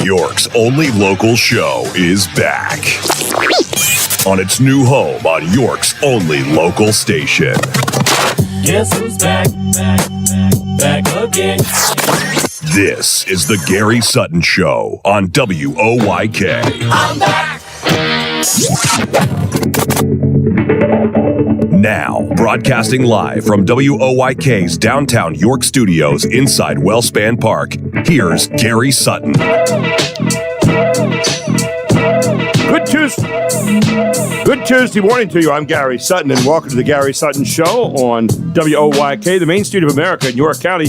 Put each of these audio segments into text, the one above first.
York's only local show is back on its new home on York's only local station. Guess who's back again. This is the Gary Sutton Show on WOYK. I'm back. Now, broadcasting live from WOYK's downtown York studios inside Wellspan Park, here's Gary Sutton. Good Tuesday morning to you. I'm Gary Sutton, and welcome to the Gary Sutton Show on WOYK, the main street of America in York County.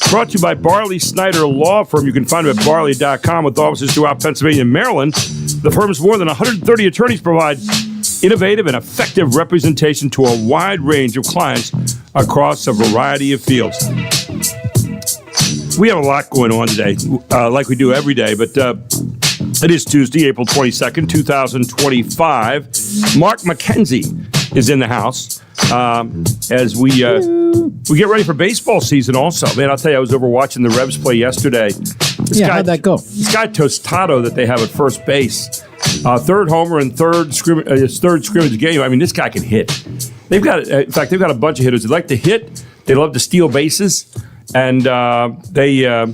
Brought to you by Barley Snyder Law Firm. You can find them at barley.com with offices throughout Pennsylvania and Maryland. The firm's more than 130 attorneys provide innovative and effective representation to a wide range of clients across a variety of fields. We have a lot going on today, like we do every day, but it is Tuesday, April 22nd, 2025. Mark McKenzie is in the house as we get ready for baseball season also. Man, I'll tell you, I was over watching the Revs play yesterday. How'd that go? This guy Tostado that they have at first base, third homer and third scrimmage game. I mean, this guy can hit. They've got a bunch of hitters. They like to hit. They love to steal bases. And the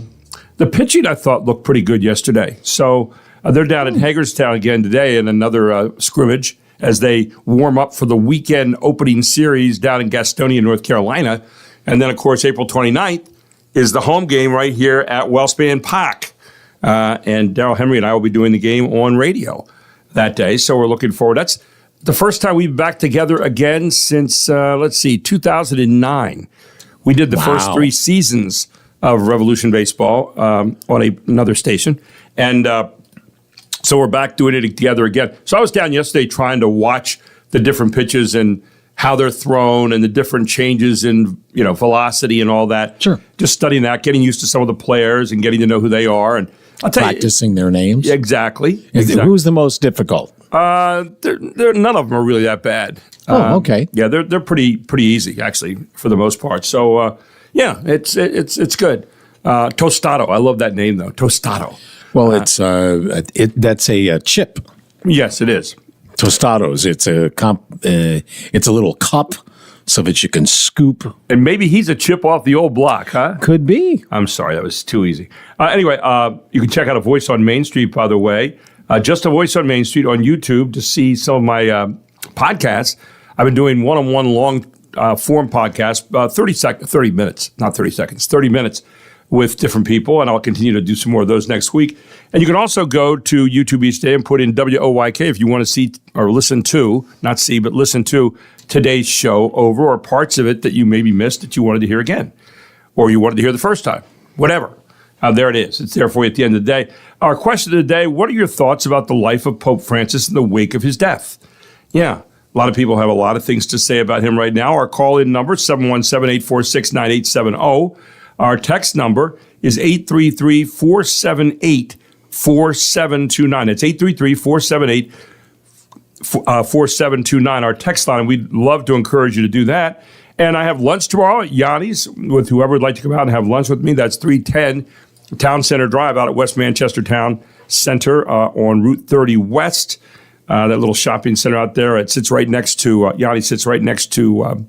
pitching, I thought, looked pretty good yesterday. So they're down in Hagerstown again today in another scrimmage as they warm up for the weekend opening series down in Gastonia, North Carolina. And then, of course, April 29th is the home game right here at Wellspan Park. And Darryl Henry and I will be doing the game on radio that day. So we're looking forward. That's the first time we've been back together again since, 2009. We did the first 3 seasons of Revolution Baseball on another station. And so we're back doing it together again. So I was down yesterday trying to watch the different pitches and how they're thrown and the different changes in, velocity and all that. Sure. Just studying that, getting used to some of the players and getting to know who they are. And I'll tell practicing their names. Exactly. Who's the most difficult? None of them are really that bad. Okay. Yeah, they're pretty easy actually for the most part. So it's good. Tostado, I love that name though. Tostado. Well, that's a chip. Yes, it is. Tostados. It's a little cup so that you can scoop. And maybe he's a chip off the old block, huh? Could be. I'm sorry, that was too easy. Anyway, you can check out A Voice on Main Street, by the way. Just A Voice on Main Street on YouTube to see some of my podcasts. I've been doing one-on-one long form podcasts, 30 minutes with different people, and I'll continue to do some more of those next week. And you can also go to YouTube each day and put in WOYK if you want to see or listen to, not see, but listen to today's show over or parts of it that you maybe missed that you wanted to hear again or you wanted to hear the first time, whatever. There it is. It's there for you at the end of the day. Our question of the day, what are your thoughts about the life of Pope Francis in the wake of his death? Yeah, a lot of people have a lot of things to say about him right now. Our call-in number, 717-846-9870. Our text number is 833-478-4729. It's 833-478-4729. Our text line, we'd love to encourage you to do that. And I have lunch tomorrow at Yanni's with whoever would like to come out and have lunch with me. That's 310 Town Center Drive out at West Manchester Town Center on Route 30 West. That little shopping center out there. It sits right next to, Yanni sits right next to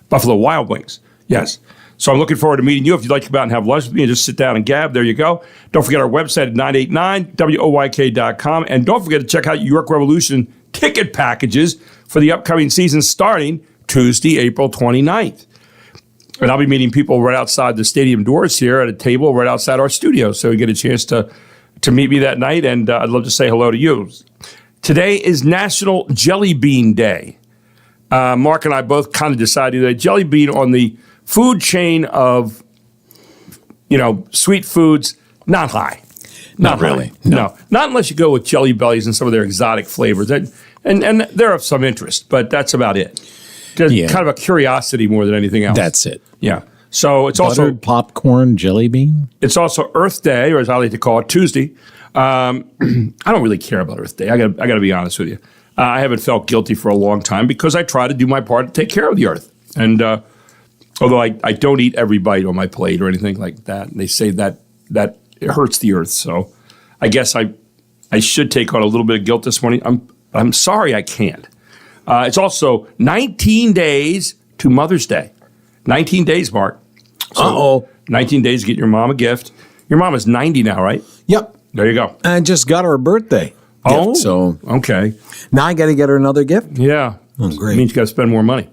Buffalo Wild Wings. Yes. So I'm looking forward to meeting you. If you'd like to come out and have lunch with me and just sit down and gab, there you go. Don't forget our website at 989woyk.com. And don't forget to check out York Revolution ticket packages for the upcoming season starting Tuesday, April 29th. And I'll be meeting people right outside the stadium doors here at a table right outside our studio. So you get a chance to meet me that night, and I'd love to say hello to you. Today is National Jelly Bean Day. Mark and I both kind of decided that jelly bean on the food chain of, sweet foods, not high. Not really. High. No, not unless you go with Jelly Bellies and some of their exotic flavors. And they're of some interest, but that's about it. Just kind of a curiosity more than anything else. That's it. Yeah. So it's Buttered also popcorn jelly bean. It's also Earth Day, or as I like to call it, Tuesday. I don't really care about Earth Day. I got to be honest with you. I haven't felt guilty for a long time because I try to do my part to take care of the earth. And although I don't eat every bite on my plate or anything like that, and they say that it hurts the earth. So I guess I should take on a little bit of guilt this morning. I'm sorry I can't. It's also 19 days to Mother's Day. 19 days, Mark. So 19 days to get your mom a gift. Your mom is 90 now, right? Yep. There you go. I just got her a birthday gift, so okay. now I got to get her another gift. Yeah. Oh, great. It means you got to spend more money.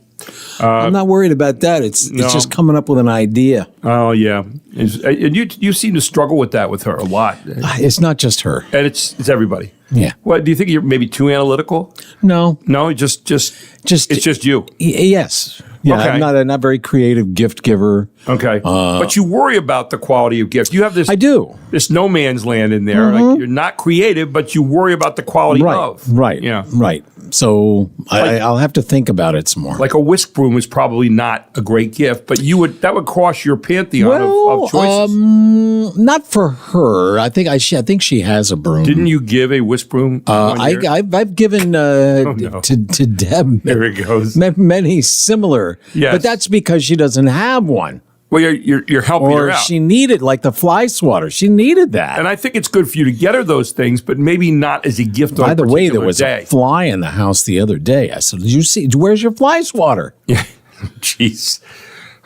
I'm not worried about that. It's just coming up with an idea. Oh, yeah. And you seem to struggle with that with her a lot. It's not just her. And it's everybody. Yeah. What, do you think you're maybe too analytical? No. No, just it's just you. Yes. Yeah, Okay. I'm not a very creative gift giver. Okay. But you worry about the quality of gift. You have this I do. this no man's land in there. Like you're not creative, but you worry about the quality of. Right. Yeah. Right. So I'll have to think about it some more. Like a whisk broom is probably not a great gift, but that would cross your pantheon of choices. Not for her. I think she has a broom. Didn't you give a whisk broom? I've given no. to Deb There it goes. many similar. Yes. But that's because she doesn't have one. Well, you're helping her Or out. she needed, like the fly swatter. She needed that. And I think it's good for you to get her those things, but maybe not as a gift on By a the way, there particular was day. a fly in the house the other day. I said, "Did you see? Where's your fly swatter?" Yeah. Jeez.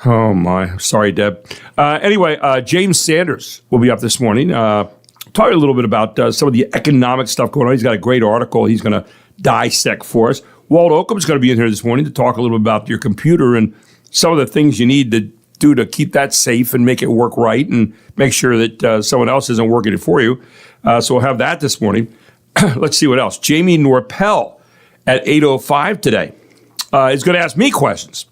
Oh, my. Sorry, Deb. Anyway, James Sanders will be up this morning. Talking a little bit about some of the economic stuff going on. He's got a great article he's going to dissect for us. Walt Oakham's going to be in here this morning to talk a little bit about your computer and some of the things you need to do to keep that safe and make it work right and make sure that someone else isn't working it for you. So we'll have that this morning. Let's see what else. Jamie Norpel at 8:05 today is going to ask me questions,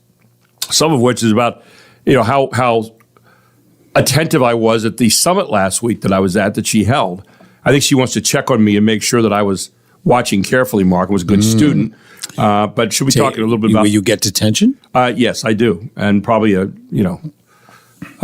some of which is about how attentive I was at the summit last week that I was at that she held. I think she wants to check on me and make sure that I was watching carefully, Mark, and was a good student. But should we talk a little bit about... Will you get detention? Yes, I do. And probably a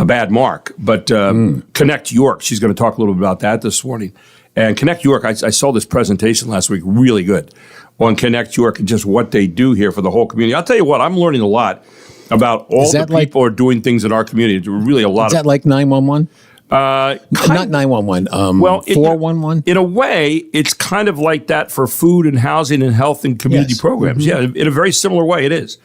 bad mark. But Connect York, she's going to talk a little bit about that this morning. And Connect York, I saw this presentation last week, really good, on Connect York and just what they do here for the whole community. I'll tell you what, I'm learning a lot about all the people who are doing things in our community. There's really a lot Is that like 911? Not 911. 411. In a way, it's kind of like that for food and housing and health and community programs. Yeah, in a very similar way, it is.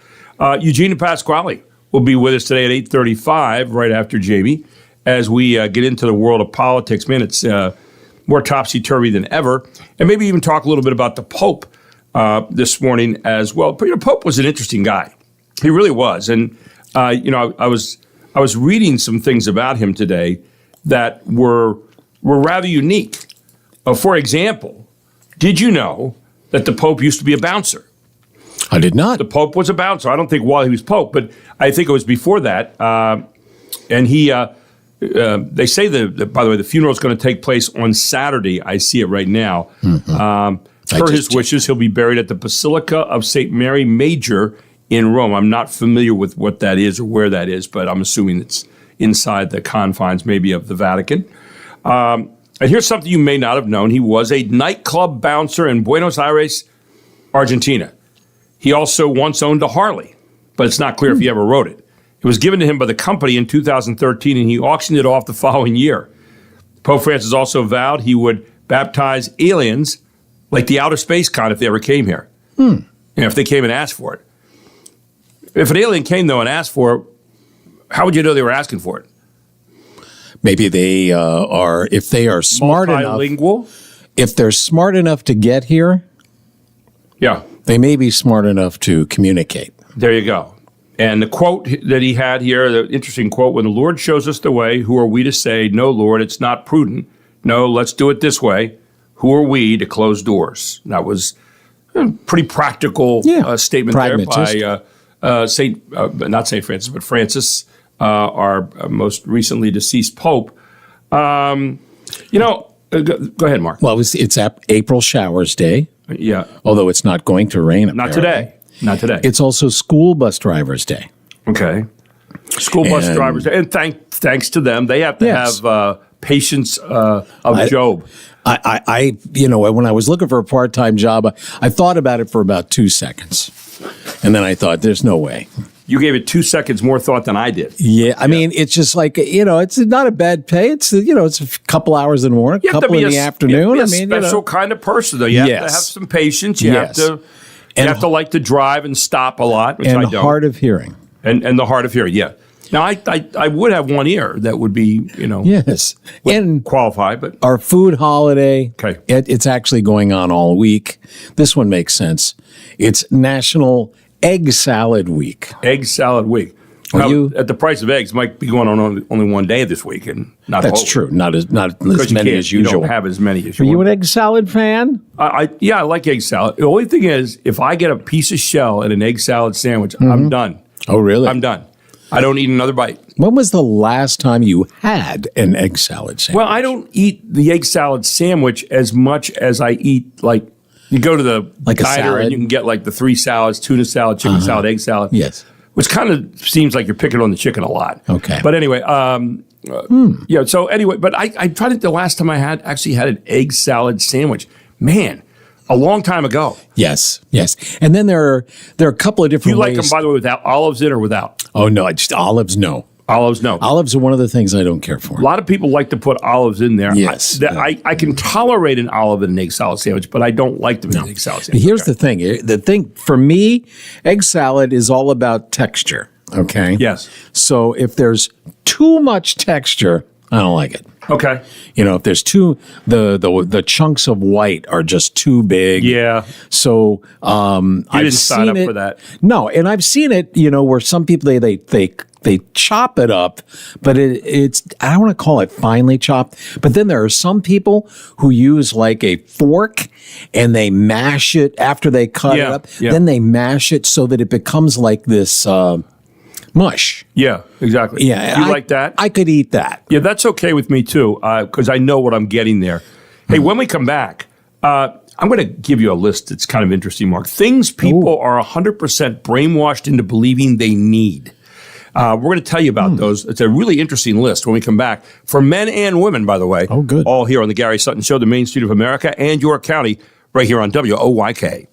Eugenia Pasquale will be with us today at 8:35, right after Jamie, as we get into the world of politics. Man, it's more topsy-turvy than ever. And maybe even talk a little bit about the Pope this morning as well. But, Pope was an interesting guy. He really was. And, I was reading some things about him today that were rather unique. For example, did you know that the Pope used to be a bouncer? I did not. The Pope was a bouncer. I don't think while he was Pope, but I think it was before that. And he, they say by the way, the funeral is going to take place on Saturday. I see it right now. Per his wishes, he'll be buried at the Basilica of St. Mary Major in Rome. I'm not familiar with what that is or where that is, but I'm assuming it's inside the confines maybe of the Vatican. And here's something you may not have known. He was a nightclub bouncer in Buenos Aires, Argentina. He also once owned a Harley, but it's not clear if he ever rode it. It was given to him by the company in 2013, and he auctioned it off the following year. Pope Francis also vowed he would baptize aliens like the outer space kind if they ever came here. If they came and asked for it. If an alien came, though, and asked for it, how would you know they were asking for it? Maybe they are, if they are smart Multilingual? If they're smart enough to get here, Yeah. they may be smart enough to communicate. There you go. And the quote that he had here, the interesting quote, when the Lord shows us the way, who are we to say, no, Lord, it's not prudent. No, let's do it this way. Who are we to close doors? That was a pretty practical statement there by not St. Francis, but Francis, our most recently deceased Pope. Go ahead, Mark. Well, it's April Showers Day. Yeah. Although it's not going to rain. Not apparently. today. Not today. It's also School Bus Drivers Day. Okay. School bus drivers. And thanks to them, they have to have patience of Job. I when I was looking for a part-time job, I thought about it for about 2 seconds. And then I thought, there's no way. You gave it 2 seconds more thought than I did. Yeah, I mean, it's just like, it's not a bad pay. It's it's a couple hours in the morning, a couple in the afternoon. You have to be a special kind of person, though. You have to have some patience. You have to like to drive and stop a lot, which I don't. Hard of hearing. And the hard of hearing, yeah. Now, I would have one ear that would be, Yes. And qualify, but our food holiday, okay. It's actually going on all week. This one makes sense. It's National Egg Salad Week. Egg Salad Week. Now, at the price of eggs, might be going on only one day this week, and not That's true. Not as many as usual. You don't have as many as you Are you want. an egg salad fan? I like egg salad. The only thing is, if I get a piece of shell and an egg salad sandwich, I'm done. Oh, really? I'm done. I don't eat another bite. When was the last time you had an egg salad sandwich? Well, I don't eat the egg salad sandwich as much as I eat, like, you go to the diner and you can get like the 3 salads, tuna salad, chicken salad, egg salad. Yes. Which kind of seems like you're picking on the chicken a lot. Okay. But anyway, so anyway, but I tried it the last time I actually had an egg salad sandwich. Man, a long time ago. Yes. And then there are a couple of different ways. You like them, by the way, without olives in or without? Oh, no, just olives, no. Olives, no. Olives are one of the things I don't care for. A lot of people like to put olives in there. Yes. I can tolerate an olive in an egg salad sandwich, but I don't like them in an egg salad sandwich. Here's the thing. The thing, for me, egg salad is all about texture, okay? Yes. So if there's too much texture, I don't like it. Okay. If there's the chunks of white are just too big. Yeah. So You I've didn't sign up seen it, for that. No, and I've seen it, where some people they chop it up, but it's I don't want to call it finely chopped. But then there are some people who use like a fork and they mash it after they cut it up. Yeah. Then they mash it so that it becomes like this mush. Yeah, exactly. Yeah, You like that? I could eat that. Yeah, that's okay with me too, because I know what I'm getting there. Hey, when we come back, I'm going to give you a list that's kind of interesting, Mark. Things people are 100% brainwashed into believing they need. We're going to tell you about those. It's a really interesting list when we come back. For men and women, by the way. Oh, good. All here on the Gary Sutton Show, the Main Street of America and York County, right here on WOYK.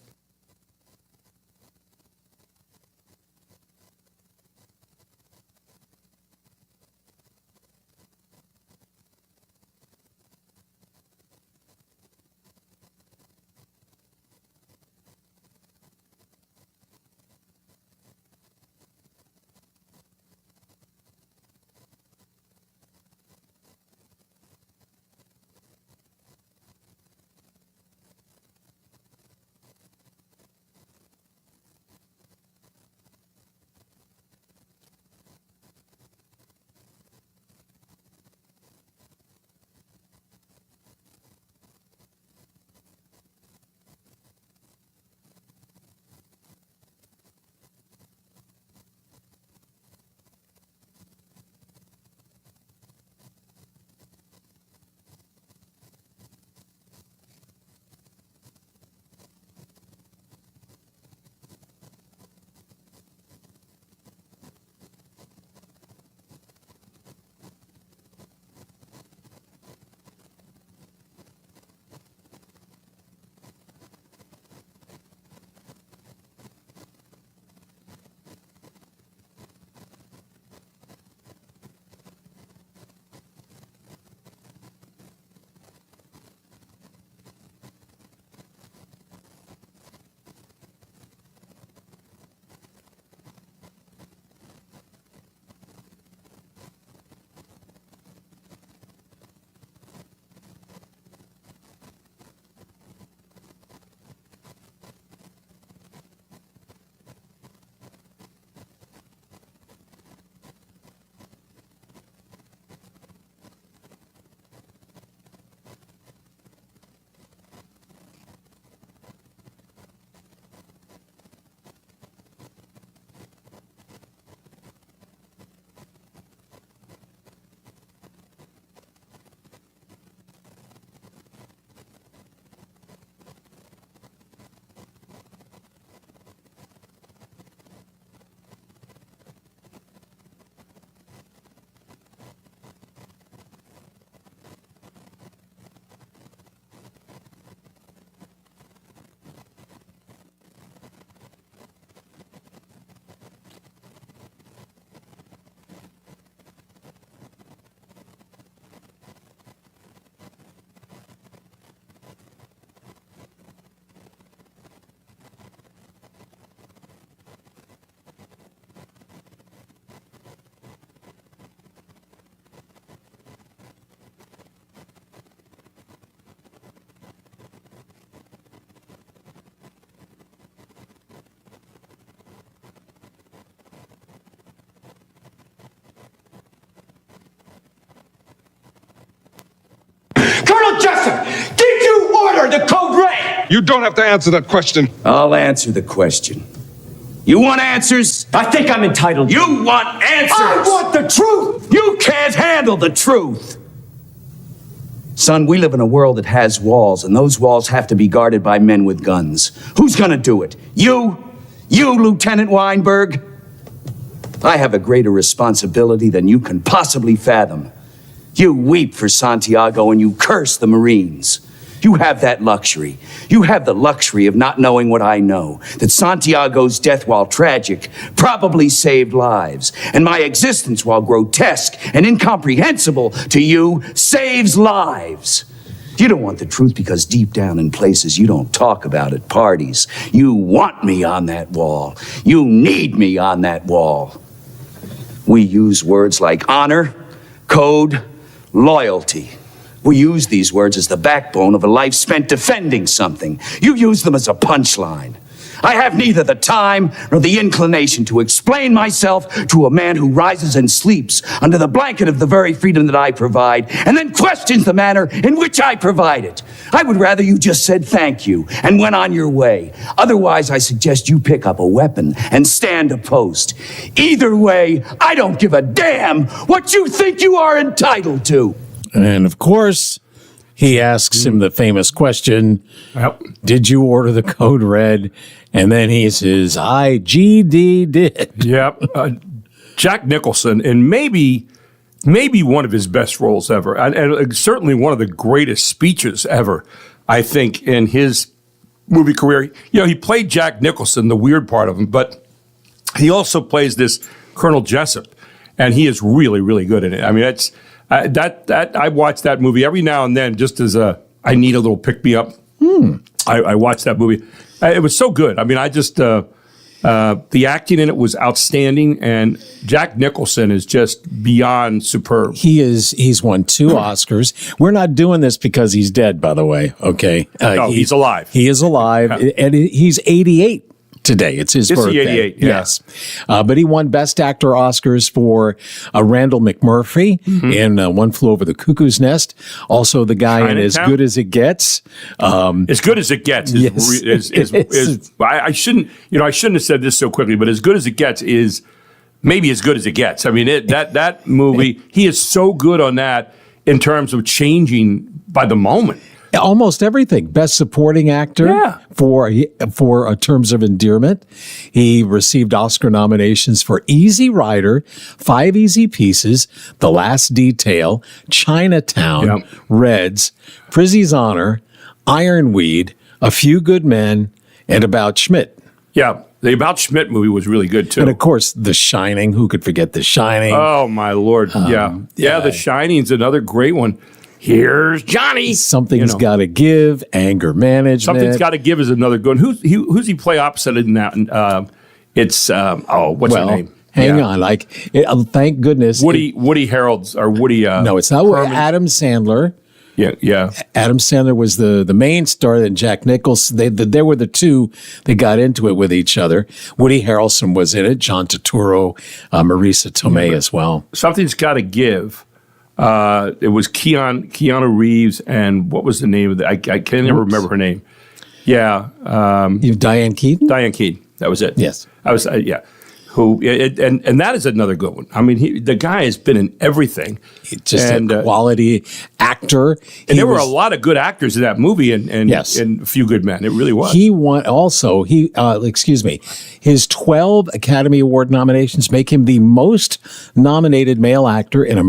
the code red? You don't have to answer that question. I'll answer the question. You want answers? I think I'm entitled. You want answers? I want the truth! You can't handle the truth! Son, we live in a world that has walls, and those walls have to be guarded by men with guns. Who's gonna do it? You? You, Lieutenant Weinberg? I have a greater responsibility than you can possibly fathom. You weep for Santiago and you curse the Marines. You have that luxury. You have the luxury of not knowing what I know, that Santiago's death, while tragic, probably saved lives, and my existence, while grotesque and incomprehensible to you, saves lives. You don't want the truth because deep down in places you don't talk about at parties, you want me on that wall. You need me on that wall. We use words like honor, code, loyalty. We use these words as the backbone of a life spent defending something. You use them as a punchline. I have neither the time nor the inclination to explain myself to a man who rises and sleeps under the blanket of the very freedom that I provide, and then questions the manner in which I provide it. I would rather you just said thank you and went on your way. Otherwise, I suggest you pick up a weapon and stand a post. Either way, I don't give a damn what you think you are entitled to. And of course, he asks him the famous question, Yep. did you order the code red? And then he says, IGD did. Yep. Jack Nicholson, and maybe one of his best roles ever, and certainly one of the greatest speeches ever, I think, in his movie career. You know, he played Jack Nicholson, the weird part of him, but he also plays this Colonel Jessup, and he is really, really good in it. I mean, it's I watch that movie every now and then just as I need a little pick me up. I watch that movie. It was so good. I mean, I just the acting in it was outstanding, and Jack Nicholson is just beyond superb. He's won 2 Oscars. We're not doing this because he's dead, by the way. Okay, No, he's alive. He is alive, and he's 88. Today. It's his birthday. 88, yeah. Yes. But he won Best Actor Oscars for Randall McMurphy in One Flew Over the Cuckoo's Nest. Also the guy in As Good as It Gets. As Good as It Gets is I shouldn't have said this so quickly, but As Good as It Gets is maybe as good as it gets. I mean, that movie, he is so good on that in terms of changing by the moment. Almost everything. Best Supporting Actor for Terms of Endearment. He received Oscar nominations for Easy Rider, 5 Easy Pieces, The Last Detail, Chinatown, Reds, Prizzy's Honor, Ironweed, A Few Good Men, and About Schmidt. Yeah, the About Schmidt movie was really good too. And of course, The Shining. Who could forget The Shining? Oh my Lord! The Shining's another great one. Here's Johnny. Something's got to give. Anger Management. Something's got to give is another good one. Who's he play opposite in that? It's what's her name? Hang on, thank goodness. Woody Harrel's or Woody. No, it's not Adam Sandler. Yeah. Adam Sandler was the main star, and Jack Nicholson. They were the two that got into it with each other. Woody Harrelson was in it. John Turturro, Marisa Tomei as well. Something's got to give. It was Keanu Reeves, and what was the name of it? I can't never remember her name. Yeah. Diane Keaton? Diane Keaton. That was it. Yes. I was, and that is another good one. I mean, the guy has been in everything. Just a quality actor. And there were a lot of good actors in that movie and A Few Good Men. It really was. He won also, his 12 Academy Award nominations make him the most nominated male actor in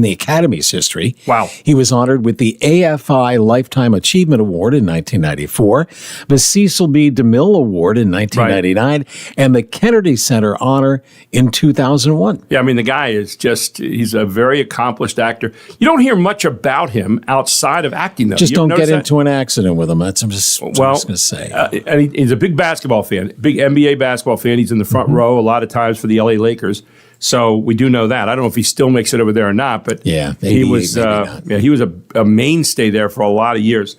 the Academy's history. Wow. He was honored with the AFI Lifetime Achievement Award in 1994, the Cecil B. DeMille Award in 1999, and the Kennedy Center Honor in 2001. Yeah, I mean, the guy is he's a very accomplished actor. You don't hear much about him outside of acting, though. Just don't get into an accident with him. That's what I'm just going to say. And he's a big basketball fan, big NBA basketball fan. He's in the front row a lot of times for the LA Lakers. So we do know that. I don't know if he still makes it over there or not, but he was a mainstay there for a lot of years.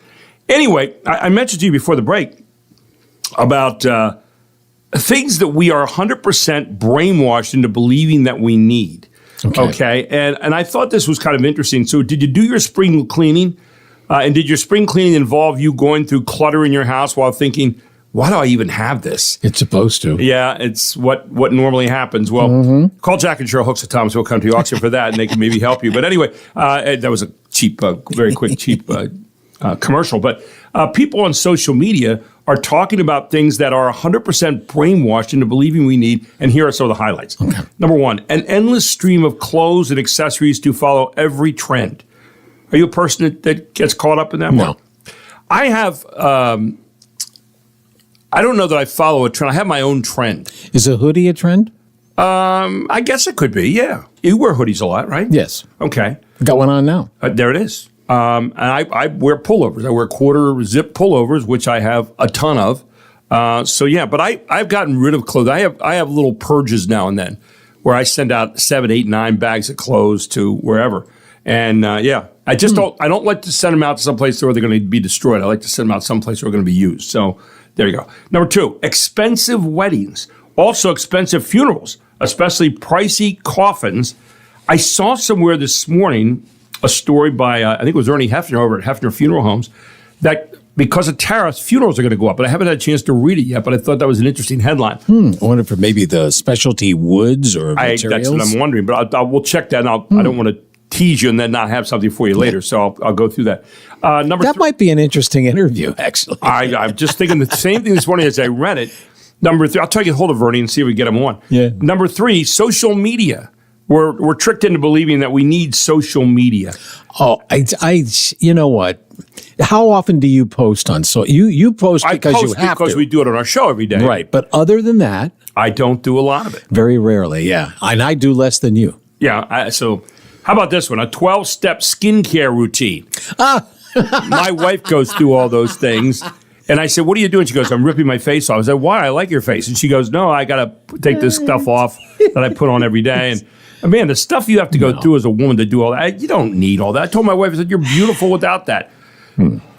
Anyway, I mentioned to you before the break about things that we are 100% brainwashed into believing that we need. Okay. And I thought this was kind of interesting. So did you do your spring cleaning? And did your spring cleaning involve you going through clutter in your house while thinking, why do I even have this? It's supposed to. Yeah, it's what normally happens. Well, call Jack and Cheryl Hooks at Thomas. We'll come to your auction for that, and they can maybe help you. But anyway, that was a cheap, very quick, cheap commercial. But people on social media are talking about things that are 100% brainwashed into believing we need. And here are some of the highlights. Okay. Number one, an endless stream of clothes and accessories to follow every trend. Are you a person that gets caught up in that? No. I have... I don't know that I follow a trend. I have my own trend. Is a hoodie a trend? I guess it could be, yeah. You wear hoodies a lot, right? Yes. Okay. Got one on now. There it is. And I wear pullovers. I wear quarter zip pullovers, which I have a ton of. So, yeah, but I've gotten rid of clothes. I have little purges now and then where I send out 7, 8, 9 bags of clothes to wherever. And, yeah, I just don't like to send them out to someplace where they're going to be destroyed. I like to send them out someplace where they're going to be used. So, there you go. Number 2, expensive weddings, also expensive funerals, especially pricey coffins. I saw somewhere this morning a story by, I think it was Ernie Hefner over at Hefner Funeral Homes, that because of tariffs, funerals are going to go up. But I haven't had a chance to read it yet, but I thought that was an interesting headline. I wonder if maybe the specialty woods or materials. That's what I'm wondering, but we'll check that, and I don't want to tease you and then not have something for you later, so I'll go through that. That might be an interesting interview, actually. I'm just thinking the same thing this morning as I read it. Number 3, I'll try to get hold of Vernie and see if we get him on. Yeah. Number 3, social media. We're tricked into believing that we need social media. Oh, I you know what? How often do you post on? So you post because you have to. Because we do it on our show every day. Right, but other than that, I don't do a lot of it. Very rarely, yeah. And I do less than you. Yeah, so how about this one? A 12-step skincare routine. My wife goes through all those things. And I said, what are you doing? She goes, I'm ripping my face off. I said, why? I like your face. And she goes, no, I got to take this stuff off that I put on every day. And man, the stuff you have to go through as a woman to do all that, you don't need all that. I told my wife, I said, you're beautiful without that.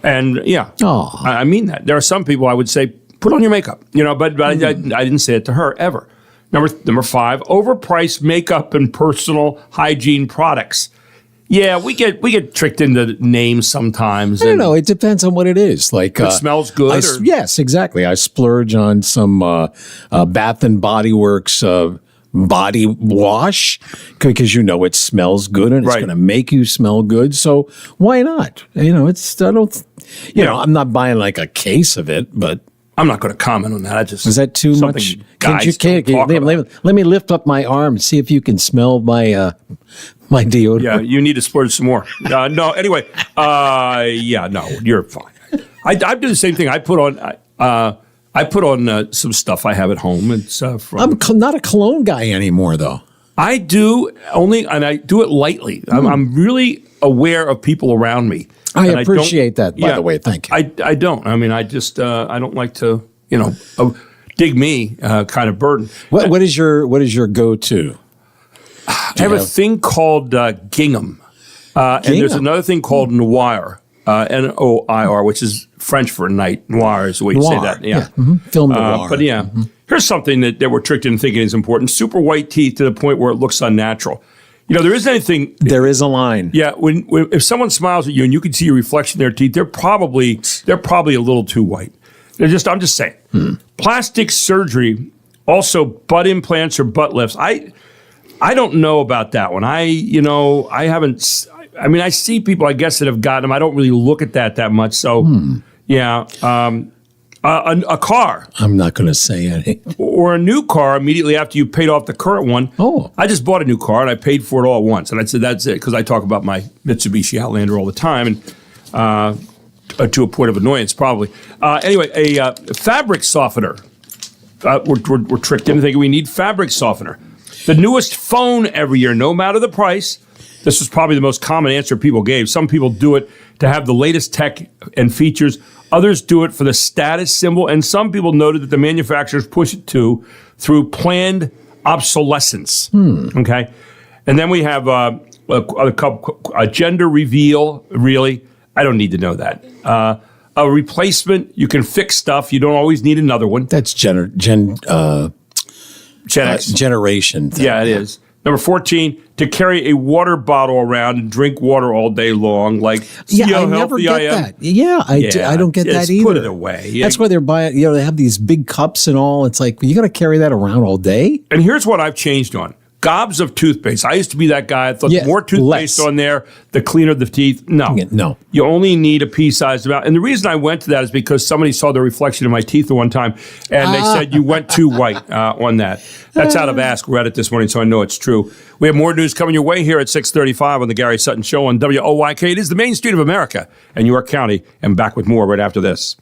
And yeah, I mean that. There are some people I would say, put on your makeup, but I didn't say it to her ever. Number 5, overpriced makeup and personal hygiene products. Yeah, we get tricked into names sometimes. I don't know. It depends on what it is. Like it smells good. Yes, exactly. I splurge on some Bath and Body Works body wash because it smells good and it's going to make you smell good. So why not? I'm not buying like a case of it, but. I'm not going to comment on that. Is that too much? Let me lift up my arm and see if you can smell my my deodorant. Yeah, you need to splurge some more. No, anyway. No, you're fine. I do the same thing. I put on some stuff I have at home. It's I'm not a cologne guy anymore, though. I do and I do it lightly. I'm really aware of people around me. I appreciate that, by the way. Thank you. I don't. I mean, I just I don't like to, dig me kind of burden. What is your go-to? I have a thing called gingham, and there's another thing called noir, Noir, which is French for night. Noir is the way you say that. Yeah, Film noir. But yeah, here's something that we're tricked into thinking is important: super white teeth to the point where it looks unnatural. There isn't anything. There is a line. Yeah, when if someone smiles at you and you can see your reflection in their teeth, they're probably a little too white. I'm just saying. Plastic surgery, also butt implants or butt lifts. I don't know about that one. I haven't. I mean, I see people, I guess, that have gotten them. I don't really look at that much. So, yeah. A car. I'm not going to say anything. Or a new car immediately after you paid off the current one. Oh. I just bought a new car and I paid for it all at once. And I said, that's it, because I talk about my Mitsubishi Outlander all the time, and to a point of annoyance, probably. Anyway, a fabric softener. We're tricked into thinking we need fabric softener. The newest phone every year, no matter the price. This was probably the most common answer people gave. Some people do it to have the latest tech and features. Others do it for the status symbol. And some people noted that the manufacturers push it through planned obsolescence. Okay. And then we have a gender reveal. Really? I don't need to know that. A replacement. You can fix stuff. You don't always need another one. That's Gen X. Generation thing. Yeah, it is. Number 14, to carry a water bottle around and drink water all day long. Like, see how I never healthy get I am? that. Yeah, I don't get that just either. Put it away. That's why they're buying. They have these big cups and all. It's like you got to carry that around all day. And here's what I've changed on. Gobs of toothpaste. I used to be that guy. I thought the more toothpaste on there, the cleaner the teeth. No. You only need a pea-sized amount. And the reason I went to that is because somebody saw the reflection in my teeth at one time, and they said you went too white on that. That's out of Ask Reddit this morning, so I know it's true. We have more news coming your way here at 6:35 on the Gary Sutton Show on WOYK. It is the main street of America and York County. And back with more right after this.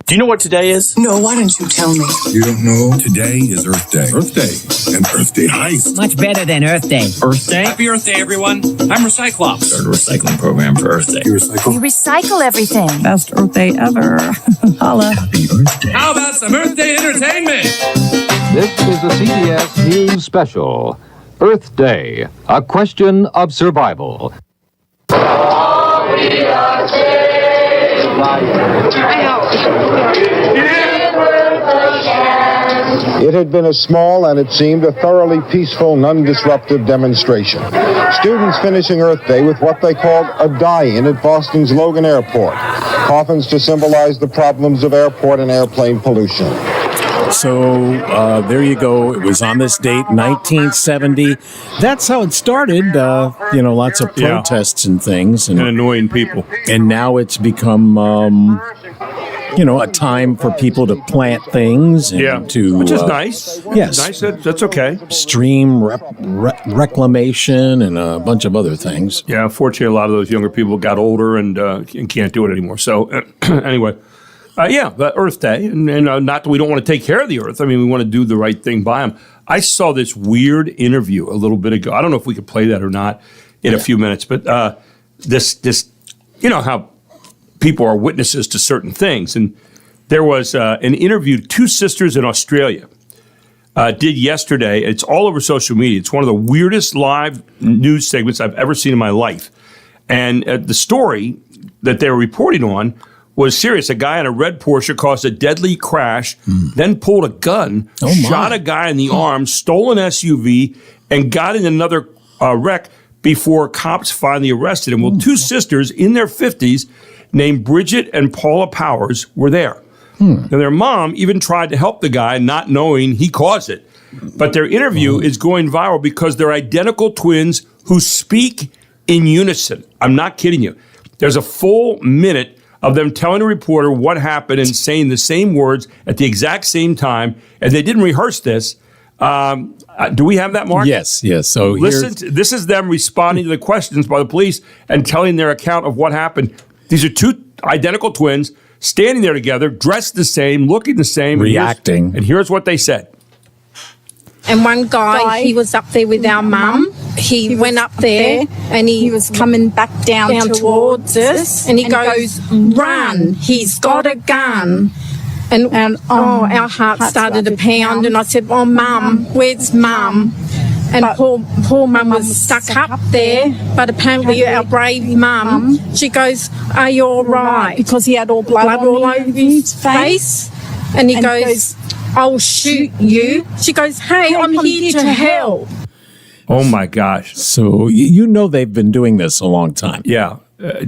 Do you know what today is? No, why don't you tell me? You don't know? Today is Earth Day. Earth Day. An Earth Day heist. Much better than Earth Day. Earth Day? Happy Earth Day, everyone. I'm Recyclops. Started a recycling program for Earth Day. You recycle? We recycle everything. Best Earth Day ever. Holla. Happy Earth Day. How about some Earth Day entertainment? This is a CBS News Special. Earth Day, a question of survival. It had been a small and it seemed a thoroughly peaceful, non-disruptive demonstration. Students finishing Earth Day with what they called a die-in at Boston's Logan Airport. Coffins to symbolize the problems of airport and airplane pollution. So there you go. It was on this date, 1970. That's how it started. Lots of protests and things. And annoying people. And now it's become, a time for people to plant things. And to, which is nice. Yes. Nice. That's okay. Stream reclamation and a bunch of other things. Yeah, unfortunately, a lot of those younger people got older and can't do it anymore. So anyway. The Earth Day, and not that we don't want to take care of the Earth. I mean, we want to do the right thing by them. I saw this weird interview a little bit ago. I don't know if we could play that or not in a few minutes, but this, how people are witnesses to certain things. And there was an interview two sisters in Australia did yesterday. It's all over social media. It's one of the weirdest live news segments I've ever seen in my life. And the story that they were reporting on was serious. A guy in a red Porsche caused a deadly crash, then pulled a gun, shot a guy in the arm, stole an SUV, and got in another wreck before cops finally arrested him. Well, two sisters in their 50s named Bridget and Paula Powers were there. Now, their mom even tried to help the guy, not knowing he caused it. But their interview is going viral because they're identical twins who speak in unison. I'm not kidding you. There's a full minute of them telling a reporter what happened and saying the same words at the exact same time, and they didn't rehearse this. Do we have that, Mark? Yes. So listen, this is them responding to the questions by the police and telling their account of what happened. These are two identical twins standing there together, dressed the same, looking the same, reacting. And here's what they said. And one guy, he was up there with our mum. He went up there and he was coming back down towards us. And he goes, run, he's got a gun. And our heart started to pound. And I said, oh, Mum, where's Mum? And poor Mum was stuck up there. But apparently our brave Mum, she goes, are you all right? Because he had all blood all over his face. And he goes, I'll shoot you. She goes, hey, I'm here to help. Oh, my gosh. So they've been doing this a long time. Yeah.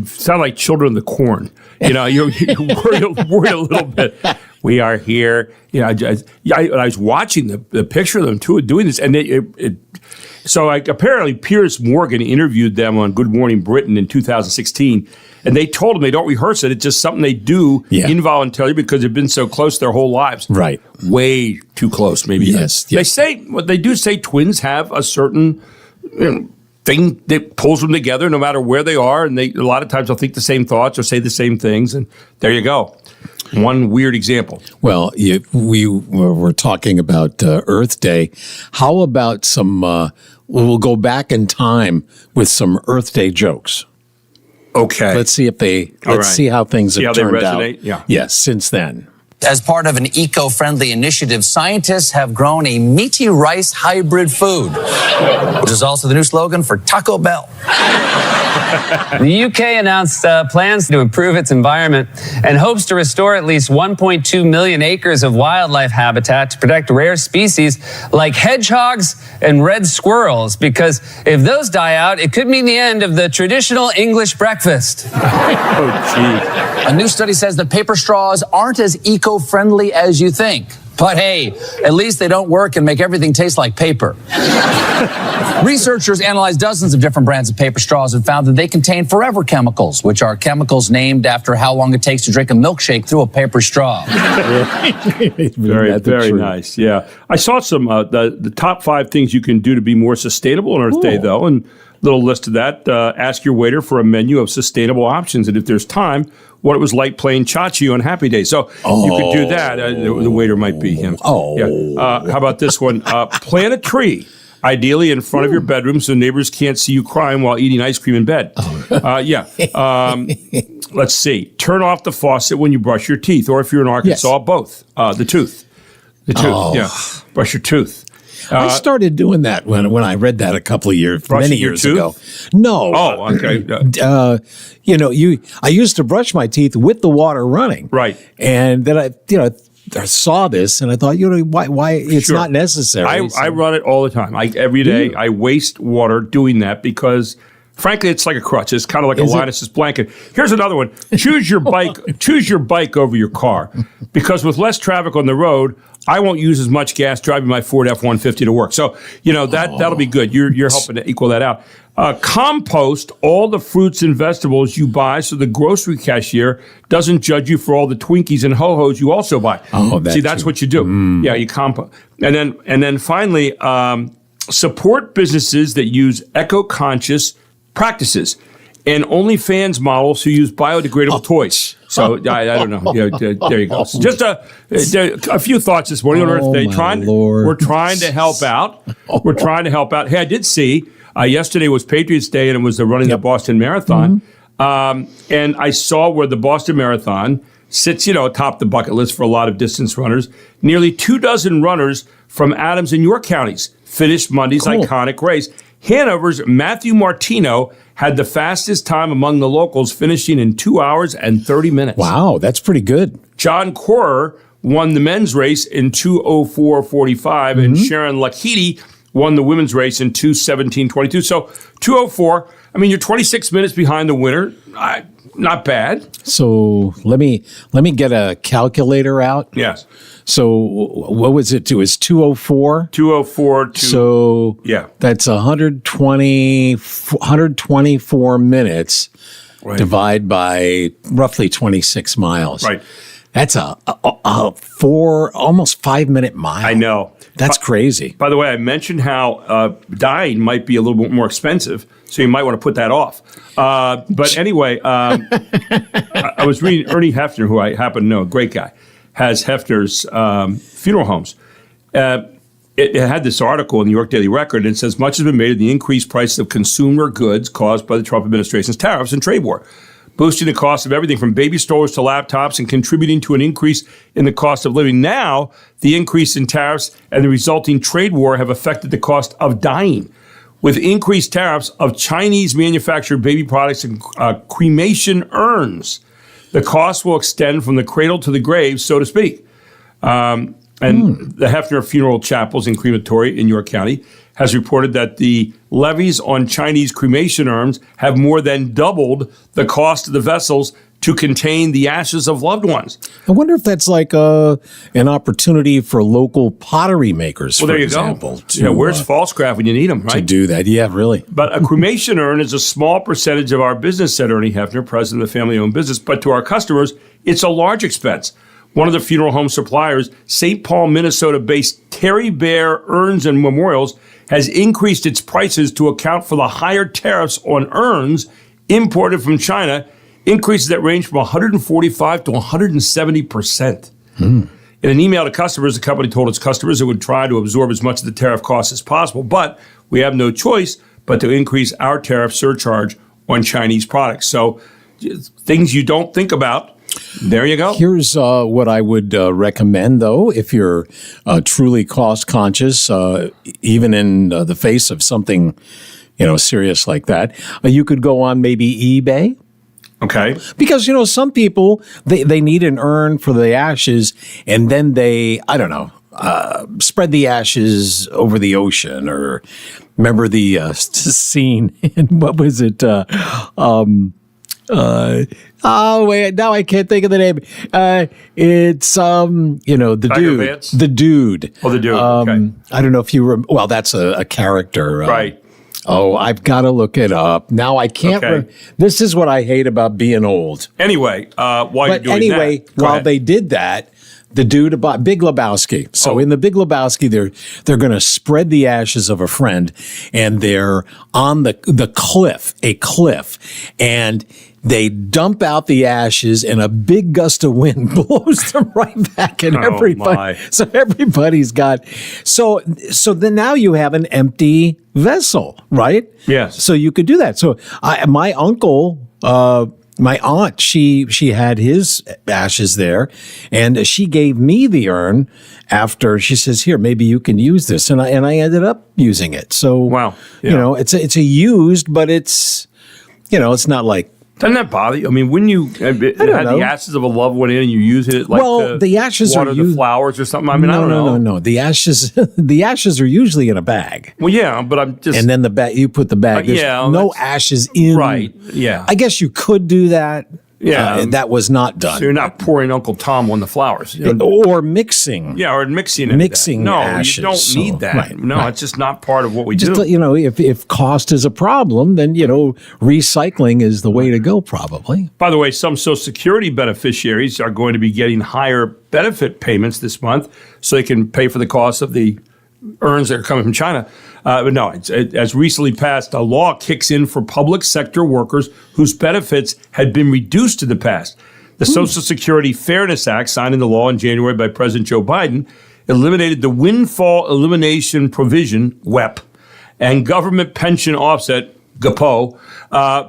Sound like children of the corn. You're worried a little bit. We are here. I was watching the picture of them, too, doing this. And apparently Piers Morgan interviewed them on Good Morning Britain in 2016. And they told them they don't rehearse it. It's just something they do involuntarily because they've been so close their whole lives. Right. Way too close, maybe. Yes. They do say twins have a certain thing that pulls them together no matter where they are. And a lot of times they'll think the same thoughts or say the same things. And there you go. One weird example. Well, we were talking about Earth Day. How about some, we'll go back in time with some Earth Day jokes. Okay. Let's see see how things have turned out. Yeah. Yes, since then. As part of an eco-friendly initiative, scientists have grown a meaty rice hybrid food, which is also the new slogan for Taco Bell. The UK announced plans to improve its environment and hopes to restore at least 1.2 million acres of wildlife habitat to protect rare species like hedgehogs and red squirrels, because if those die out, it could mean the end of the traditional English breakfast. Oh, gee. A new study says that paper straws aren't as eco-friendly as you think. But hey, at least they don't work and make everything taste like paper. Researchers analyzed dozens of different brands of paper straws and found that they contain forever chemicals, which are chemicals named after how long it takes to drink a milkshake through a paper straw. Very nice. Yeah. I saw some, the top 5 things you can do to be more sustainable on Earth Day, though, and little list of that. Ask your waiter for a menu of sustainable options, and if there's time, what it was like playing Chachi on Happy Days. So you could do that. The waiter might be him. Yeah. How about this one? Plant a tree, ideally in front of your bedroom so neighbors can't see you crying while eating ice cream in bed. Let's see. Turn off the faucet when you brush your teeth, or if you're in Arkansas, both. The tooth. Yeah. Brush your tooth. I started doing that when I read that many years ago. No. Oh, okay. I used to brush my teeth with the water running. Right. And then saw this and I thought, why it's Sure. not necessary. I run it all the time. Every day I waste water doing that because, frankly, it's like a crutch. It's kind of like a Linus's blanket. Here's another one. Choose your bike. Choose your bike over your car, because with less traffic on the road, I won't use as much gas driving my Ford F-150 to work. So that'll be good. You're helping to equal that out. Compost all the fruits and vegetables you buy, so the grocery cashier doesn't judge you for all the Twinkies and ho-hos you also buy. That's what you do. Yeah, you compost, and then finally, support businesses that use eco-conscious practices, and OnlyFans models who use biodegradable toys. So I don't know. There you go. So just a few thoughts this morning on Earth Day. We're trying to help out. We're trying to help out. Hey, I did see yesterday was Patriots Day, and it was running the Boston Marathon. And I saw where the Boston Marathon sits, atop the bucket list for a lot of distance runners. Nearly 24 runners from Adams and York counties finished Monday's iconic race. Hanover's Matthew Martino had the fastest time among the locals, finishing in 2 hours and 30 minutes. Wow, that's pretty good. John Corer won the men's race in 2:04:45, and Sharon Lakiti won the women's race in 2:17:22. So 2:04. I mean, you're 26 minutes behind the winner. Not bad. So let me get a calculator out. Yes. So what was it? It was 2:04. 2:04. So that's 124 minutes. Right. Divide by roughly 26 miles. Right. That's a 5 minute mile. I know. That's crazy. By the way, I mentioned how dying might be a little bit more expensive, so you might want to put that off. But anyway, I was reading Ernie Hefner, who I happen to know, a great guy, has Hefner's funeral homes. It had this article in the New York Daily Record, and it says, much has been made of the increased price of consumer goods caused by the Trump administration's tariffs and trade war, boosting the cost of everything from baby strollers to laptops and contributing to an increase in the cost of living. Now, the increase in tariffs and the resulting trade war have affected the cost of dying. With increased tariffs of Chinese manufactured baby products and cremation urns, the cost will extend from the cradle to the grave, so to speak. The Hefner Funeral Chapels and Crematory in York County has reported that the levies on Chinese cremation urns have more than doubled the cost of the vessels to contain the ashes of loved ones. I wonder if that's like an opportunity for local pottery makers, well, there for you example. Go. Where's Falscraft when you need them, right? To do that, yeah, really. But a cremation urn is a small percentage of our business, said Ernie Hefner, president of the family-owned business. But to our customers, it's a large expense. One of the funeral home suppliers, St. Paul, Minnesota-based Terry Bear Urns and Memorials, has increased its prices to account for the higher tariffs on urns imported from China, increases that range from 145 to 170%. In an email to customers, the company told its customers it would try to absorb as much of the tariff costs as possible, but we have no choice but to increase our tariff surcharge on Chinese products. So things you don't think about. There you go. Here's what I would recommend, though, if you're truly cost conscious, even in the face of something, serious like that. You could go on maybe eBay. Okay. Because, some people, they need an urn for the ashes, and then they, spread the ashes over the ocean. Or remember the scene in, what was it? Wait, now I can't think of the name. It's the Tiger dude. Vance? The dude. Oh, the dude. Okay. I don't know if you remember. Well, that's a character. Right. Oh, I've got to look it up. Now I can't. Okay. This is what I hate about being old. Anyway, while you're doing anyway, that, while they did that, the dude about Big Lebowski. So in the Big Lebowski, they're going to spread the ashes of a friend, and they're on the cliff, and they dump out the ashes, and a big gust of wind blows them right back, and everybody's got. So then now you have an empty vessel, right? Yes. So you could do that. So my uncle. My aunt, she had his ashes there, and she gave me the urn after. She says, "Here, maybe you can use this," and I ended up using it. So wow, yeah. It's a used, but it's it's not like Doesn't that bother you? I mean, when you had the ashes of a loved one in and you use it like the ashes water the flowers or something. I mean, I don't know. No. The ashes are usually in a bag. Well, yeah, but I'm just and then the bag you put the bag. There's no ashes in. Right. Yeah. I guess you could do that. Yeah, that was not done. So you're not pouring Uncle Tom on the flowers, or mixing. Yeah, or mixing no, ashes. You don't need that. Right, no, it's just not part of what we do. If cost is a problem, then recycling is the way to go. Probably. By the way, some Social Security beneficiaries are going to be getting higher benefit payments this month, so they can pay for the cost of the earns that are coming from China. But no, as recently passed, a law kicks in for public sector workers whose benefits had been reduced in the past. The Social Security Fairness Act, signed into law in January by President Joe Biden, eliminated the windfall elimination provision, WEP, and government pension offset, GAPO.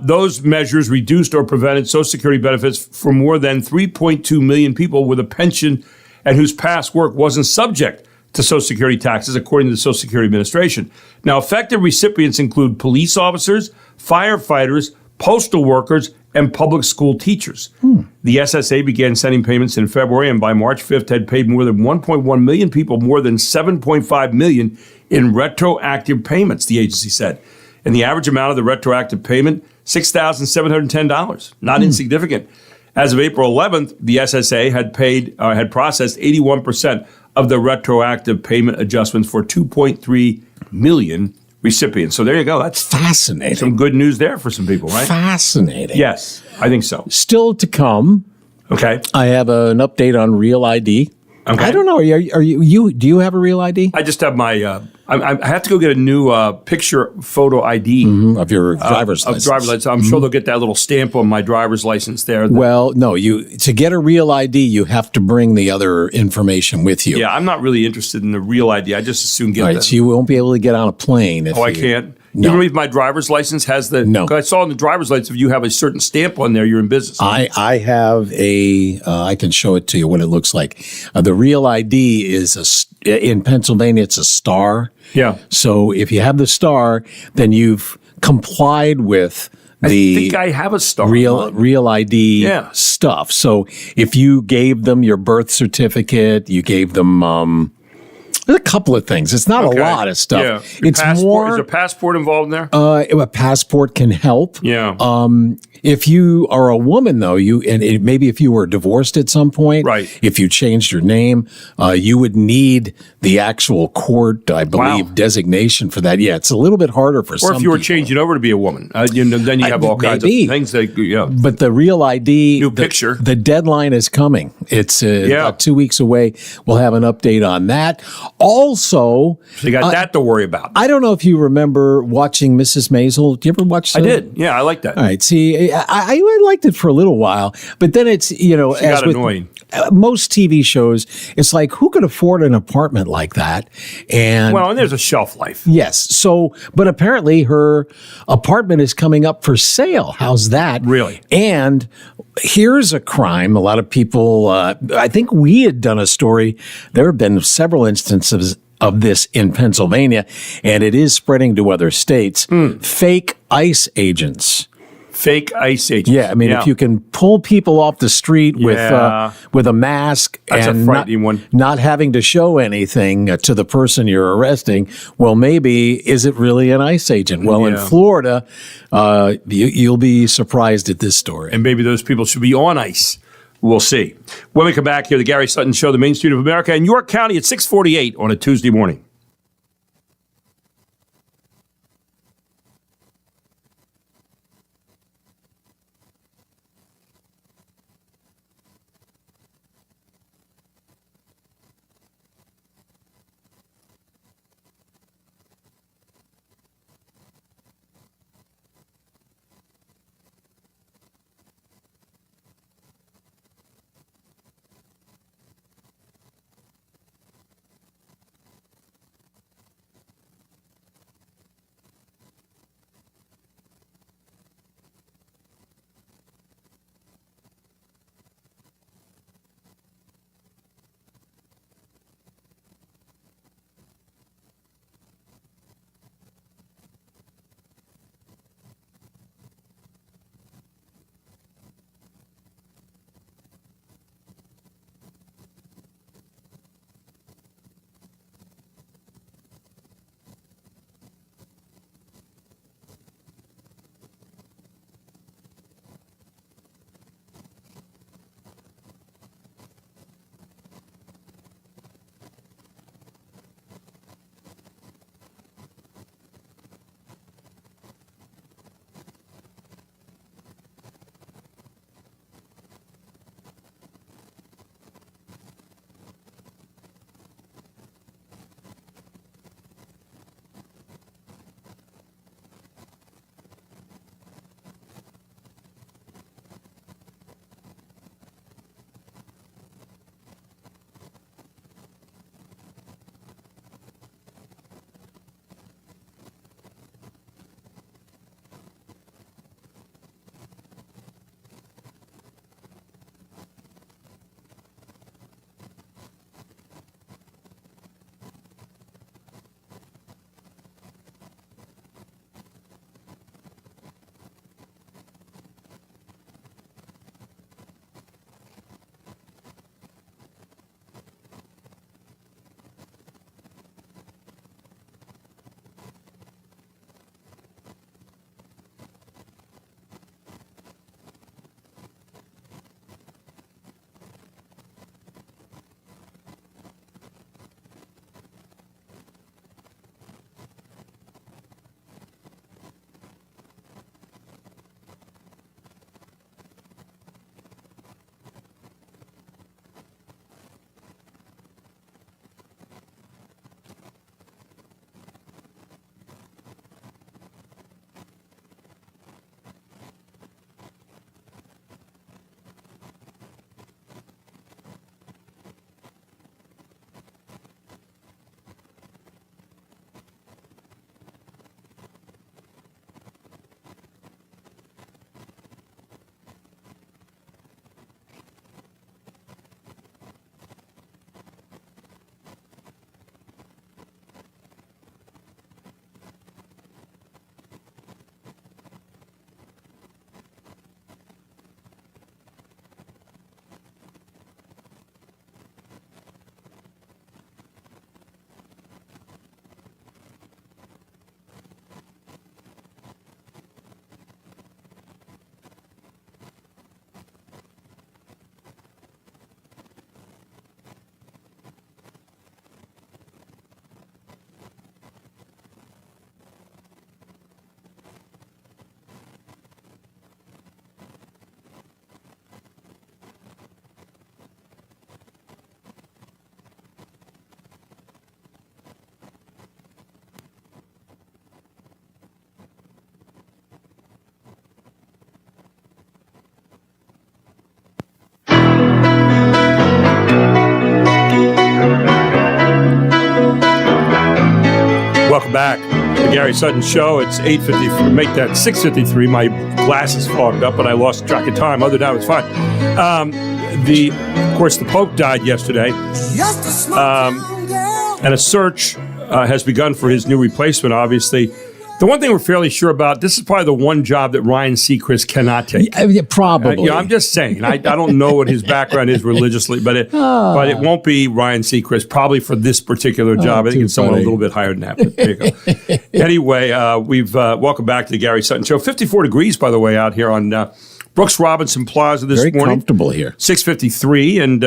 Those measures reduced or prevented Social Security benefits for more than 3.2 million people with a pension and whose past work wasn't subject to Social Security taxes, according to the Social Security Administration. Now, affected recipients include police officers, firefighters, postal workers, and public school teachers. The SSA began sending payments in February, and by March 5th had paid more than 1.1 million people more than 7.5 million in retroactive payments, the agency said. And the average amount of the retroactive payment, $6,710, not insignificant. As of April 11th, the SSA had processed 81% of the retroactive payment adjustments for 2.3 million recipients. So there you go. That's fascinating. Some good news there for some people, right? Fascinating. Yes, I think so. Still to come. Okay. I have an update on Real ID. Okay. I don't know. Are you? Do you have a Real ID? I just have my. I have to go get a new picture photo ID of your driver's license. Driver's license. I'm sure they'll get that little stamp on my driver's license there. Well, no. To get a Real ID, you have to bring the other information with you. Yeah, I'm not really interested in the Real ID. I just assume get. All right, so you won't be able to get on a plane. I can't. No. Even if my driver's license has the. No. I saw on the driver's license, if you have a certain stamp on there, you're in business. I have a. I can show it to you what it looks like. The Real ID is in Pennsylvania. It's a star. Yeah. So if you have the star, then you've complied with I think I have a star. Real ID stuff. So if you gave them your birth certificate, you gave them. There's a couple of things. It's not a lot of stuff. Yeah. It's more. Is a passport involved in there? A passport can help. Yeah. If you are a woman, though, maybe if you were divorced at some point, right? If you changed your name, you would need the actual court, I believe, designation for that. Yeah, it's a little bit harder for some. Or if you were people. changing over to be a woman, then you have all kinds of things. But the Real ID, new picture. The deadline is coming. It's about 2 weeks away. We'll have an update on that. Also, so you got that to worry about. I don't know if you remember watching Mrs. Maisel. Do you ever watch? I did. Yeah, I like that. All right. See, I liked it for a little while, but then it's she got annoying. Most TV shows, it's like, who could afford an apartment like that? And there's a shelf life. Yes. So, but apparently her apartment is coming up for sale. How's that? Really? And here's a crime. A lot of people, I think we had done a story. There have been several instances of this in Pennsylvania, and it is spreading to other states. Fake ICE agents. Fake ICE agents. Yeah, I mean, if you can pull people off the street with a mask and not having to show anything to the person you're arresting, well, maybe is it really an ICE agent? Well, in Florida, you'll be surprised at this story. And maybe those people should be on ICE. We'll see. When we come back here, the Gary Sutton Show, the Main Street of America in York County at 6:48 on a Tuesday morning. Sutton Show. It's 8:53. Make that 6:53. My glasses fogged up, but I lost track of time. Other than that, it was fine. Of course, the Pope died yesterday, and a search has begun for his new replacement. Obviously, the one thing we're fairly sure about, this is probably the one job that Ryan Seacrest cannot take. Yeah, probably. I'm just saying. I don't know what his background is religiously, but it won't be Ryan Seacrest probably for this particular job. I think it's someone a little bit higher than that. But there you go. Anyway, we've welcome back to the Gary Sutton Show. 54 degrees, by the way, out here on Brooks Robinson Plaza this morning. Very comfortable here. 6:53, and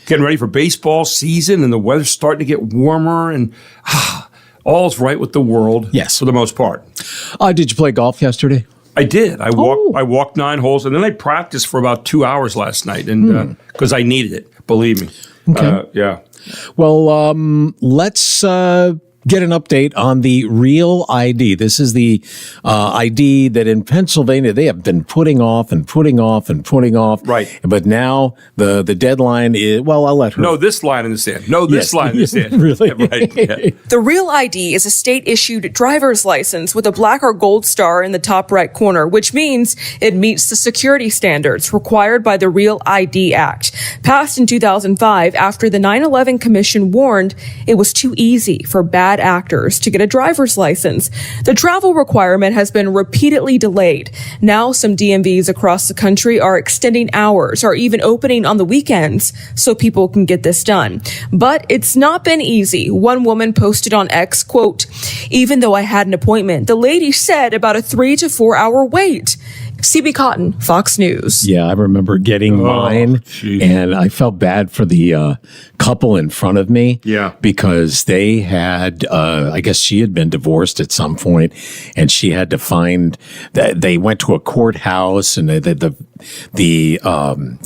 getting ready for baseball season, and the weather's starting to get warmer, and all's right with the world. Yes, for the most part. Did you play golf yesterday? I did. I walked 9 holes, and then I practiced for about 2 hours last night, and because I needed it. Believe me. Okay. Yeah. Well, let's get an update on the Real ID. This is the ID that in Pennsylvania they have been putting off and putting off and putting off. Right. But now the deadline is, well, I'll let her. No, this line in the sand. No, this line in the sand. Really? Yeah, right. Yeah. The Real ID is a state-issued driver's license with a black or gold star in the top right corner, which means it meets the security standards required by the Real ID Act. Passed in 2005 after the 9/11 Commission warned it was too easy for bad actors to get a driver's license. The travel requirement has been repeatedly delayed. Now some DMVs across the country are extending hours or even opening on the weekends so people can get this done. But it's not been easy. One woman posted on X, quote, "Even though I had an appointment, the lady said about a 3 to 4 hour wait." CB Cotton, Fox News. Yeah, I remember getting mine, and I felt bad for the couple in front of me. Yeah. Because they had, I guess she had been divorced at some point, and she had to find that they went to a courthouse, and the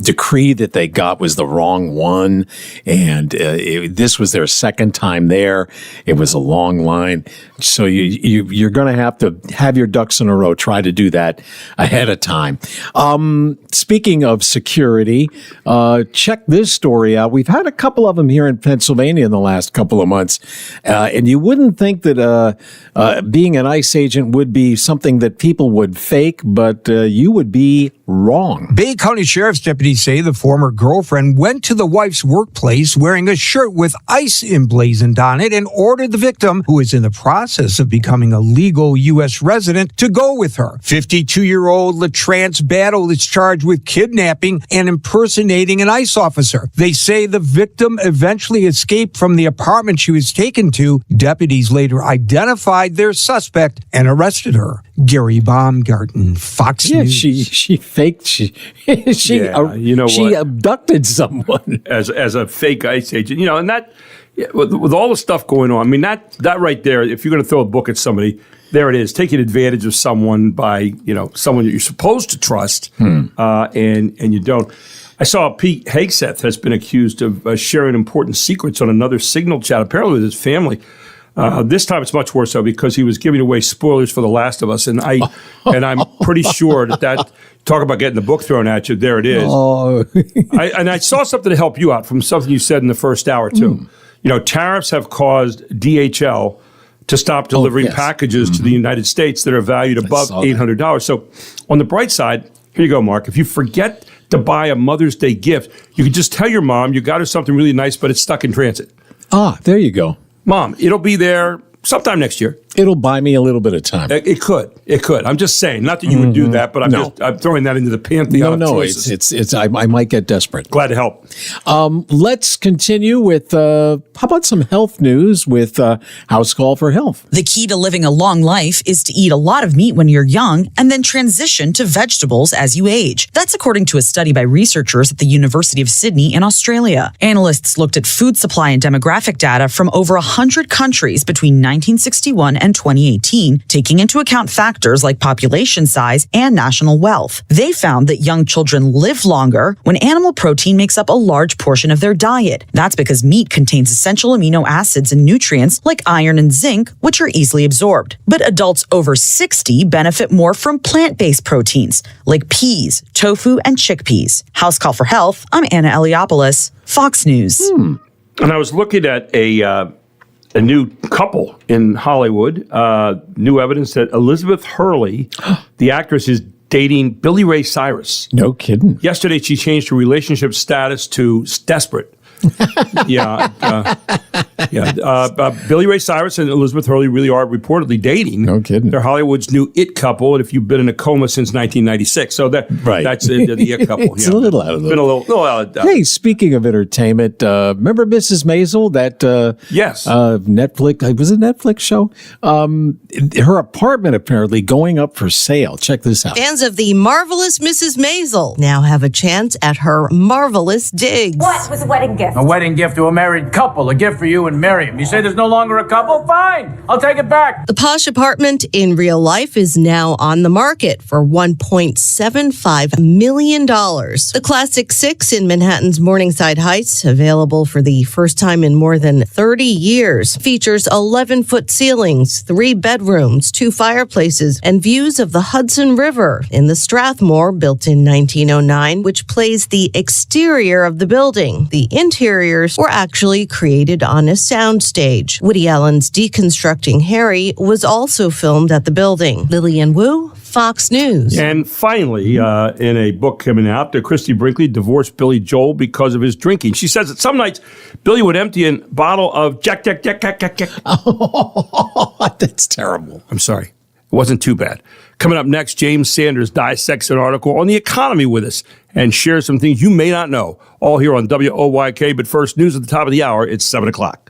decree that they got was the wrong one, and this was their second time there. It was a long line, so you're going to have your ducks in a row. Try to do that ahead of time. Speaking of security, check this story out. We've had a couple of them here in Pennsylvania in the last couple of months, and you wouldn't think that being an ICE agent would be something that people would fake, but you would be wrong. Bay County Sheriff's deputies say the former girlfriend went to the wife's workplace wearing a shirt with ICE emblazoned on it and ordered the victim, who is in the process of becoming a legal U.S. resident, to go with her. 52-year-old LaTrance Battle is charged with kidnapping and impersonating an ICE officer. They say the victim eventually escaped from the apartment she was taken to. Deputies later identified their suspect and arrested her. Gary Baumgarten, Fox News. She faked. She abducted someone as a fake ICE agent. And that with all the stuff going on. I mean, that right there. If you're going to throw a book at somebody, there it is. Taking advantage of someone by someone that you're supposed to trust, and you don't. I saw Pete Hegseth has been accused of sharing important secrets on another Signal chat, apparently with his family. This time it's much worse, though, because he was giving away spoilers for The Last of Us, and I'm pretty sure that talk about getting the book thrown at you. There it is. Oh. I saw something to help you out from something you said in the first hour too. Tariffs have caused DHL to stop delivering packages to the United States that are valued above $800. So, on the bright side, here you go, Mark. If you forget to buy a Mother's Day gift, you can just tell your mom you got her something really nice, but it's stuck in transit. There you go. Mom, it'll be there sometime next year. It'll buy me a little bit of time. It could. I'm just saying, not that you would do that, but I'm throwing that into the pantheon of choices. It's I might get desperate. Glad to help. Let's continue with how about some health news with House Call for Health. The key to living a long life is to eat a lot of meat when you're young and then transition to vegetables as you age. That's according to a study by researchers at the University of Sydney in Australia. Analysts looked at food supply and demographic data from over 100 countries between 1961 and 2018, taking into account factors like population size and national wealth. They found that young children live longer when animal protein makes up a large portion of their diet. That's because meat contains essential amino acids and nutrients like iron and zinc, which are easily absorbed. But adults over 60 benefit more from plant-based proteins like peas, tofu, and chickpeas. House Call for Health, I'm Anna Eliopoulos, Fox News. And I was looking at a a new couple in Hollywood. New evidence that Elizabeth Hurley, the actress, is dating Billy Ray Cyrus. No kidding. Yesterday, she changed her relationship status to desperate. Billy Ray Cyrus and Elizabeth Hurley really are reportedly dating. No kidding. They're Hollywood's new it couple, and if you've been in a coma since 1996, so that's the it couple. It's a little out of been a little out of Hey, speaking of entertainment, remember Mrs. Maisel? That yes, Netflix was a Netflix show. Her apartment apparently going up for sale. Check this out. Fans of the marvelous Mrs. Maisel now have a chance at her marvelous digs. What was a wedding gift? A wedding gift to a married couple, a gift for you and Miriam. You say there's no longer a couple? Fine, I'll take it back. The posh apartment in real life is now on the market for $1.75 million. The Classic 6 in Manhattan's Morningside Heights, available for the first time in more than 30 years, features 11-foot ceilings, 3 bedrooms, 2 fireplaces, and views of the Hudson River in the Strathmore, built in 1909, which plays the exterior of the building. The interiors were actually created on a soundstage. Woody Allen's Deconstructing Harry was also filmed at the building. Lillian Wu, Fox News. And finally, in a book coming out, Christy Brinkley divorced Billy Joel because of his drinking. She says that some nights Billy would empty a bottle of Jack. Oh, that's terrible. I'm sorry. It wasn't too bad. Coming up next, James Sanders dissects an article on the economy with us and shares some things you may not know. All here on WOYK. But first, news at the top of the hour. It's 7 o'clock.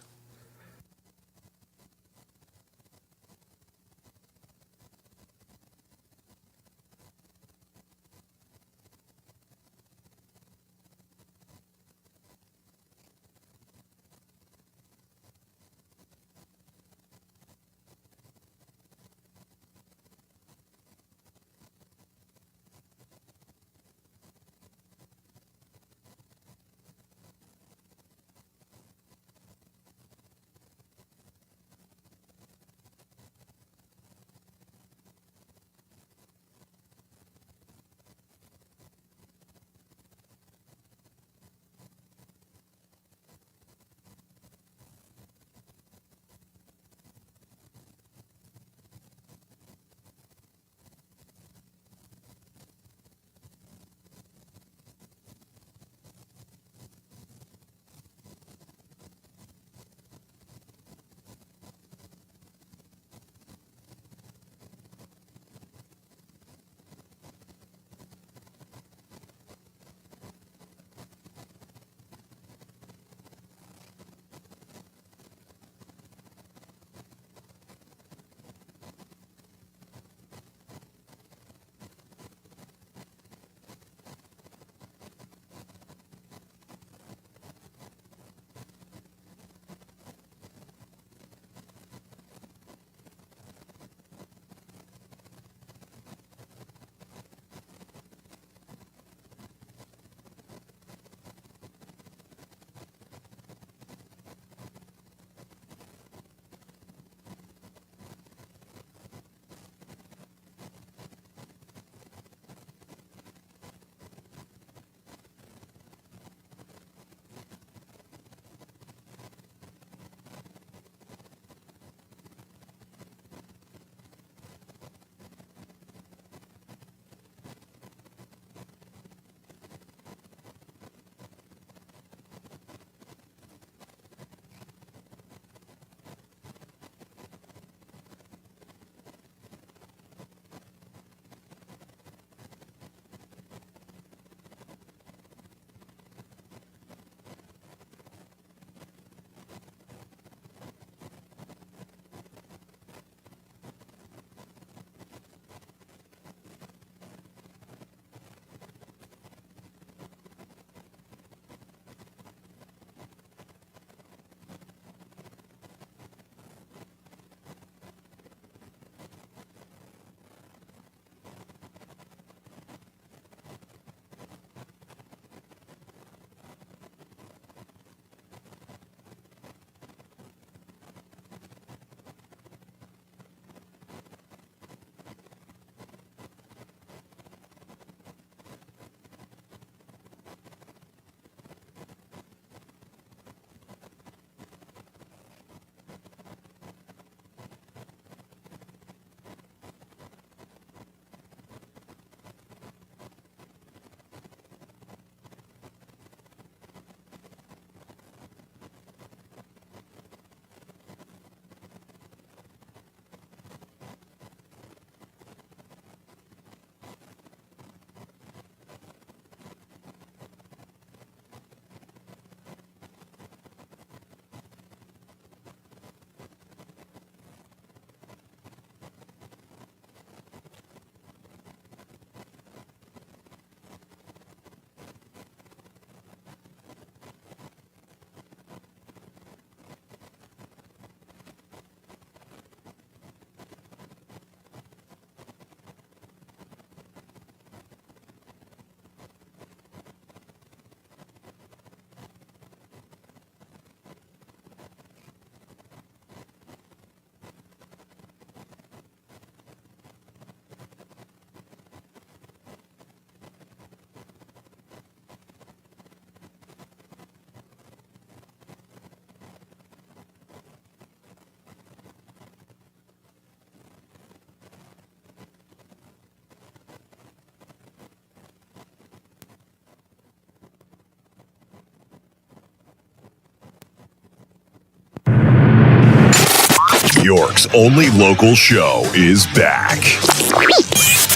York's only local show is back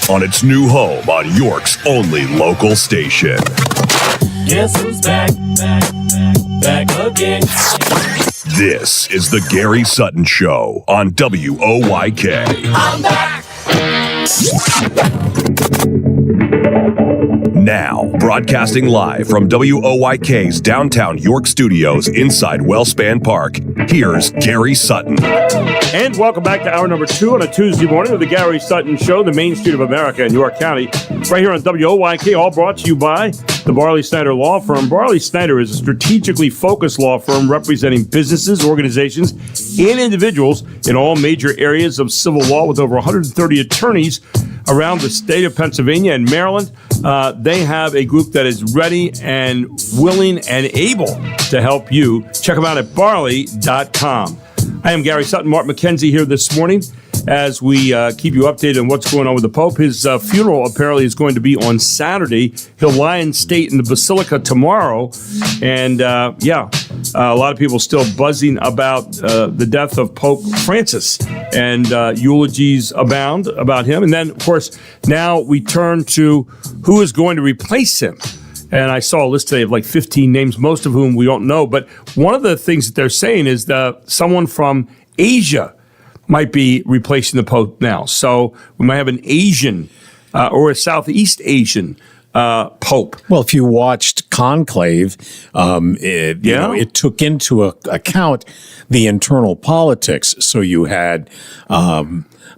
on its new home on York's only local station. Guess who's back again. This is the Gary Sutton Show on WOYK. I'm back. Now, broadcasting live from WOYK's downtown York studios inside Wellspan Park, here's Gary Sutton. And welcome back to hour number 2 on a Tuesday morning of the Gary Sutton Show, the Main Street of America in York County, right here on WOYK, all brought to you by the Barley Snyder Law Firm. Barley Snyder is a strategically focused law firm representing businesses, organizations, and individuals in all major areas of civil law with over 130 attorneys around the state of Pennsylvania and Maryland. They have a group that is ready and willing and able to help you. Check them out at barley.com. I am Gary Sutton. Mark McKenzie here this morning as we keep you updated on what's going on with the Pope. His funeral apparently is going to be on Saturday. He'll lie in state in the Basilica tomorrow. And, a lot of people still buzzing about the death of Pope Francis. And eulogies abound about him. And then, of course, now we turn to who is going to replace him. And I saw a list today of like 15 names, most of whom we don't know. But one of the things that they're saying is that someone from Asia might be replacing the Pope now. So we might have an Asian or a Southeast Asian Pope. Well, if you watched Conclave, it took into account the internal politics. So you had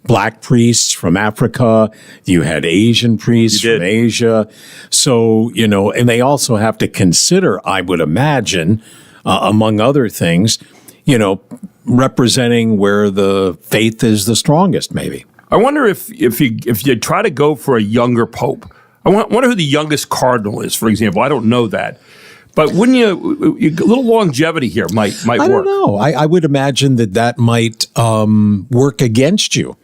black priests from Africa, you had Asian priests from Asia. So, and they also have to consider, I would imagine, among other things, representing where the faith is the strongest, maybe. I wonder if you try to go for a younger Pope. I wonder who the youngest cardinal is, for example. I don't know that. But wouldn't a little longevity here might work? I don't know. I would imagine that might work against you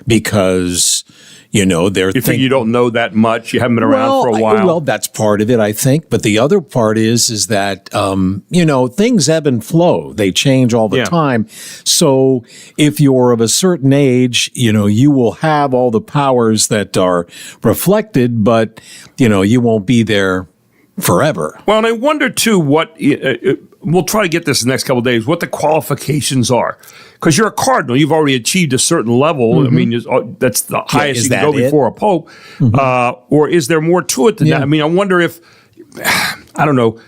because, they're you think you don't know that much. You haven't been around for a while. Well, that's part of it, I think. But the other part is that, things ebb and flow. They change all the time. So if you're of a certain age, you will have all the powers that are reflected, but, you won't be there forever. Well, and I wonder, too, what we'll try to get this in the next couple of days, what the qualifications are. Because you're a cardinal. You've already achieved a certain level. Mm-hmm. I mean, that's the highest you can go before a pope. Mm-hmm. Or is there more to it than that? I mean, I wonder if, I don't know,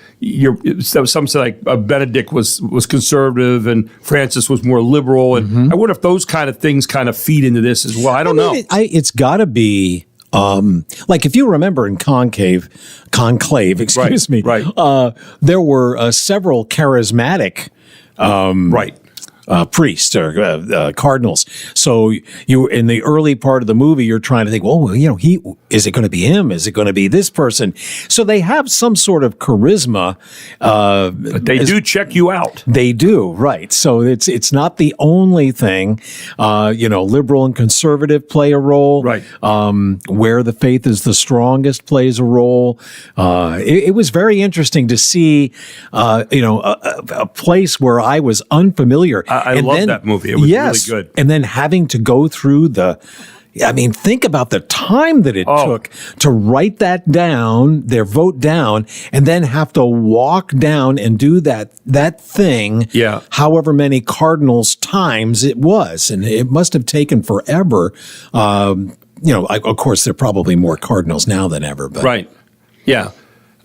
some say like Benedict was conservative and Francis was more liberal. And I wonder if those kind of things kind of feed into this as well. I don't know. It's got to be... like if you remember in Conclave, there were several charismatic, priests or cardinals. So you in the early part of the movie, you're trying to think, well, is it going to be him? Is it going to be this person? So they have some sort of charisma. But they do check you out. They do, right? So it's not the only thing. Liberal and conservative play a role. Right. Where the faith is the strongest plays a role. It was very interesting to see, a place where I was unfamiliar. I love that movie. It was really good. And then having to go through think about the time that it took to write that down, their vote down, and then have to walk down and do that thing. Yeah. However many cardinals times it was, and it must have taken forever. Of course, there are probably more cardinals now than ever. But. Right. Yeah.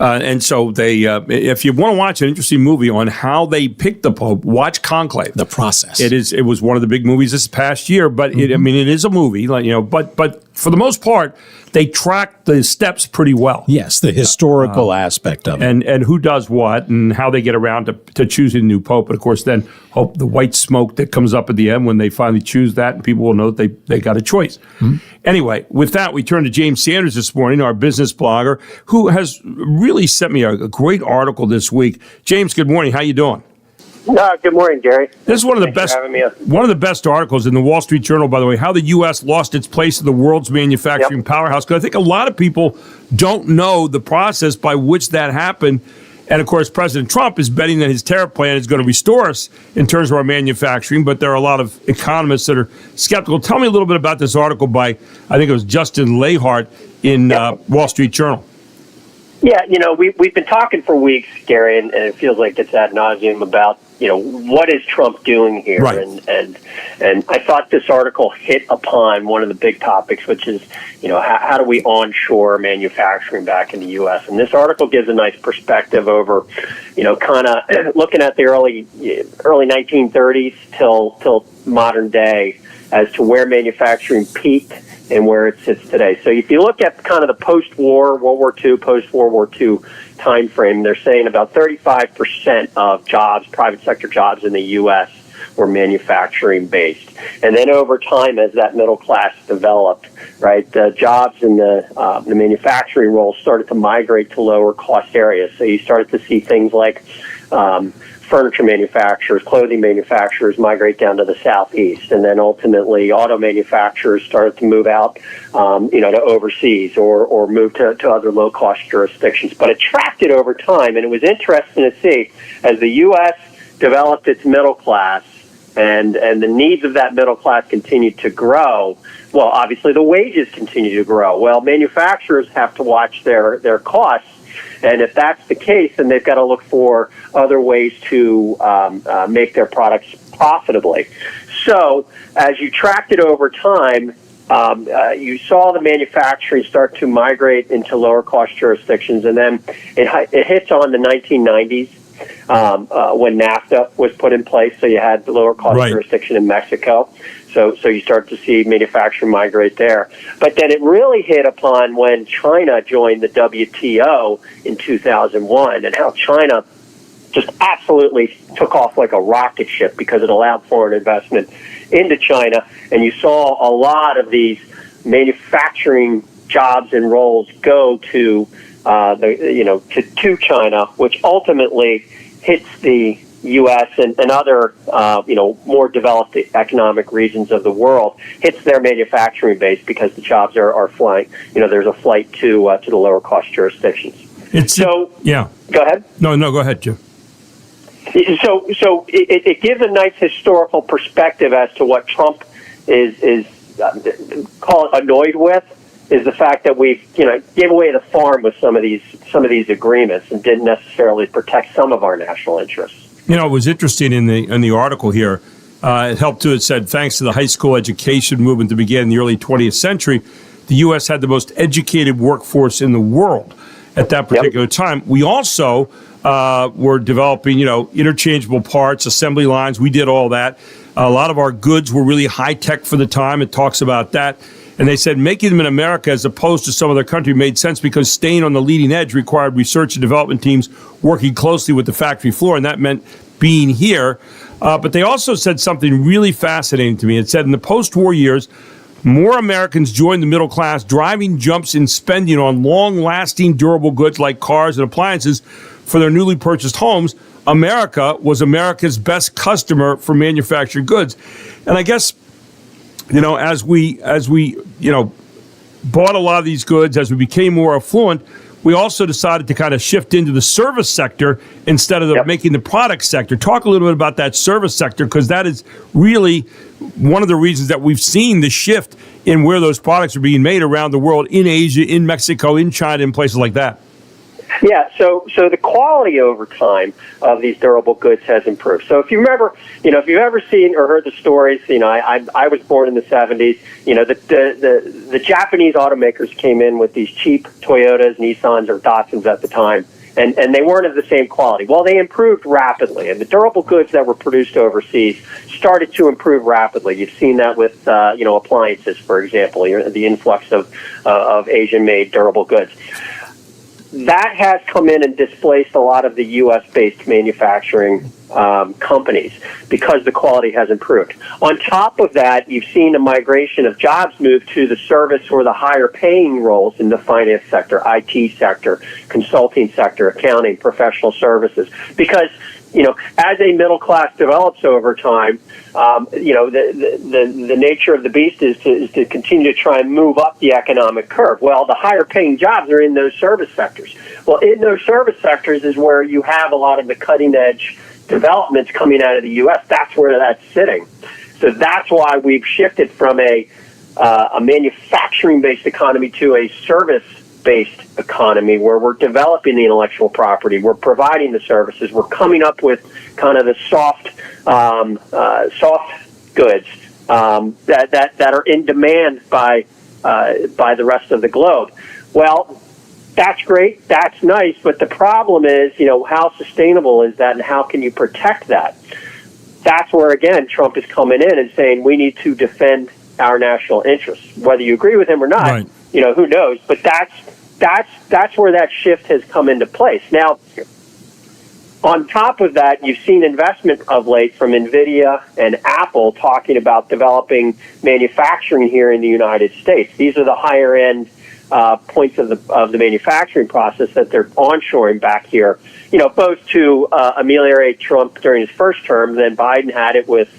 And so they, if you want to watch an interesting movie on how they picked the Pope, watch Conclave. The process. It was one of the big movies this past year, but it is a movie, but for the most part, they track the steps pretty well. Yes, the historical aspect of it. And who does what and how they get around to choosing a new Pope. And of course, then hope the white smoke that comes up at the end when they finally choose that and people will know that they got a choice. Mm-hmm. Anyway, with that, we turn to James Sanders this morning, our business blogger, who has really sent me a great article this week. James, good morning. How you doing? Good morning, Gary. This is one of the best articles in the Wall Street Journal, by the way, how the U.S. lost its place in the world's manufacturing powerhouse. Because I think a lot of people don't know the process by which that happened. And, of course, President Trump is betting that his tariff plan is going to restore us in terms of our manufacturing, but there are a lot of economists that are skeptical. Tell me a little bit about this article by, I think it was Justin Lahart in Wall Street Journal. Yeah, we've been talking for weeks, Gary, and it feels like it's ad nauseum about, what is Trump doing here? Right. And I thought this article hit upon one of the big topics, which is, how do we onshore manufacturing back in the U.S.? And this article gives a nice perspective over, kind of looking at the early 1930s till modern day as to where manufacturing peaked and where it sits today. So if you look at kind of the post-war, World War II, post-World War II time frame, they're saying about 35% of jobs, private sector jobs in the U.S. were manufacturing based. And then over time, as that middle class developed, right, the jobs in the manufacturing roles started to migrate to lower cost areas. So you started to see things like furniture manufacturers, clothing manufacturers migrate down to the southeast, and then ultimately auto manufacturers started to move out, to overseas or move to other low-cost jurisdictions. But it tracked over time, and it was interesting to see as the U.S. developed its middle class and the needs of that middle class continued to grow. Well, obviously the wages continue to grow. Well, manufacturers have to watch their costs. And if that's the case, then they've got to look for other ways to make their products profitably. So as you tracked it over time, you saw the manufacturing start to migrate into lower cost jurisdictions. And then it hits on the 1990s when NAFTA was put in place. So you had the lower cost jurisdiction in Mexico. So you start to see manufacturing migrate there. But then it really hit upon when China joined the WTO in 2001 and how China just absolutely took off like a rocket ship because it allowed foreign investment into China. And you saw a lot of these manufacturing jobs and roles go to China, which ultimately hits the U.S. and other, more developed economic regions of the world, hits their manufacturing base because the jobs are flying. There's a flight to the lower cost jurisdictions. Go ahead. No, go ahead, Jim. So it gives a nice historical perspective as to what Trump is call it annoyed with. Is the fact that we, gave away the farm with some of these agreements and didn't necessarily protect some of our national interests. It was interesting in the article here. It helped too. It said, thanks to the high school education movement that began in the early 20th century, the U.S. had the most educated workforce in the world at that particular time. We also were developing, interchangeable parts, assembly lines. We did all that. A lot of our goods were really high tech for the time. It talks about that. And they said making them in America as opposed to some other country made sense because staying on the leading edge required research and development teams working closely with the factory floor, and that meant being here. But they also said something really fascinating to me. It said in the post-war years, more Americans joined the middle class, driving jumps in spending on long-lasting durable goods like cars and appliances for their newly purchased homes. America was America's best customer for manufactured goods. And I guess, as we bought a lot of these goods, as we became more affluent, we also decided to kind of shift into the service sector instead of making the product sector. Talk a little bit about that service sector, because that is really one of the reasons that we've seen the shift in where those products are being made around the world, in Asia, in Mexico, in China, in places like that. Yeah, so the quality over time of these durable goods has improved. So if you remember, if you've ever seen or heard the stories, I was born in the 70s. The Japanese automakers came in with these cheap Toyotas, Nissans, or Datsuns at the time, and they weren't of the same quality. Well, they improved rapidly, and the durable goods that were produced overseas started to improve rapidly. You've seen that with appliances, for example, the influx of Asian-made durable goods. That has come in and displaced a lot of the U.S.-based manufacturing companies because the quality has improved. On top of that, you've seen a migration of jobs move to the service or the higher-paying roles in the finance sector, IT sector, consulting sector, accounting, professional services, because as a middle class develops over time, the nature of the beast is to continue to try and move up the economic curve. Well, the higher paying jobs are in those service sectors. Well, in those service sectors is where you have a lot of the cutting edge developments coming out of the U.S. That's where that's sitting. So that's why we've shifted from a manufacturing-based economy to a service-based economy where we're developing the intellectual property, we're providing the services, we're coming up with kind of the soft goods that are in demand by the rest of the globe. Well, that's great, that's nice, but the problem is, how sustainable is that and how can you protect that? That's where, again, Trump is coming in and saying we need to defend our national interests. Whether you agree with him or not, right. Who knows? But that's where that shift has come into place. Now, on top of that, you've seen investment of late from NVIDIA and Apple talking about developing manufacturing here in the United States. These are the higher end points of the manufacturing process that they're onshoring back here. Both to ameliorate Trump during his first term, then Biden had it with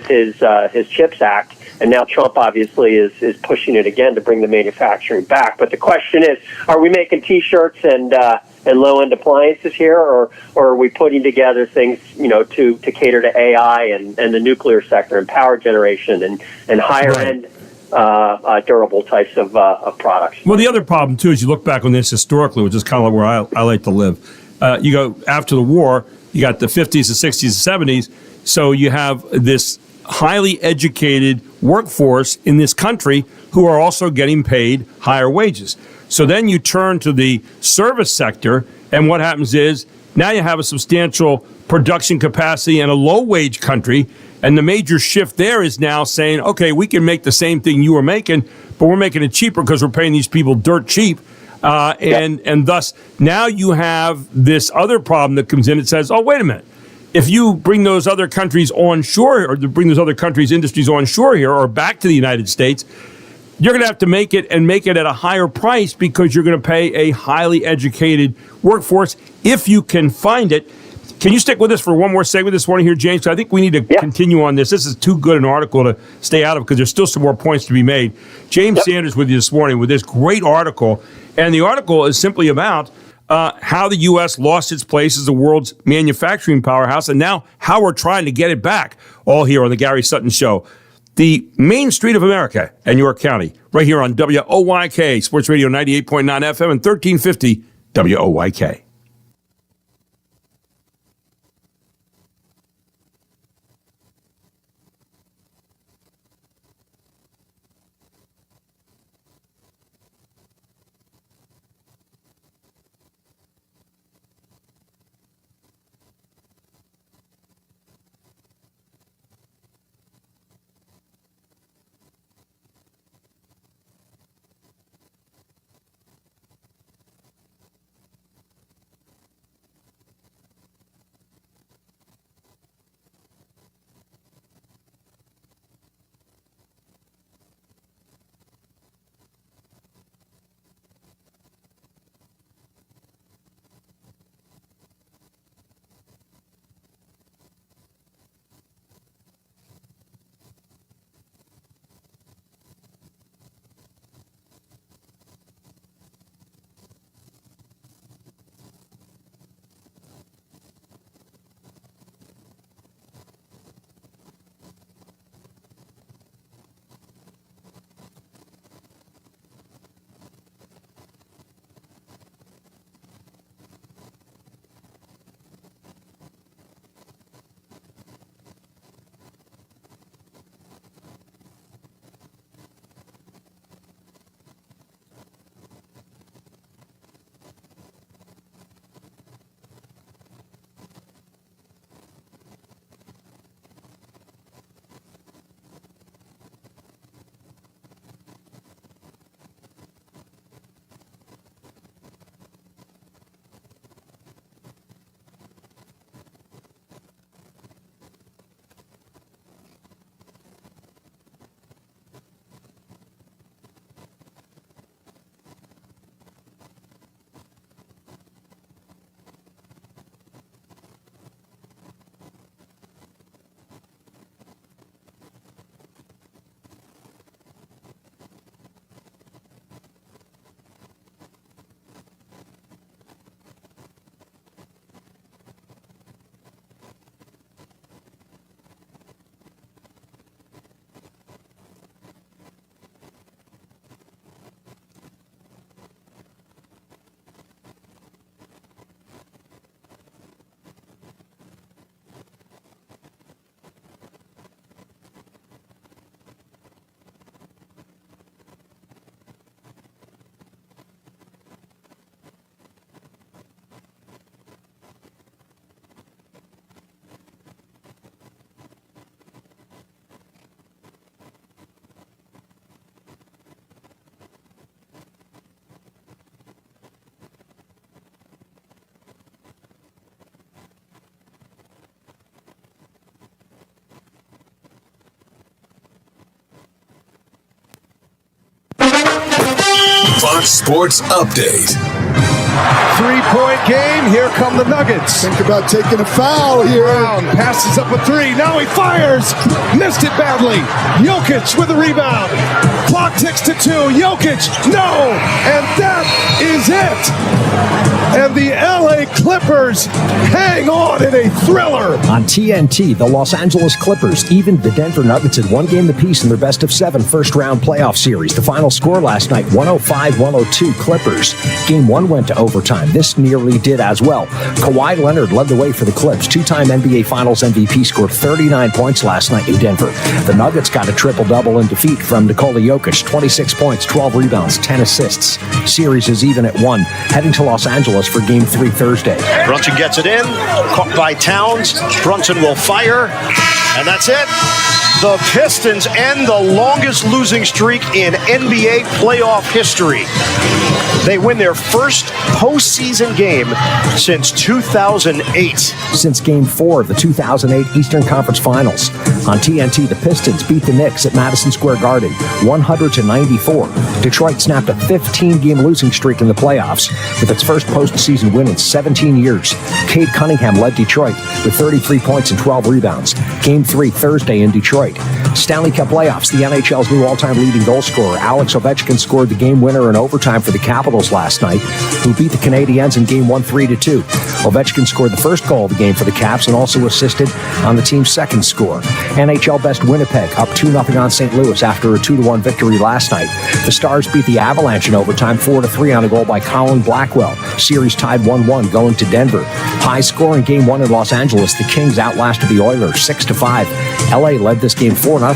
his CHIPS Act, and now Trump obviously is pushing it again to bring the manufacturing back. But the question is, are we making T-shirts and low-end appliances here, or are we putting together things, to cater to AI and the nuclear sector and power generation and higher-end durable types of products? Well, the other problem, too, is you look back on this historically, which is kind of where I like to live. You go after the war, you got the 50s, the 60s, the 70s, so you have this highly educated workforce in this country who are also getting paid higher wages. So then you turn to the service sector, and what happens is now you have a substantial production capacity in a low-wage country, and the major shift there is now saying, okay, we can make the same thing you were making, but we're making it cheaper because we're paying these people dirt cheap. And thus, now you have this other problem that comes in. It says, oh, wait a minute. If you bring those other countries onshore, or bring those other countries' industries onshore here or back to the United States, you're going to have to make it at a higher price because you're going to pay a highly educated workforce if you can find it. Can you stick with us for one more segment this morning here, James? Because I think we need to continue on this. This is too good an article to stay out of because there's still some more points to be made. James Sanders with you this morning with this great article. And the article is simply about how the U.S. lost its place as the world's manufacturing powerhouse and now how we're trying to get it back. All here on the Gary Sutton Show. The Main Street of America in York County, right here on WOYK, Sports Radio 98.9 FM and 1350 WOYK. Fox Sports Update. 3-point game. Here come the Nuggets. Think about taking a foul here. Brown passes up a three. Now he fires. Missed it badly. Jokic with a rebound. Clock ticks to 2. Jokic, no. And that is it. And the LA Clippers hang on in a thriller. On TNT, the Los Angeles Clippers evened the Denver Nuggets at 1 game apiece in their best-of-7 first-round playoff series. The final score last night, 105-102 Clippers. Game 1 went to overtime. This nearly did as well. Kawhi Leonard led the way for the Clips. Two-time NBA Finals MVP scored 39 points last night in Denver. The Nuggets got a triple-double in defeat from Nikola Jokic, 26 points, 12 rebounds, 10 assists. Series is even at 1, heading to Los Angeles for Game 3 Thursday. Brunson gets it in, caught by Towns. Brunson will fire, and that's it. The Pistons end the longest losing streak in NBA playoff history. They win their first postseason game since 2008. Since Game 4 of the 2008 Eastern Conference Finals. On TNT, the Pistons beat the Knicks at Madison Square Garden, 100-94. Detroit snapped a 15-game losing streak in the playoffs with its first postseason win in 17 years. Cade Cunningham led Detroit with 33 points and 12 rebounds. Game 3 Thursday in Detroit. Stanley Cup playoffs, the NHL's new all-time leading goal scorer, Alex Ovechkin, scored the game winner in overtime for the Capitals last night, who beat the Canadiens in Game 1 3-2. Ovechkin scored the first goal of the game for the Caps and also assisted on the team's second score. NHL best Winnipeg up 2-0 on St. Louis after a 2-1 victory last night. The Stars beat the Avalanche in overtime 4-3 on a goal by Colin Blackwell. Series tied 1-1 going to Denver. High scoring Game 1 in Los Angeles. The Kings outlasted the Oilers 6-5. LA led this game 4-0.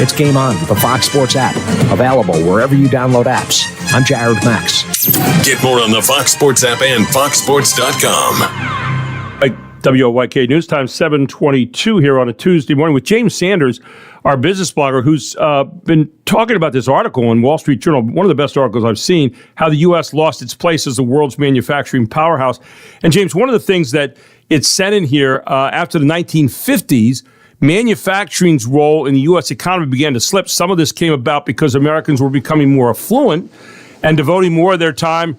It's Game On, the Fox Sports app. Available wherever you download apps. I'm Jared Max. Get more on the Fox Sports app and foxsports.com. WOYK News Time 7:22 here on a Tuesday morning with James Sanders, our business blogger, who's been talking about this article in Wall Street Journal, one of the best articles I've seen, how the U.S. lost its place as the world's manufacturing powerhouse. And James, one of the things that it said in here after the 1950s, manufacturing's role in the U.S. economy began to slip. Some of this came about because Americans were becoming more affluent and devoting more of their time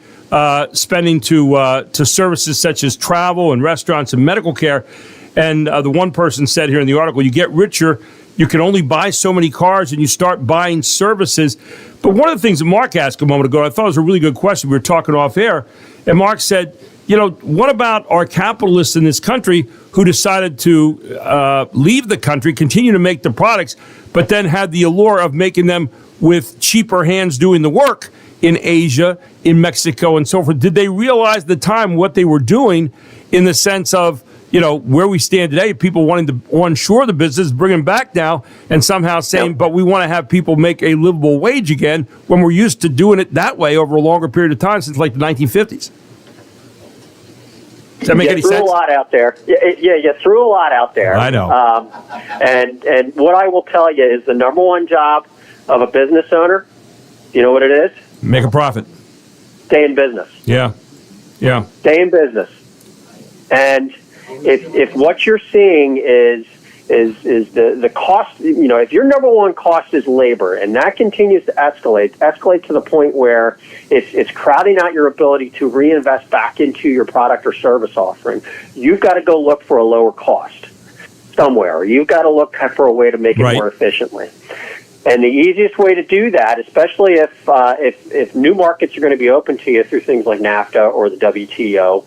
spending to services such as travel and restaurants and medical care. And the one person said here in the article, you get richer, you can only buy so many cars, and you start buying services. But one of the things that Mark asked a moment ago, I thought was a really good question. We were talking off air, and Mark said, you know, what about our capitalists in this country who decided to leave the country, continue to make the products, but then had the allure of making them with cheaper hands doing the work in Asia, in Mexico, and so forth? Did they realize at the time what they were doing in the sense of, you know, where we stand today, people wanting to onshore the business, bring them back now, and somehow saying, but we want to have people make a livable wage again when we're used to doing it that way over a longer period of time since like the 1950s? Does that make any sense? You threw a lot out there. Yeah, you threw a lot out there. I know. And what I will tell you is the number one job of a business owner, you know what it is? Make a profit. Stay in business. Yeah. Stay in business. And if what you're seeing is the cost, you know, if your number one cost is labor and that continues to escalate to the point where it's crowding out your ability to reinvest back into your product or service offering, you've got to go look for a lower cost somewhere. You've got to look for a way to make it more efficiently. And the easiest way to do that, especially if new markets are going to be open to you through things like NAFTA or the WTO,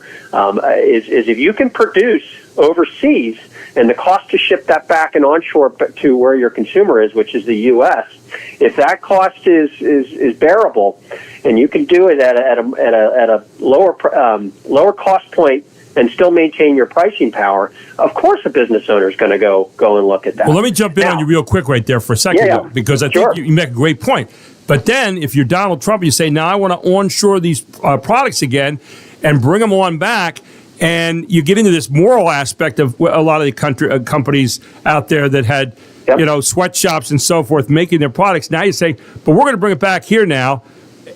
is if you can produce overseas and the cost to ship that back and onshore to where your consumer is, which is the U.S., if that cost is bearable and you can do it at a lower cost point and still maintain your pricing power, of course a business owner is going to go and look at that. Well, let me jump in on you real quick right there for a second, because I think you make a great point. But then if you're Donald Trump, you say, now I want to onshore these products again and bring them on back, and you get into this moral aspect of a lot of the companies out there that had sweatshops and so forth making their products. Now you say, but we're going to bring it back here now,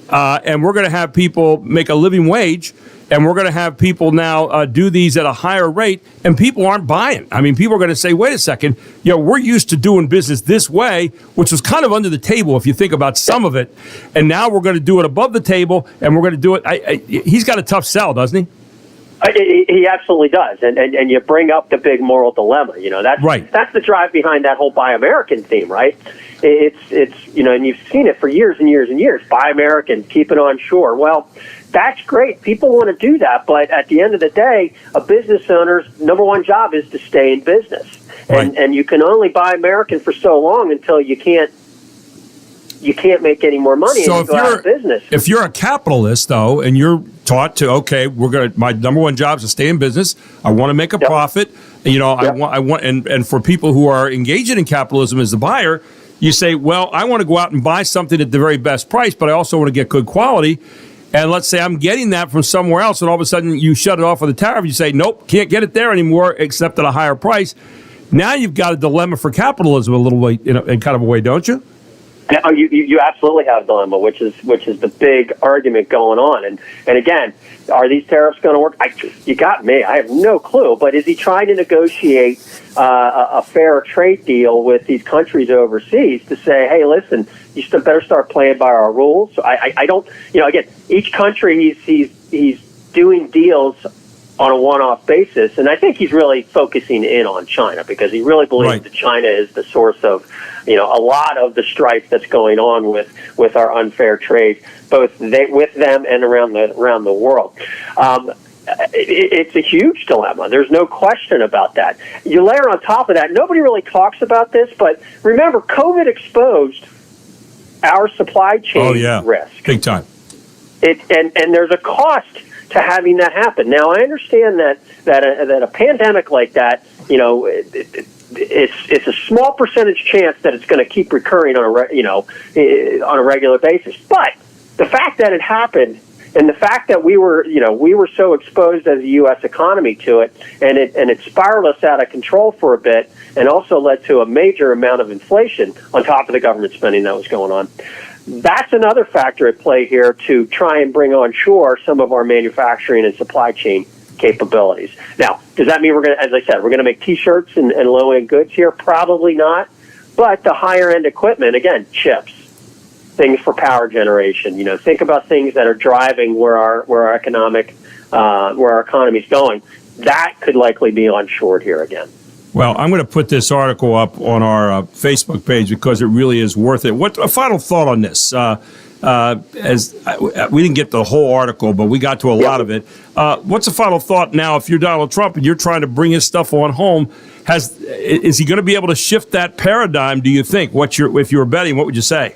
and we're going to have people make a living wage. and we're going to have people now do these at a higher rate, and people aren't buying. I mean, people are going to say, wait a second, we're used to doing business this way, which was kind of under the table if you think about some of it, and now we're going to do it above the table, and we're going to do it. He's got a tough sell, doesn't he? He absolutely does, and you bring up the big moral dilemma. That's right. That's the drive behind that whole Buy American theme, right? It's and you've seen it for years and years and years. Buy American, keep it on shore. Well, that's great. People want to do that, but at the end of the day, a business owner's number one job is to stay in business, and you can only buy American for so long until you can't make any more money and go out of business. If you're a capitalist, though, and you're taught to, my number one job is to stay in business. I want to make a profit. I want, and for people who are engaging in capitalism as the buyer, you say, well, I want to go out and buy something at the very best price, but I also want to get good quality. And let's say I'm getting that from somewhere else, and all of a sudden you shut it off with a tariff. You say, nope, can't get it there anymore except at a higher price. Now you've got a dilemma for capitalism a little way, in kind of a way, don't you? You absolutely have a dilemma, which is the big argument going on. And again, are these tariffs going to work? You got me. I have no clue. But is he trying to negotiate a fair trade deal with these countries overseas to say, hey, listen, you better start playing by our rules? So I don't. Again, each country he's doing deals on a one-off basis, and I think he's really focusing in on China because he really believes that China is the source of, a lot of the strife that's going on with our unfair trade, both with them and around the world. It's a huge dilemma. There's no question about that. You layer on top of that, nobody really talks about this, but remember, COVID exposed our supply chain risk. Big time. And there's a cost to having that happen. Now, I understand that a pandemic like that, it's a small percentage chance that it's going to keep recurring on a regular basis. But the fact that it happened, and the fact that we were so exposed as a U.S. economy to it, and it spiraled us out of control for a bit, and also led to a major amount of inflation on top of the government spending that was going on. That's another factor at play here to try and bring on shore some of our manufacturing and supply chain capabilities. Now, does that mean we're going to, as I said, we're going to make T-shirts and low-end goods here? Probably not. But the higher-end equipment, again, chips, things for power generation. Think about things that are driving where our economy's going. That could likely be on shore here again. Well, I'm going to put this article up on our Facebook page because it really is worth it. What a final thought on this? We didn't get the whole article, but we got to a lot of it. What's the final thought now? If you're Donald Trump and you're trying to bring his stuff on home, is he going to be able to shift that paradigm? Do you think? If you were betting, what would you say?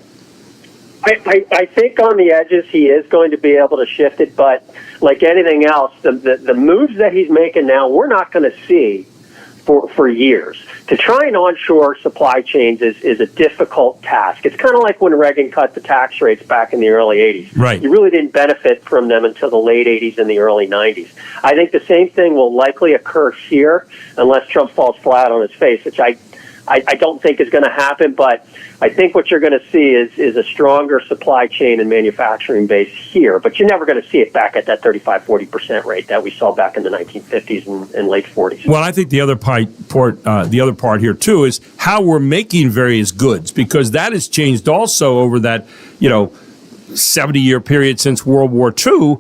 I think on the edges he is going to be able to shift it, but like anything else, the moves that he's making now, we're not going to see for years. To try and onshore supply chains is a difficult task. It's kind of like when Reagan cut the tax rates back in the early 80s. Right. You really didn't benefit from them until the late 80s and the early 90s. I think the same thing will likely occur here unless Trump falls flat on his face, which I don't think is going to happen, but I think what you're going to see is a stronger supply chain and manufacturing base here, but you're never going to see it back at that 35-40% rate that we saw back in the 1950s and late 40s. Well, I think the other part here too is how we're making various goods, because that has changed also over that 70-year period since World War II,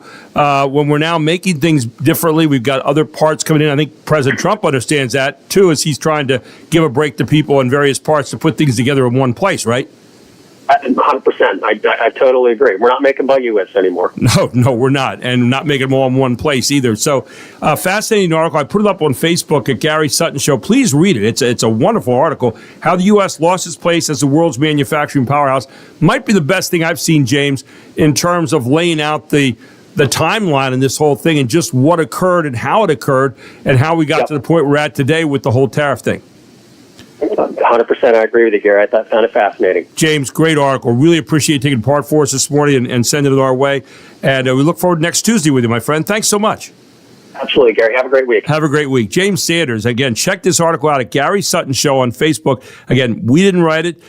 when we're now making things differently. We've got other parts coming in. I think President Trump understands that, too, as he's trying to give a break to people in various parts to put things together in one place, right? 100%. I totally agree. We're not making by U.S. anymore. No, we're not. And not making them all in one place either. So, fascinating article. I put it up on Facebook at Gary Sutton Show. Please read it. It's a wonderful article. How the U.S. lost its place as the world's manufacturing powerhouse. Might be the best thing I've seen, James, in terms of laying out the timeline in this whole thing and just what occurred and how it occurred and how we got to the point we're at today with the whole tariff thing. 100%. I agree with you, Gary. I found it fascinating. James, great article. Really appreciate you taking part for us this morning and sending it our way. And we look forward to next Tuesday with you, my friend. Thanks so much. Absolutely, Gary. Have a great week. Have a great week. James Sanders, again, check this article out at Gary Sutton Show on Facebook. Again, we didn't write it.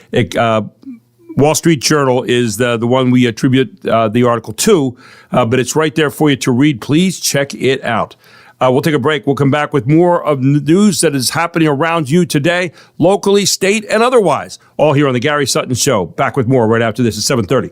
Wall Street Journal is the one we attribute the article to, but it's right there for you to read. Please check it out. We'll take a break. We'll come back with more of the news that is happening around you today, locally, state, and otherwise. All here on the Gary Sutton Show. Back with more right after this at 7:30.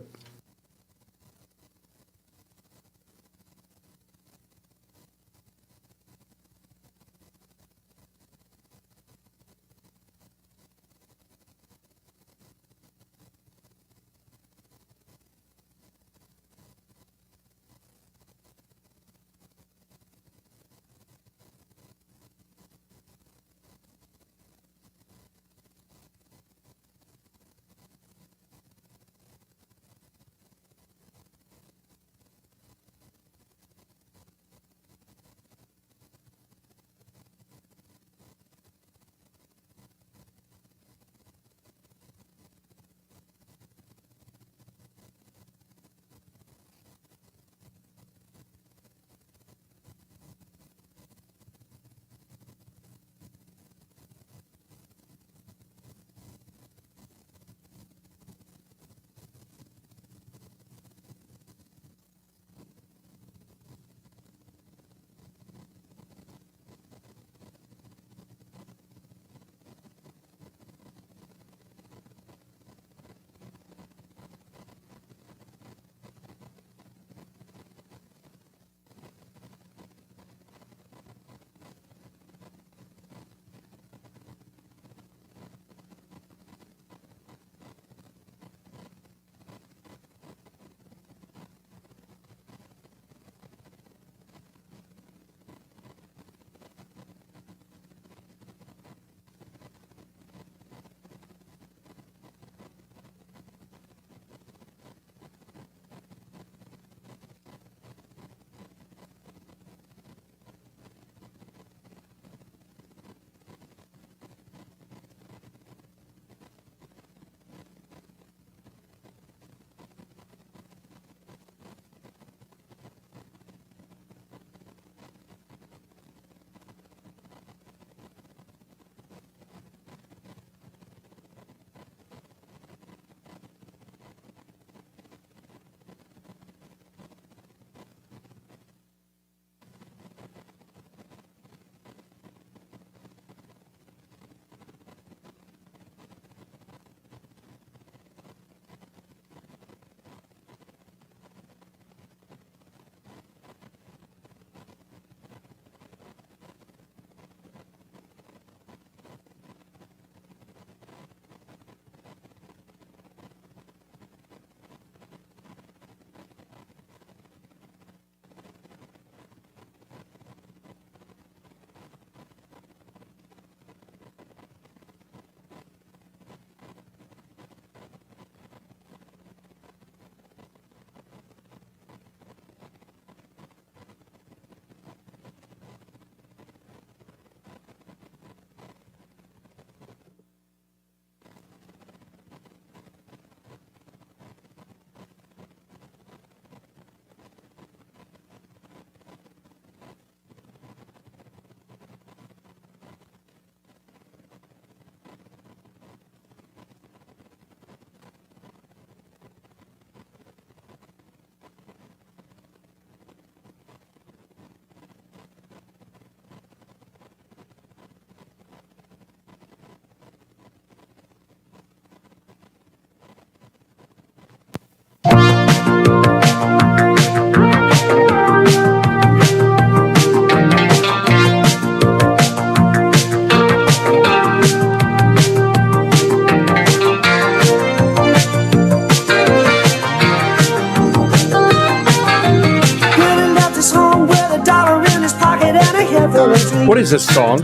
What is this song?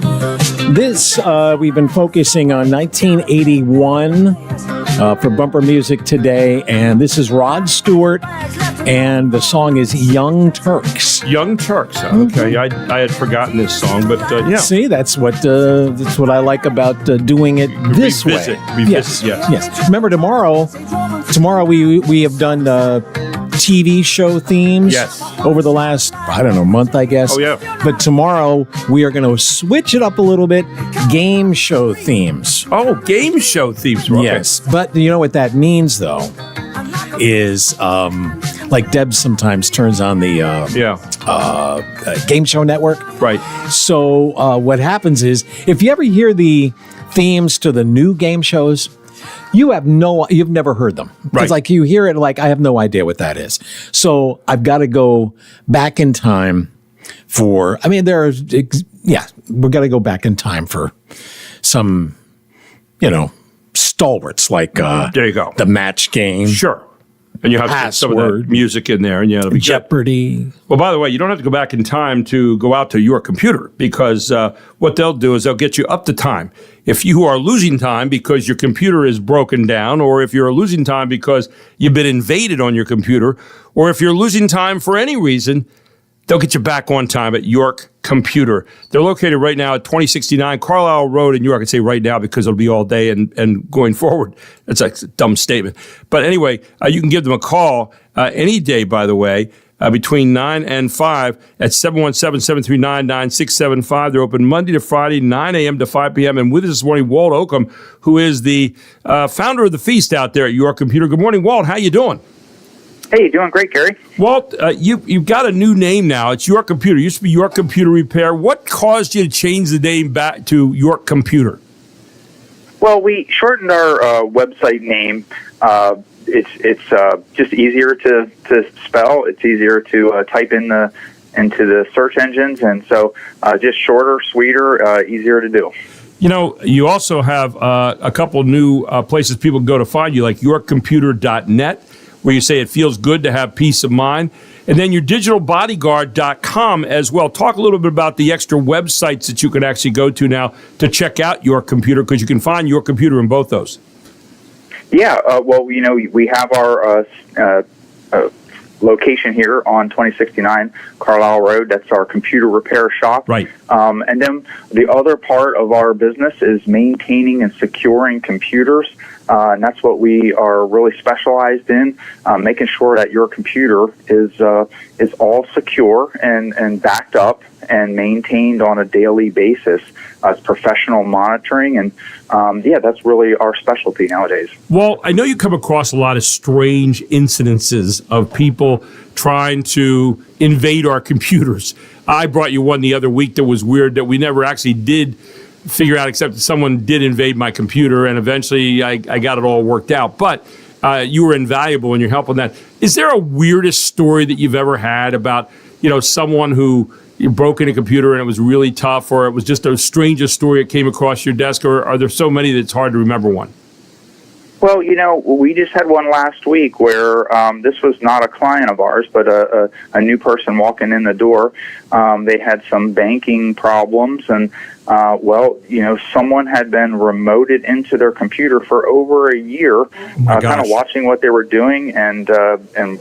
This, we've been focusing on 1981 for bumper music today, and this is Rod Stewart, and the song is Young Turks. Young Turks. Okay, I had forgotten this song, but yeah. See, that's what I like about doing it this way. Revisit, yes. Remember, tomorrow we have done TV show themes over the last, I don't know, month, I guess. Oh, yeah. But tomorrow we are going to switch it up a little bit. Game show themes. Oh, game show themes. Okay. Yes. But you know what that means, though, is like Deb sometimes turns on the game show network. Right. So what happens is, if you ever hear the themes to the new game shows, you've never heard them. Right. It's like you hear it, like, I have no idea what that is. So I've got to go back in time we've got to go back in time for some, stalwarts like there you go. The Match Game. Sure. And you have some of that music in there, and it'll be Jeopardy. Good. Well, by the way, you don't have to go back in time to go out to your computer, because what they'll do is they'll get you up to time. If you are losing time because your computer is broken down, or if you're losing time because you've been invaded on your computer, or if you're losing time for any reason, they'll get you back on time at York Computer. They're located right now at 2069 Carlisle Road in York. I say right now because it'll be all day and going forward. That's like a dumb statement. But anyway, you can give them a call any day, by the way, between 9 and 5 at 717-739-9675. They're open Monday to Friday, 9 a.m. to 5 p.m. And with us this morning, Walt Oakham, who is the founder of the Feast out there at York Computer. Good morning, Walt. How you doing? Hey, doing great, Gary. Walt, you've got a new name now. It's York Computer. It used to be York Computer Repair. What caused you to change the name back to York Computer? Well, we shortened our website name. It's just easier to spell. It's easier to type into the search engines, and so just shorter, sweeter, easier to do. You also have a couple new places people can go to find you, like yorkcomputer.net, where you say it feels good to have peace of mind. And then your digitalbodyguard.com as well. Talk a little bit about the extra websites that you can actually go to now to check out Your Computer, because you can find Your Computer in both those. Yeah, well, we have our location here on 2069 Carlisle Road. That's our computer repair shop. Right. And then the other part of our business is maintaining and securing computers. And that's what we are really specialized in, making sure that your computer is all secure and backed up and maintained on a daily basis. It's professional monitoring, and that's really our specialty nowadays. Well, I know you come across a lot of strange incidences of people trying to invade our computers. I brought you one the other week that was weird, that we never actually did figure out, except that someone did invade my computer, and eventually I got it all worked out. But you were invaluable in your help on that. Is there a weirdest story that you've ever had about, someone who broke in a computer and it was really tough, or it was just a strangest story that came across your desk, or are there so many that it's hard to remember one? Well, we just had one last week where this was not a client of ours, but a new person walking in the door. They had some banking problems, and someone had been remoted into their computer for over a year, kind of watching what they were doing and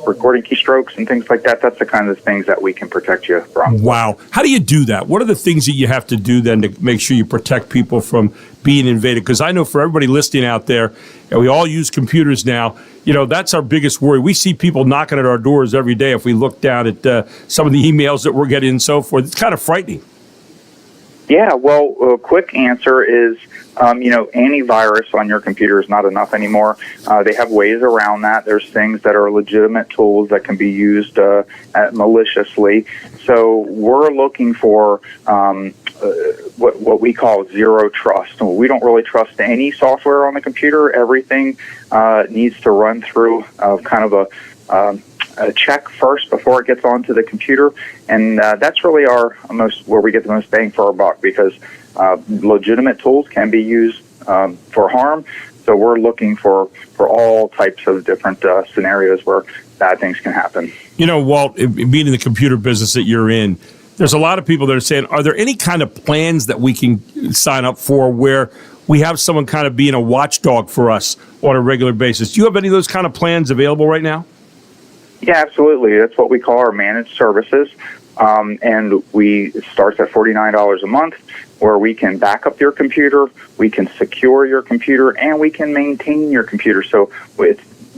recording keystrokes and things like that. That's the kind of things that we can protect you from. Wow. How do you do that? What are the things that you have to do then to make sure you protect people from being invaded? Because I know for everybody listening out there, and we all use computers now, that's our biggest worry. We see people knocking at our doors every day. If we look down at some of the emails that we're getting and so forth, it's kind of frightening. Yeah, well, a quick answer is, antivirus on your computer is not enough anymore. They have ways around that. There's things that are legitimate tools that can be used maliciously. So we're looking for what we call zero trust. We don't really trust any software on the computer. Everything needs to run through kind of a check first before it gets onto the computer, and that's really where we get the most bang for our buck, because legitimate tools can be used for harm. So we're looking for all types of different scenarios where bad things can happen. Walt, being in the computer business that you're in, there's a lot of people that are saying, are there any kind of plans that we can sign up for where we have someone kind of being a watchdog for us on a regular basis? Do you have any of those kind of plans available right now? Yeah, absolutely. That's what we call our managed services. And it starts at $49 a month, where we can back up your computer, we can secure your computer, and we can maintain your computer. So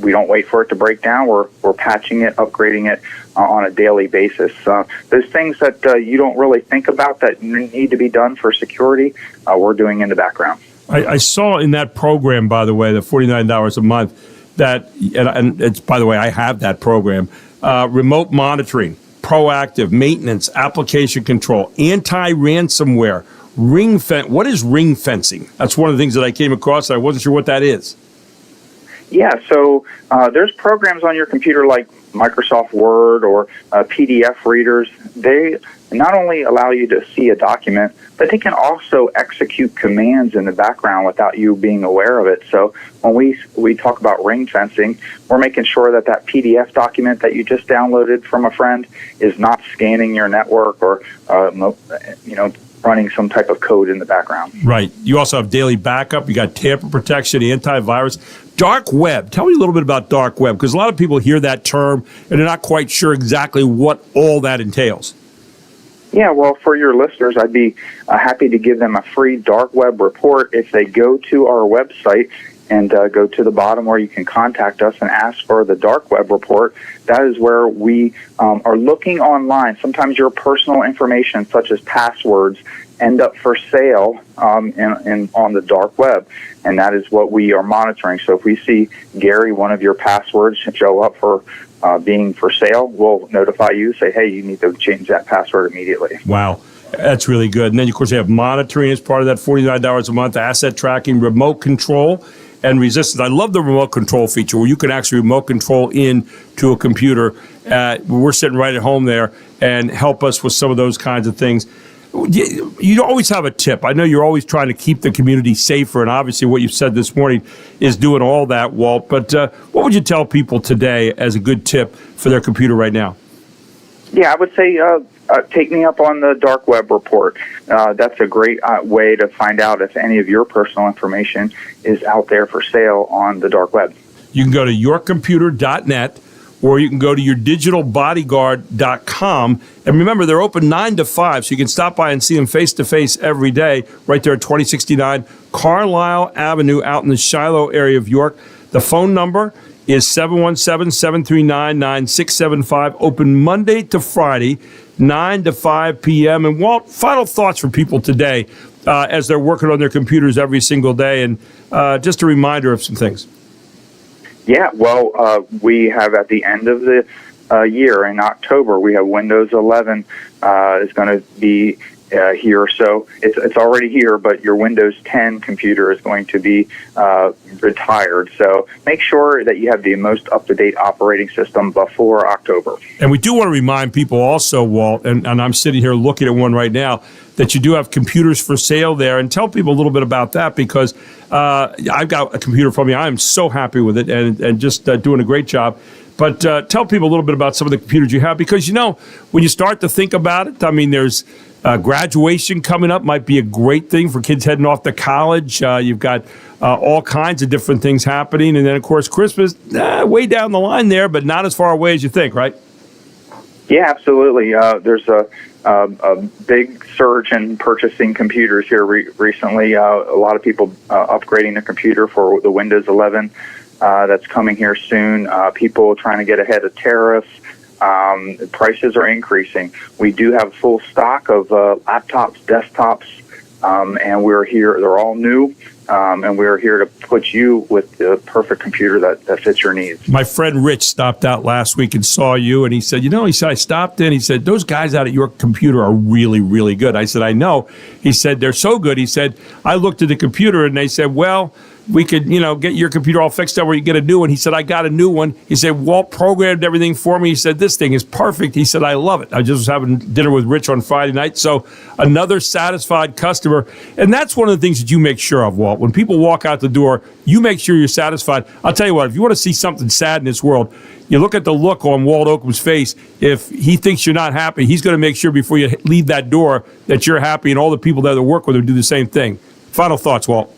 we don't wait for it to break down. We're patching it, upgrading it on a daily basis. Those things that you don't really think about that need to be done for security, we're doing in the background. I saw in that program, by the way, the $49 a month, that, and it's, by the way, I have that program, remote monitoring, proactive maintenance, application control, anti-ransomware, what is ring fencing? That's one of the things that I came across. I wasn't sure what that is. Yeah, so there's programs on your computer like Microsoft Word or PDF readers. They not only allow you to see a document, but they can also execute commands in the background without you being aware of it. So when we talk about ring fencing, we're making sure that that PDF document that you just downloaded from a friend is not scanning your network or running some type of code in the background. Right. You also have daily backup. You got tamper protection, antivirus. Dark web. Tell me a little bit about dark web, because a lot of people hear that term and they're not quite sure exactly what all that entails. Yeah, well, for your listeners, I'd be happy to give them a free dark web report if they go to our website and go to the bottom where you can contact us and ask for the dark web report. That is where we are looking online. Sometimes your personal information, such as passwords, end up for sale on the dark web, and that is what we are monitoring. So if we see, Gary, one of your passwords show up for being for sale, we'll notify you, say, hey, you need to change that password immediately. Wow. That's really good. And then, of course, you have monitoring as part of that $49 a month, asset tracking, remote control, and resistance. I love the remote control feature where you can actually remote control into a computer. We're sitting right at home there and help us with some of those kinds of things. You always have a tip. I know you're always trying to keep the community safer, and obviously what you've said this morning is doing all that, Walt. But what would you tell people today as a good tip for their computer right now? Yeah, I would say take me up on the dark web report. That's a great way to find out if any of your personal information is out there for sale on the dark web. You can go to yourcomputer.net, or you can go to yourdigitalbodyguard.com. And remember, they're open 9 to 5, so you can stop by and see them face-to-face every day right there at 2069 Carlisle Avenue out in the Shiloh area of York. The phone number is 717-739-9675, open Monday to Friday, 9 to 5 p.m. And Walt, final thoughts for people today as they're working on their computers every single day, and just a reminder of some things. Yeah, well, we have at the end of the year in October, we have Windows 11 is going to be here. So it's already here, but your Windows 10 computer is going to be retired. So make sure that you have the most up-to-date operating system before October. And we do want to remind people also, Walt, and I'm sitting here looking at one right now, that you do have computers for sale there. And tell people a little bit about that, because I've got a computer from you. I am so happy with it and just doing a great job. But tell people a little bit about some of the computers you have, because, when you start to think about it, I mean, there's graduation coming up, might be a great thing for kids heading off to college. You've got all kinds of different things happening. And then, of course, Christmas, way down the line there, but not as far away as you think, right? Yeah, absolutely. There's a big surge in purchasing computers here recently. A lot of people upgrading their computer for the Windows 11 that's coming here soon. People trying to get ahead of tariffs. Prices are increasing. We do have full stock of laptops, desktops, and we're here. They're all new. And we're here to put you with the perfect computer that fits your needs. My friend Rich stopped out last week and saw you, and he said, I stopped in. He said, those guys out at your computer are really, really good. I said, I know. He said, they're so good. He said, I looked at the computer, and they said, well, we could, get your computer all fixed up where you get a new one. He said, I got a new one. He said, Walt programmed everything for me. He said, this thing is perfect. He said, I love it. I just was having dinner with Rich on Friday night. So another satisfied customer. And that's one of the things that you make sure of, Walt. When people walk out the door, you make sure you're satisfied. I'll tell you what, if you want to see something sad in this world, you look at the look on Walt Oakham's face. If he thinks you're not happy, he's going to make sure before you leave that door that you're happy, and all the people that work with him do the same thing. Final thoughts, Walt.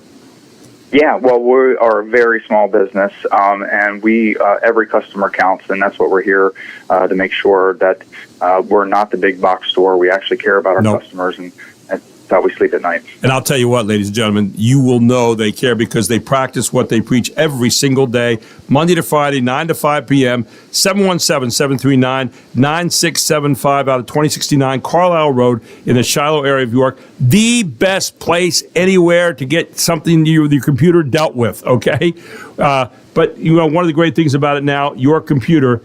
Yeah, well, we are a very small business, and we every customer counts, and that's what we're here to make sure that we're not the big box store. We actually care about our customers, and we sleep at night. And I'll tell you what, ladies and gentlemen, you will know they care because they practice what they preach every single day, Monday to Friday, 9 to 5 p.m., 717-739-9675 out of 2069 Carlisle Road in the Shiloh area of York. The best place anywhere to get something with your computer dealt with, okay? But, one of the great things about it now, your computer,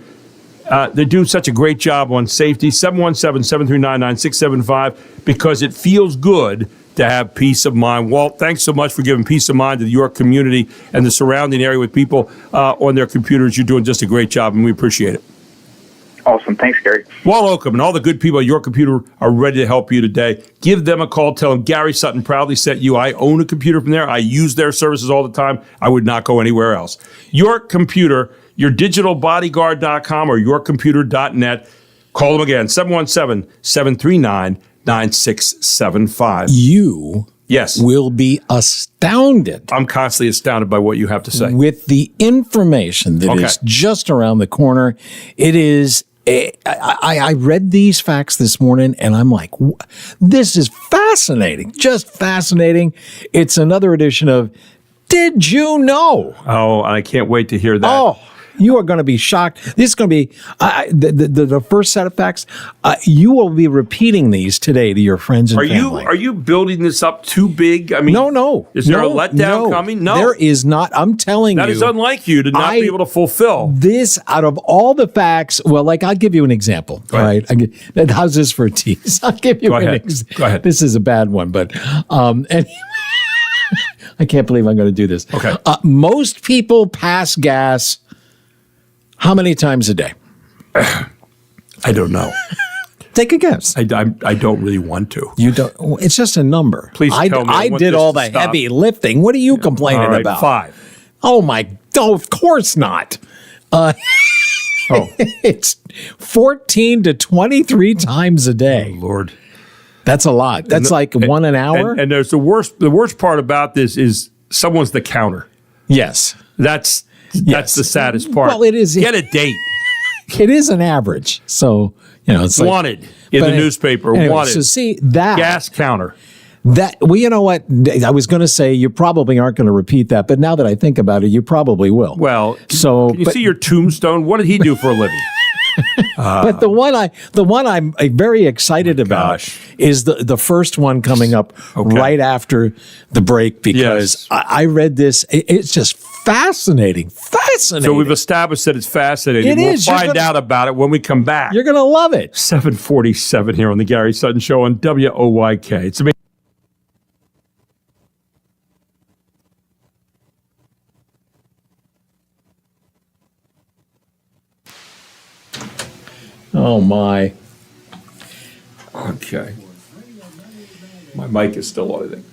they do such a great job on safety, 717-739-9675, because it feels good to have peace of mind. Walt, thanks so much for giving peace of mind to the York community and the surrounding area with people on their computers. You're doing just a great job, and we appreciate it. Awesome. Thanks, Gary. Walt Oakham and all the good people at Your Computer are ready to help you today. Give them a call. Tell them Gary Sutton proudly sent you. I own a computer from there. I use their services all the time. I would not go anywhere else. Your Computer, yourdigitalbodyguard.com or yourcomputer.net. Call them again, 717-739-9675. You will be astounded. I'm constantly astounded by what you have to say. With the information that is just around the corner. It is... I read these facts this morning, and I'm like, this is fascinating. Just fascinating. It's another edition of Did You Know? Oh, I can't wait to hear that. Oh, you are going to be shocked. This is going to be the first set of facts. You will be repeating these today to your friends and family. Are you building this up too big? I mean, no. Is there a letdown coming? No, there is not. I'm telling you, that is unlike you to not be able to fulfill this. Out of all the facts, well, I'll give you an example. All right, how's this for a tease? I'll give you an example. Go ahead. This is a bad one, but anyway. I can't believe I'm going to do this. Okay. Most people pass gas. How many times a day? I don't know. Take a guess. I don't really want to. You don't. It's just a number. Please tell me. I did all the heavy lifting. What are you complaining about? 5. Oh my! Oh, of course not. It's 14 to 23 times a day. Oh, Lord, that's a lot. That's like one an hour. And there's the worst part about this is someone's the counter. Yes, that's the saddest part. Well, it is. Get a date. It is an average. So, it's wanted in the newspaper. Anyway, wanted. So see that gas counter. You know what? I was going to say you probably aren't going to repeat that, but now that I think about it, you probably will. Well, can you see your tombstone? What did he do for a living? But the one I'm very excited about is the first one coming up right after the break, because I read this. It's just fascinating. So we've established that it's fascinating. It is. We'll find out about it when we come back. You're going to love it. 7:47 here on the Gary Sutton Show on WOYK. It's amazing. Oh, my. Okay. My mic is still on, I think.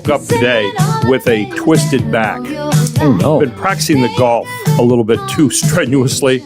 woke up today with a twisted back. Oh, no. I've been practicing the golf a little bit too strenuously,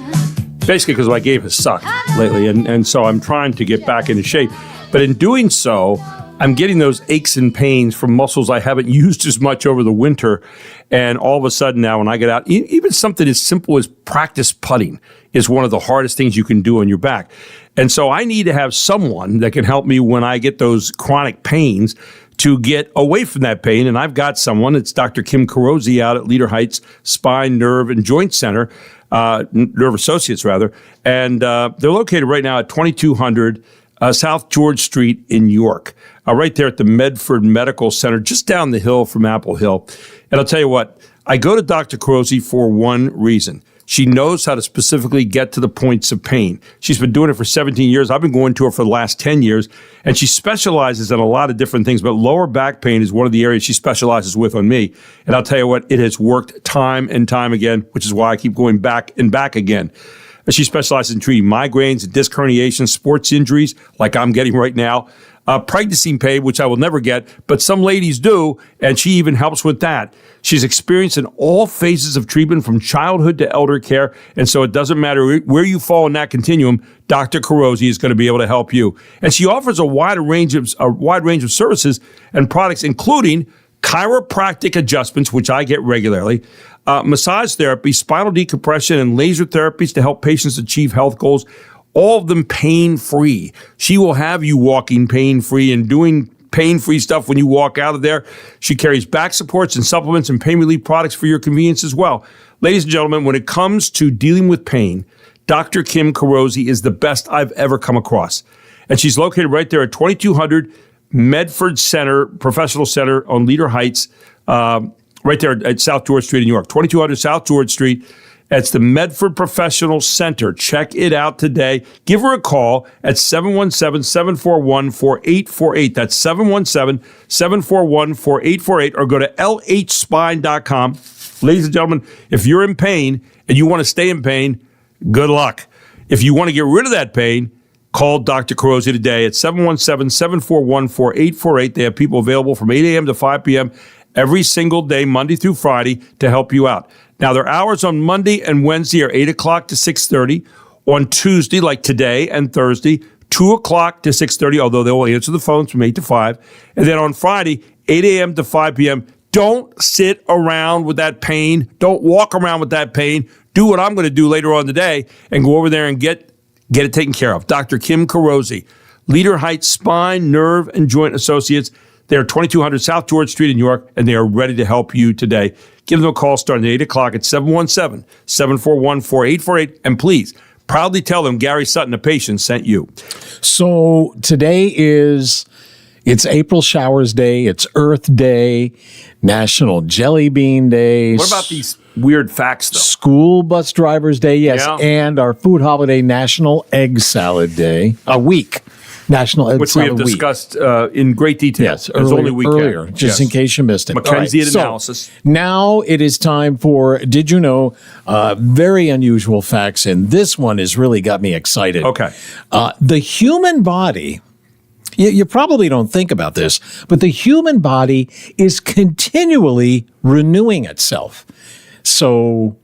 basically because my game has sucked lately. And so I'm trying to get back into shape. But in doing so, I'm getting those aches and pains from muscles I haven't used as much over the winter. And all of a sudden now when I get out, even something as simple as practice putting is one of the hardest things you can do on your back. And so I need to have someone that can help me when I get those chronic pains to get away from that pain. And I've got someone. It's Dr. Kim Carosi out at Leader Heights Spine, Nerve, and Joint Center, Nerve Associates, rather. And they're located right now at 2200 South George Street in York, right there at the Medford Medical Center, just down the hill from Apple Hill. And I'll tell you what, I go to Dr. Carosi for one reason. She knows how to specifically get to the points of pain. She's been doing it for 17 years. I've been going to her for the last 10 years, and she specializes in a lot of different things, but lower back pain is one of the areas she specializes with on me. And I'll tell you what, it has worked time and time again, which is why I keep going back and back again. She specializes in treating migraines, disc herniations, sports injuries, like I'm getting right now, pregnancy pain, which I will never get, but some ladies do, and she even helps with that. She's experienced in all phases of treatment from childhood to elder care, and so it doesn't matter where you fall in that continuum, Dr. Carosi is going to be able to help you. And she offers a wide range of services and products, including chiropractic adjustments, which I get regularly, massage therapy, spinal decompression, and laser therapies to help patients achieve health goals, all of them pain-free. She will have you walking pain-free and doing pain-free stuff when you walk out of there. She carries back supports and supplements and pain relief products for your convenience as well. Ladies and gentlemen, when it comes to dealing with pain, Dr. Kim Carosi is the best I've ever come across. And she's located right there at 2200 Medford Center, Professional Center on Leader Heights, right there at South George Street in New York, 2200 South George Street. That's the Medford Professional Center. Check it out today. Give her a call at 717-741-4848. That's 717-741-4848, or go to lhspine.com. Ladies and gentlemen, if you're in pain and you want to stay in pain, good luck. If you want to get rid of that pain, call Dr. Carosi today at 717-741-4848. They have people available from 8 a.m. to 5 p.m. every single day, Monday through Friday, to help you out. Now, their hours on Monday and Wednesday are 8 o'clock to 6:30. On Tuesday, like today and Thursday, 2 o'clock to 6:30, although they will answer the phones from 8 to 5. And then on Friday, 8 a.m. to 5 p.m. Don't sit around with that pain. Don't walk around with that pain. Do what I'm going to do later on today and go over there and get it taken care of. Dr. Kim Carosi, Leader Heights Spine, Nerve, and Joint Associates. They are 2200 South George Street in New York, and they are ready to help you today. Give them a call starting at 8 o'clock at 717-741-4848. And please, proudly tell them Gary Sutton, a patient, sent you. So today it's April Showers Day, it's Earth Day, National Jelly Bean Day. What about these weird facts, though? School Bus Drivers Day, yes, yeah. And our food holiday, National Egg Salad Day, a week. National Egg Which Salad we have discussed in great detail. Yes, earlier, just in case you missed it. McKenzie analysis. So now it is time for, did you know, very unusual facts, and this one has really got me excited. Okay. The human body, you probably don't think about this, but the human body is continually renewing itself. So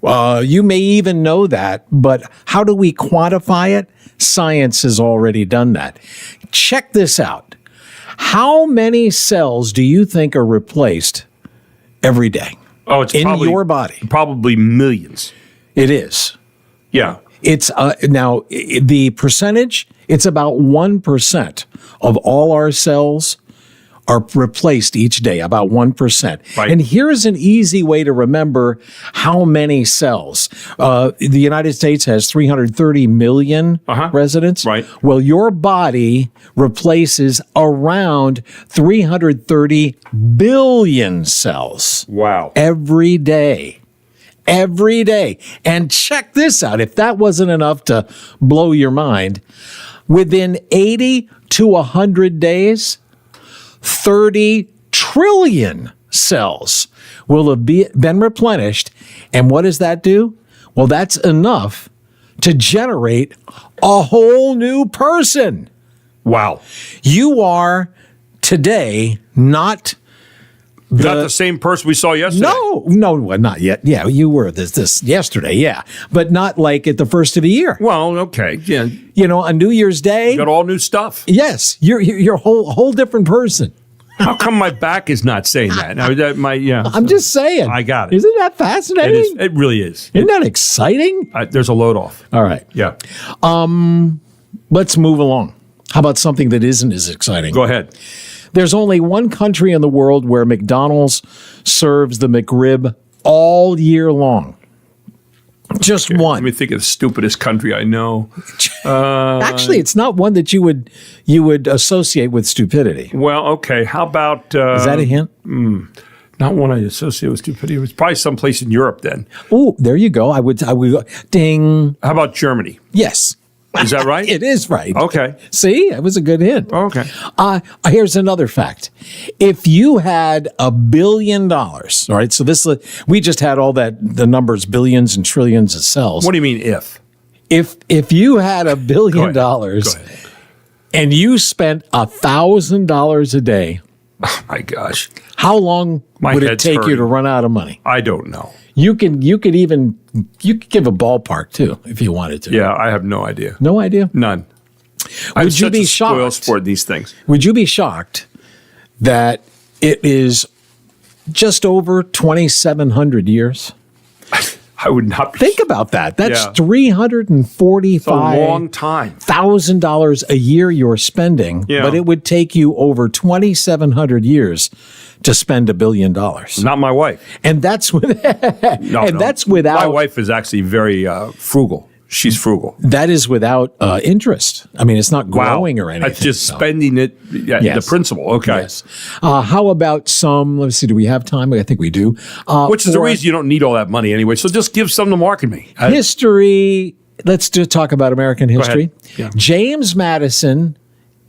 you may even know that, but how do we quantify it? Science has already done that. Check this out. How many cells do you think are replaced every day? Oh, it's in probably, your body? Probably millions. It is. Yeah. It's now the percentage. It's about 1% of all our cells are replaced each day, about 1%. Right. And here's an easy way to remember how many cells. The United States has 330 million residents. Right. Well, your body replaces around 330 billion cells. Wow. Every day. Every day. And check this out. If that wasn't enough to blow your mind, within 80 to 100 days, 30 trillion cells will have been replenished. And what does that do? Well, that's enough to generate a whole new person. Wow. You are today not You're not the same person we saw yesterday. No, well, not yet. Yeah, you were this yesterday, yeah. But not like at the first of the year. Well, okay. Yeah. You know, on New Year's Day. You got all new stuff. Yes, you're a whole different person. How come my back is not saying that? Now, I'm just saying. I got it. Isn't that fascinating? It really is. Isn't that exciting? There's a load off. All right. Yeah. Let's move along. How about something that isn't as exciting? Go ahead. There's only one country in the world where McDonald's serves the McRib all year long. Just one. Let me think of the stupidest country I know. Actually, it's not one that you would associate with stupidity. Well, okay. How about... Is that a hint? Not one I associate with stupidity. It was probably someplace in Europe then. Oh, there you go. I would go, ding. How about Germany? Yes. Is that right? It is right. Okay. See, that was a good hint. Okay. Here's another fact. If you had $1 billion, all right, so we just had all the numbers, billions and trillions of cells. What do you mean if? If you had $1 billion and you spent $1,000 a day, oh my gosh, how long would it take you to run out of money? I don't know. You could give a ballpark too if you wanted to. Yeah, I have no idea. No idea? None. Would you be shocked? Spoil sport these things. Would you be shocked that it is just over 2,700 years? I would not be. Think about that. That's Yeah. $345 a long time. $1,000 a year you're spending, Yeah. but it would take you over 2,700 years to spend $1 billion. Not my wife. And that's that's without. My wife is actually very frugal. She's frugal. That is without interest. I mean, it's not growing or anything. That's just spending it. Yeah, Yes. The principal. Okay. Yes. How about some? Let's see. Do we have time? I think we do. Which is the reason you don't need all that money anyway. So just give some to Mark and me. History. Let's just talk about American history. Yeah. James Madison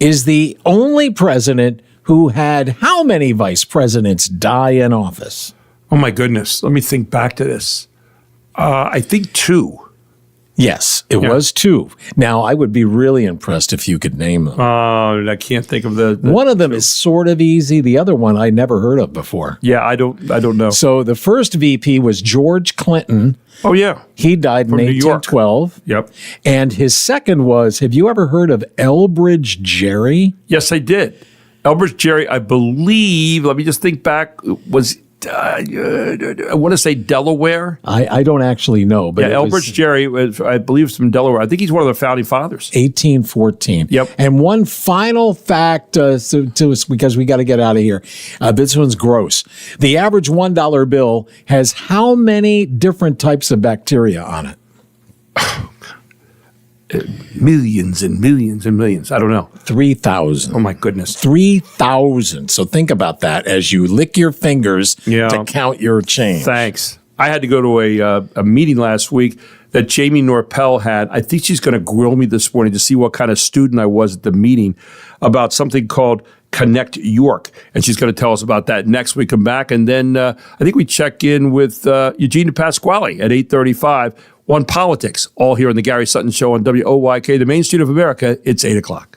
is the only president who had how many vice presidents die in office? Oh my goodness. Let me think back to this. I think 2. Yes, it was 2. Now, I would be really impressed if you could name them. I can't think of the one of them is sort of easy. The other one I never heard of before. Yeah, I don't know. So the first VP was George Clinton. Oh yeah, he died From in New York. 1812. Yep. And his second was. Have you ever heard of Elbridge Gerry? Yes, I did. Elbridge Gerry, I believe. Let me just think back. Was I want to say Delaware? I don't actually know, but yeah, Elbridge Gerry was, I believe, from Delaware. I think he's one of the founding fathers. 1814. Yep. And one final fact to us, because we got to get out of here. This one's gross. The average $1 bill has how many different types of bacteria on it? Millions and millions and millions. I don't know. 3,000. Oh my goodness. 3,000. So think about that as you lick your fingers to count your change. Thanks. I had to go to a meeting last week that Jamie Norpel had. I think she's going to grill me this morning to see what kind of student I was at the meeting about something called Connect York. And she's going to tell us about that next. We come back. And then I think we check in with Eugene Pasquale at 8:35 on politics, all here on the Gary Sutton Show on WOYK, the Main Street of America. It's 8 o'clock.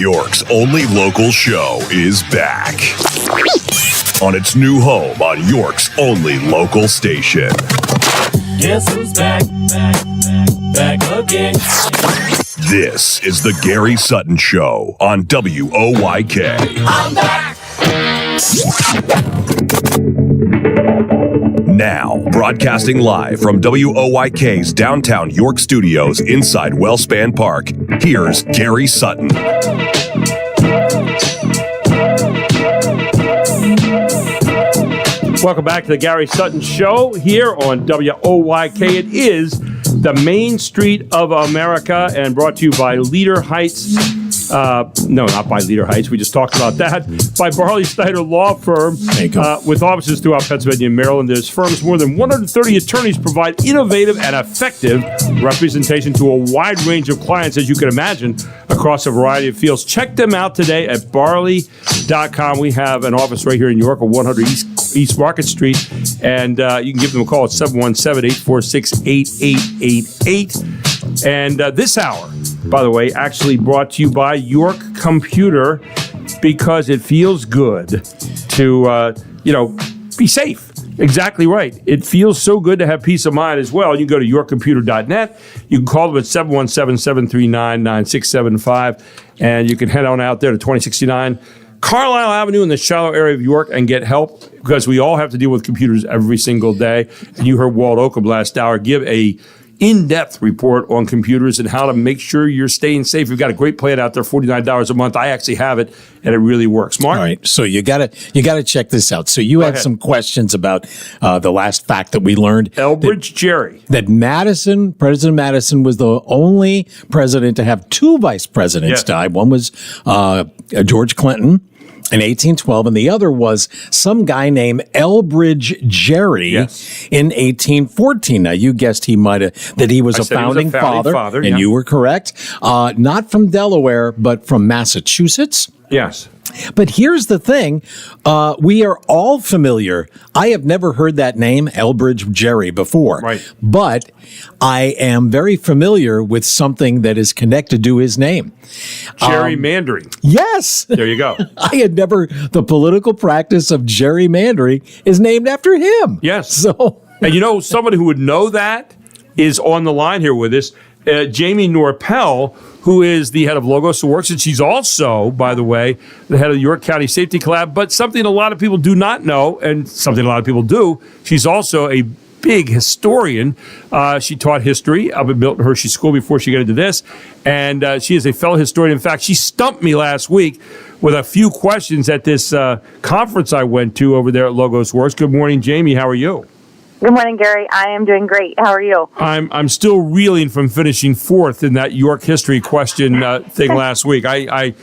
York's only local show is back on its new home on York's only local station. Guess who's back again. This is the Gary Sutton Show on WOYK. I'm back. Now, broadcasting live from WOYK's downtown York studios inside Wellspan Park, here's Gary Sutton. Welcome back to the Gary Sutton Show here on WOYK. It is the Main Street of America and brought to you by Leader Heights. No, not by Leader Heights. We just talked about that. By Barley Snyder Law Firm with offices throughout Pennsylvania and Maryland. There's firms, more than 130 attorneys provide innovative and effective representation to a wide range of clients, as you can imagine, across a variety of fields. Check them out today at barley.com. We have an office right here in York at 100 East Market Street, and you can give them a call at 717-846-8888. And this hour, by the way, actually brought to you by York Computer, because it feels good to, be safe. Exactly right. It feels so good to have peace of mind as well. You can go to yorkcomputer.net. You can call them at 717-739-9675, and you can head on out there to 2069 Carlisle Avenue in the Shiloh area of York and get help, because we all have to deal with computers every single day. And you heard Walt Oakham last hour give a in-depth report on computers and how to make sure you're staying safe. We've got a great plan out there, $49 a month. I actually have it, and it really works. Mark? All right, so you gotta check this out. So you had some questions about the last fact that we learned. Elbridge Gerry. That President Madison was the only president to have two vice presidents die. One was George Clinton in 1812, and the other was some guy named Elbridge Gerry in 1814. Now, you guessed he was a founding father, and you were correct. Not from Delaware, but from Massachusetts. Yes. But here's the thing. We are all familiar. I have never heard that name, Elbridge Gerry, before. Right. But I am very familiar with something that is connected to his name. Gerrymandering. Yes. There you go. I had never, the political practice of gerrymandering is named after him. Yes. So, and somebody who would know that is on the line here with us, Jamie Norpel, who is the head of Logos Works, and she's also, by the way, the head of the York County Safety Collab. But something a lot of people do not know, and something a lot of people do, she's also a big historian. She taught history up at Milton Hershey School before she got into this, and she is a fellow historian. In fact, she stumped me last week with a few questions at this conference I went to over there at Logos Works. Good morning, Jamie. How are you? Good morning, Gary. I am doing great. How are you? I'm still reeling from finishing fourth in that York history question thing last week. I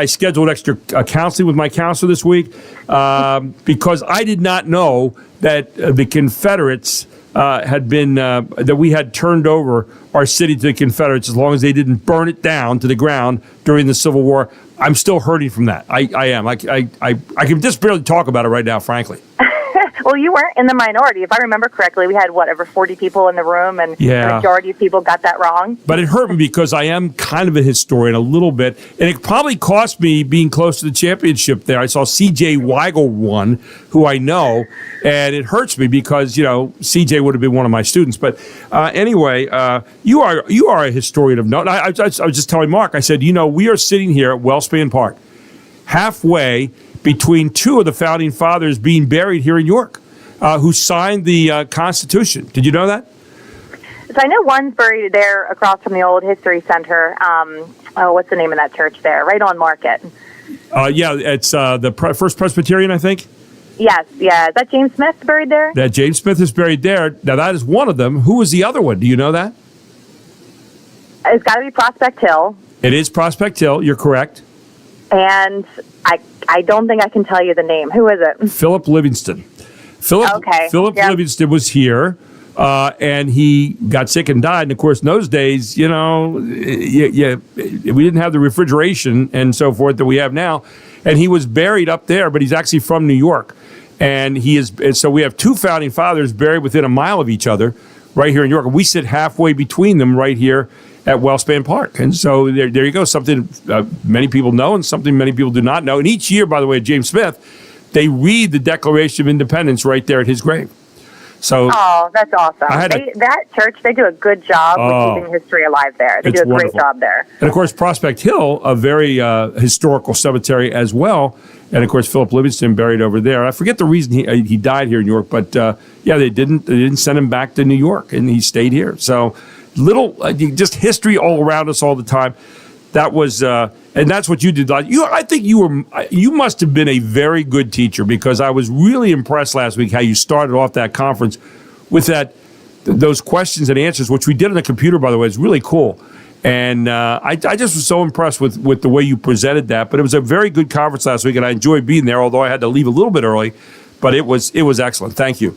scheduled extra counseling with my counselor this week because I did not know that the Confederates had been that we had turned over our city to the Confederates as long as they didn't burn it down to the ground during the Civil War. I'm still hurting from that. I am. I can just barely talk about it right now, frankly. Well, you weren't in the minority. If I remember correctly, we had, over 40 people in the room, and the majority of people got that wrong. But it hurt me because I am kind of a historian a little bit, and it probably cost me being close to the championship there. I saw C.J. Weigel won, who I know, and it hurts me because, C.J. would have been one of my students. But anyway, you are a historian of note. I was just telling Mark, I said, we are sitting here at Wellspan Park, halfway between two of the founding fathers being buried here in York, who signed the Constitution. Did you know that? So I know one's buried there across from the old History Center. What's the name of that church there? Right on Market. It's the First Presbyterian, I think. Yes, yeah. Is that James Smith buried there? That James Smith is buried there. Now, that is one of them. Who was the other one? Do you know that? It's got to be Prospect Hill. It is Prospect Hill. You're correct. And I don't think I can tell you the name. Who is it? Philip Livingston. Philip Livingston was here, and he got sick and died. And, of course, in those days, we didn't have the refrigeration and so forth that we have now. And he was buried up there, but he's actually from New York. And so we have two founding fathers buried within a mile of each other right here in York. And we sit halfway between them right here at Wellspan Park. And so there you go, something many people know and something many people do not know. And each year, by the way, at James Smith, they read the Declaration of Independence right there at his grave. So, oh, that's awesome. That church, they do a good job with keeping history alive there. They do a great job there. And, of course, Prospect Hill, a very historical cemetery as well. And, of course, Philip Livingston buried over there. I forget the reason he died here in New York, but, they didn't send him back to New York, and he stayed here. So, just history all around us all the time. That was, and that's what you did. I think you must have been a very good teacher, because I was really impressed last week how you started off that conference with those questions and answers, which we did on the computer, by the way. It's really cool. And I just was so impressed with the way you presented that. But it was a very good conference last week, and I enjoyed being there, although I had to leave a little bit early. But it was excellent. Thank you.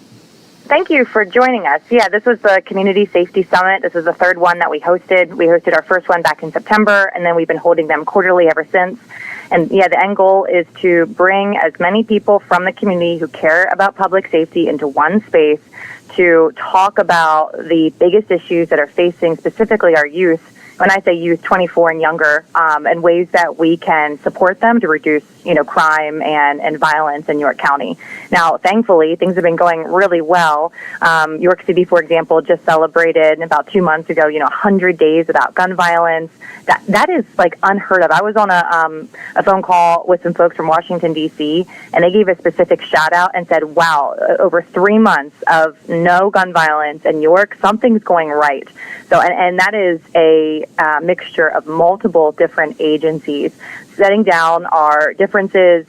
Thank you for joining us. Yeah, this was the Community Safety Summit. This is the third one that we hosted. We hosted our first one back in September, and then we've been holding them quarterly ever since. And yeah, the end goal is to bring as many people from the community who care about public safety into one space to talk about the biggest issues that are facing specifically our youth. When I say youth, 24 and younger, and ways that we can support them to reduce, crime and violence in York County. Now, thankfully, things have been going really well. York City, for example, just celebrated about 2 months ago, 100 days without gun violence. That is like unheard of. I was on a phone call with some folks from Washington, D.C., and they gave a specific shout out and said, wow, over 3 months of no gun violence in York, something's going right. So, and that is a mixture of multiple different agencies setting down our differences,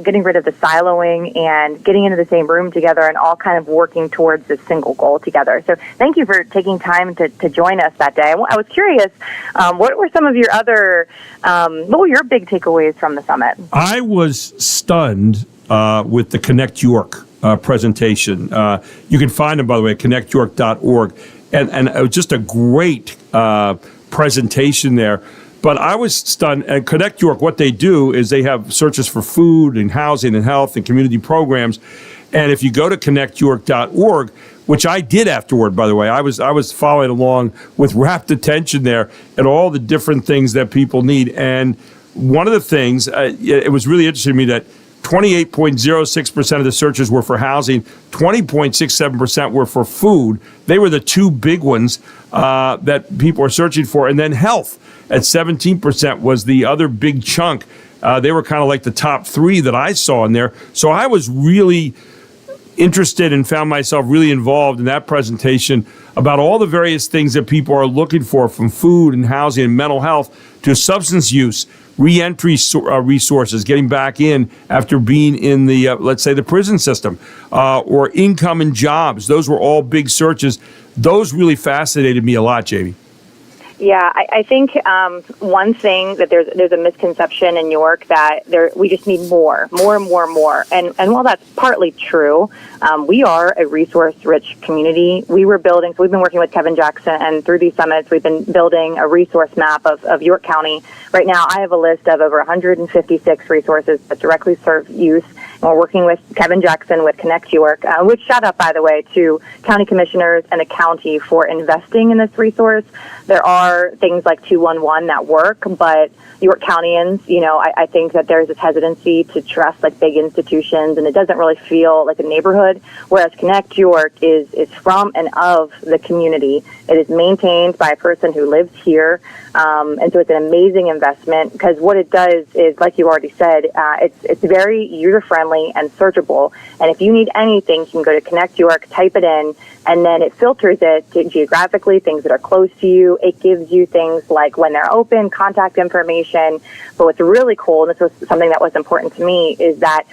getting rid of the siloing, and getting into the same room together, and all kind of working towards this single goal together. So thank you for taking time to join us that day. I was curious, what were some of your other, what were your big takeaways from the summit? I was stunned with the Connect York presentation. You can find them, by the way, at connectyork.org. And it was just a great presentation there. But I was stunned. And Connect York, what they do is they have searches for food and housing and health and community programs. And if you go to connectyork.org, which I did afterward, by the way, I was following along with rapt attention there at all the different things that people need. And one of the things, it was really interesting to me that 28.06% of the searches were for housing, 20.67% were for food. They were the two big ones that people are searching for. And then health at 17% was the other big chunk. They were kind of like the top three that I saw in there. So I was really interested and found myself really involved in that presentation about all the various things that people are looking for, from food and housing and mental health to substance use, reentry resources, getting back in after being in the, let's say, the prison system, or income and jobs. Those were all big searches. Those really fascinated me a lot, Jamie. Yeah, I think one thing that there's a misconception in York that we just need more. And while that's partly true, we are a resource-rich community. We've been working with Kevin Jackson, and through these summits, we've been building a resource map of York County. Right now, I have a list of over 156 resources that directly serve youth. And we're working with Kevin Jackson with Connect York, which shout out, by the way, to county commissioners and the county for investing in this resource. There are things like 211 that work, but York Countyans, I think that there's this hesitancy to trust like big institutions, and it doesn't really feel like a neighborhood, whereas Connect York is from and of the community. It is maintained by a person who lives here, and so it's an amazing investment, because what it does is, like you already said, it's very user-friendly and searchable, and if you need anything, you can go to Connect York, type it in, and then it filters it to geographically, things that are close to you. It gives you things like when they're open, contact information. But what's really cool, and this was something that was important to me, is that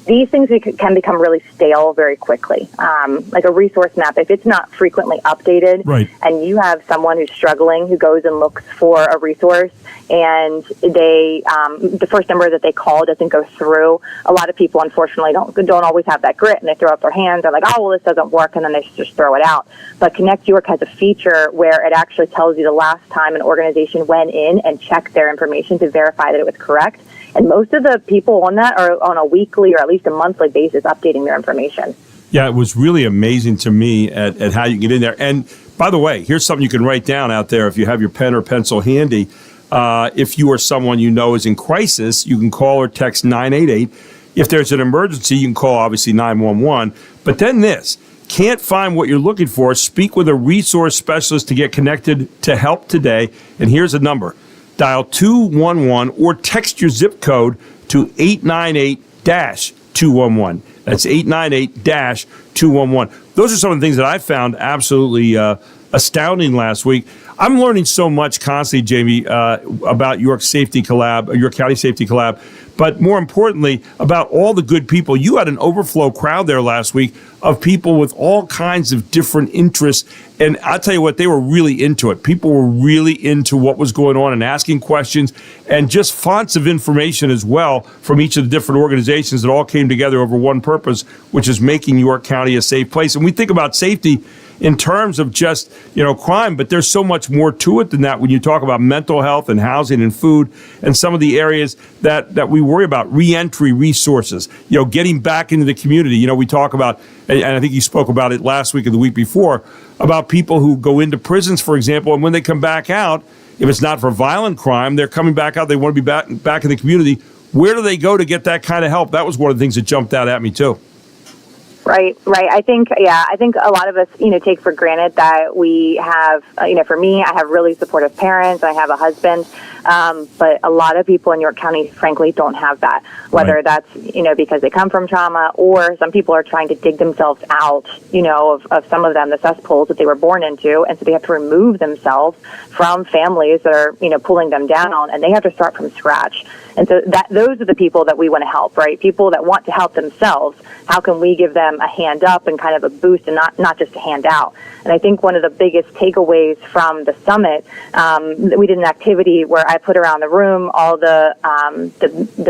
these things can become really stale very quickly. Like a resource map, if it's not frequently updated, right, and you have someone who's struggling who goes and looks for a resource, and they the first number that they call doesn't go through, a lot of people unfortunately don't always have that grit, and they throw up their hands. They're like, oh, well, this doesn't work, and then they just throw it out. But Connect York has a feature where it actually tells you the last time an organization went in and checked their information to verify that it was correct. And most of the people on that are on a weekly or at least a monthly basis updating their information. Yeah, it was really amazing to me at how you get in there. And By the way, here's something you can write down out there if you have your pen or pencil handy. If you or someone you know is in crisis, you can call or text 988. If there's an emergency, you can call, obviously, 911. But then this, can't find what you're looking for, speak with a resource specialist to get connected to help today. And here's a number. Dial 211 or text your zip code to 898-211. That's 898-211. Those are some of the things that I found absolutely astounding last week. I'm learning so much constantly, Jamie, about York Safety Collab, York County Safety Collab, but more importantly, about all the good people. You had an overflow crowd there last week of people with all kinds of different interests. And I'll tell you what, they were really into it. People were really into what was going on and asking questions and just fonts of information as well from each of the different organizations that all came together over one purpose, which is making York County a safe place. And we think about safety in terms of just, crime, but there's so much more to it than that when you talk about mental health and housing and food and some of the areas that we worry about, reentry resources, getting back into the community. We talk about, and I think you spoke about it last week or the week before, about people who go into prisons, for example, and when they come back out, if it's not for violent crime, they're coming back out, they want to be back in the community. Where do they go to get that kind of help? That was one of the things that jumped out at me, too. Right. I think a lot of us, take for granted that we have, for me, I have really supportive parents. I have a husband. But a lot of people in York County, frankly, don't have that, whether that's, because they come from trauma, or some people are trying to dig themselves out, of some of them, the cesspools that they were born into. And so they have to remove themselves from families that are, pulling them down, and they have to start from scratch. And so those are the people that we want to help, right? People that want to help themselves. How can we give them a hand up and kind of a boost, and not just a hand out? And I think one of the biggest takeaways from the summit, we did an activity where I put around the room all the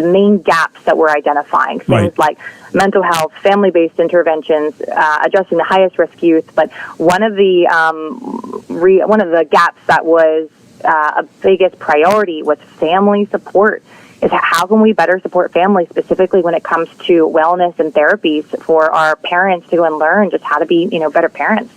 main gaps that we're identifying. Things like mental health, family-based interventions, addressing the highest risk youth. But one of the gaps that was a biggest priority was family support. Is how can we better support families, specifically when it comes to wellness and therapies for our parents to go and learn just how to be, better parents.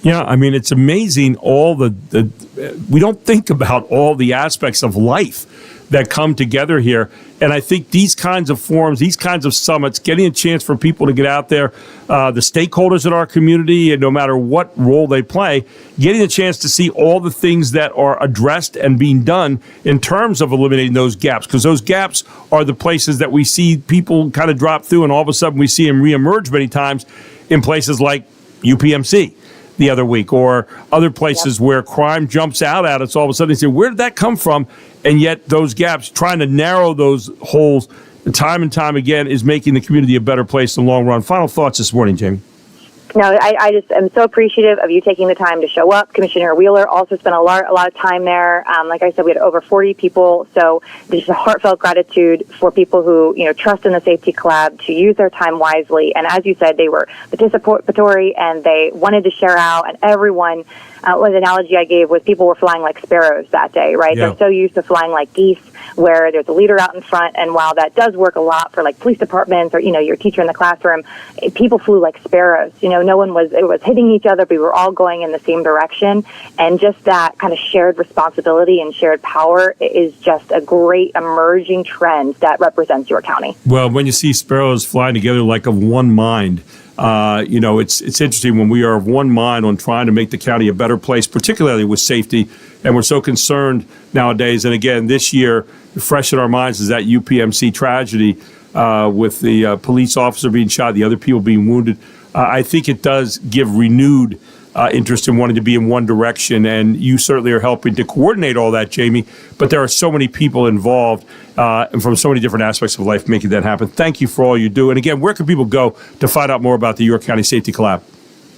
Yeah, I mean, it's amazing all we don't think about all the aspects of life that come together here. And I think these kinds of forums, these kinds of summits, getting a chance for people to get out there, the stakeholders in our community, and no matter what role they play, getting a chance to see all the things that are addressed and being done in terms of eliminating those gaps, because those gaps are the places that we see people kind of drop through, and all of a sudden we see them reemerge many times in places like UPMC the other week, or other places where crime jumps out at us. All of a sudden they say, where did that come from? And yet those gaps, trying to narrow those holes time and time again, is making the community a better place in the long run. Final thoughts this morning, Jamie. No, I just am so appreciative of you taking the time to show up. Commissioner Wheeler also spent a lot of time there. Like I said, we had over 40 people. So there's a heartfelt gratitude for people who, trust in the Safety Collab to use their time wisely. And as you said, they were participatory and they wanted to share out. And everyone, the analogy I gave was people were flying like sparrows that day, right? Yeah. They're so used to flying like geese, where there's a leader out in front. And while that does work a lot for like police departments or, your teacher in the classroom, people flew like sparrows. No one was hitting each other. We were all going in the same direction. And just that kind of shared responsibility and shared power is just a great emerging trend that represents York County. Well, when you see sparrows flying together like of one mind, it's interesting when we are of one mind on trying to make the county a better place, particularly with safety. And we're so concerned nowadays. And again, this year, fresh in our minds is that UPMC tragedy with the police officer being shot, the other people being wounded. I think it does give renewed interest in wanting to be in one direction. And you certainly are helping to coordinate all that, Jamie. But there are so many people involved and from so many different aspects of life making that happen. Thank you for all you do. And again, where can people go to find out more about the York County Safety Collab?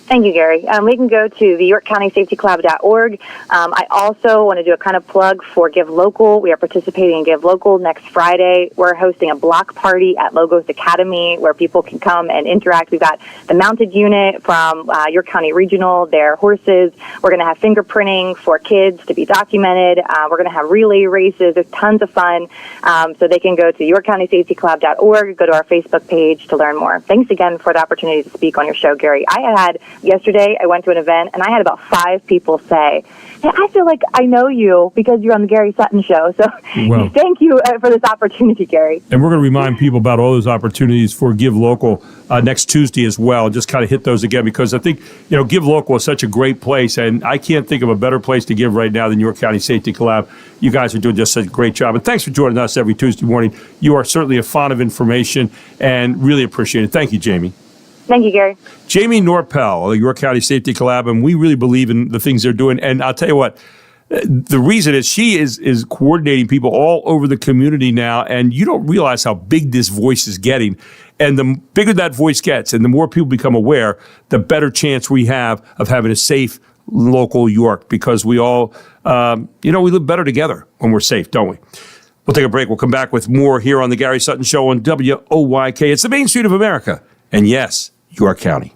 Thank you, Gary. We can go to the YorkCountySafetyCollab.org. I also want to do a kind of plug for Give Local. We are participating in Give Local next Friday. We're hosting a block party at Logos Academy where people can come and interact. We've got the mounted unit from York County Regional, their horses. We're going to have fingerprinting for kids to be documented. We're going to have relay races. There's tons of fun. So they can go to YorkCountySafetyCollab.org, go to our Facebook page to learn more. Thanks again for the opportunity to speak on your show, Gary. I had Yesterday, I went to an event, and I had about 5 people say, hey, I feel like I know you because you're on the Gary Sutton Show. So Well. thank you for this opportunity, Gary. And we're going to remind people about all those opportunities for Give Local next Tuesday as well. Just kind of hit those again because I think, Give Local is such a great place, and I can't think of a better place to give right now than York County Safety Collab. You guys are doing just such a great job. And thanks for joining us every Tuesday morning. You are certainly a font of information and really appreciate it. Thank you, Jamie. Thank you, Gary. Jamie Norpel, York County Safety Collab, and we really believe in the things they're doing. And I'll tell you what, the reason is she is coordinating people all over the community now, and you don't realize how big this voice is getting. And the bigger that voice gets and the more people become aware, the better chance we have of having a safe local York, because we all, we live better together when we're safe, don't we? We'll take a break. We'll come back with more here on the Gary Sutton Show on WOYK. It's the Main Street of America. And yes, York County.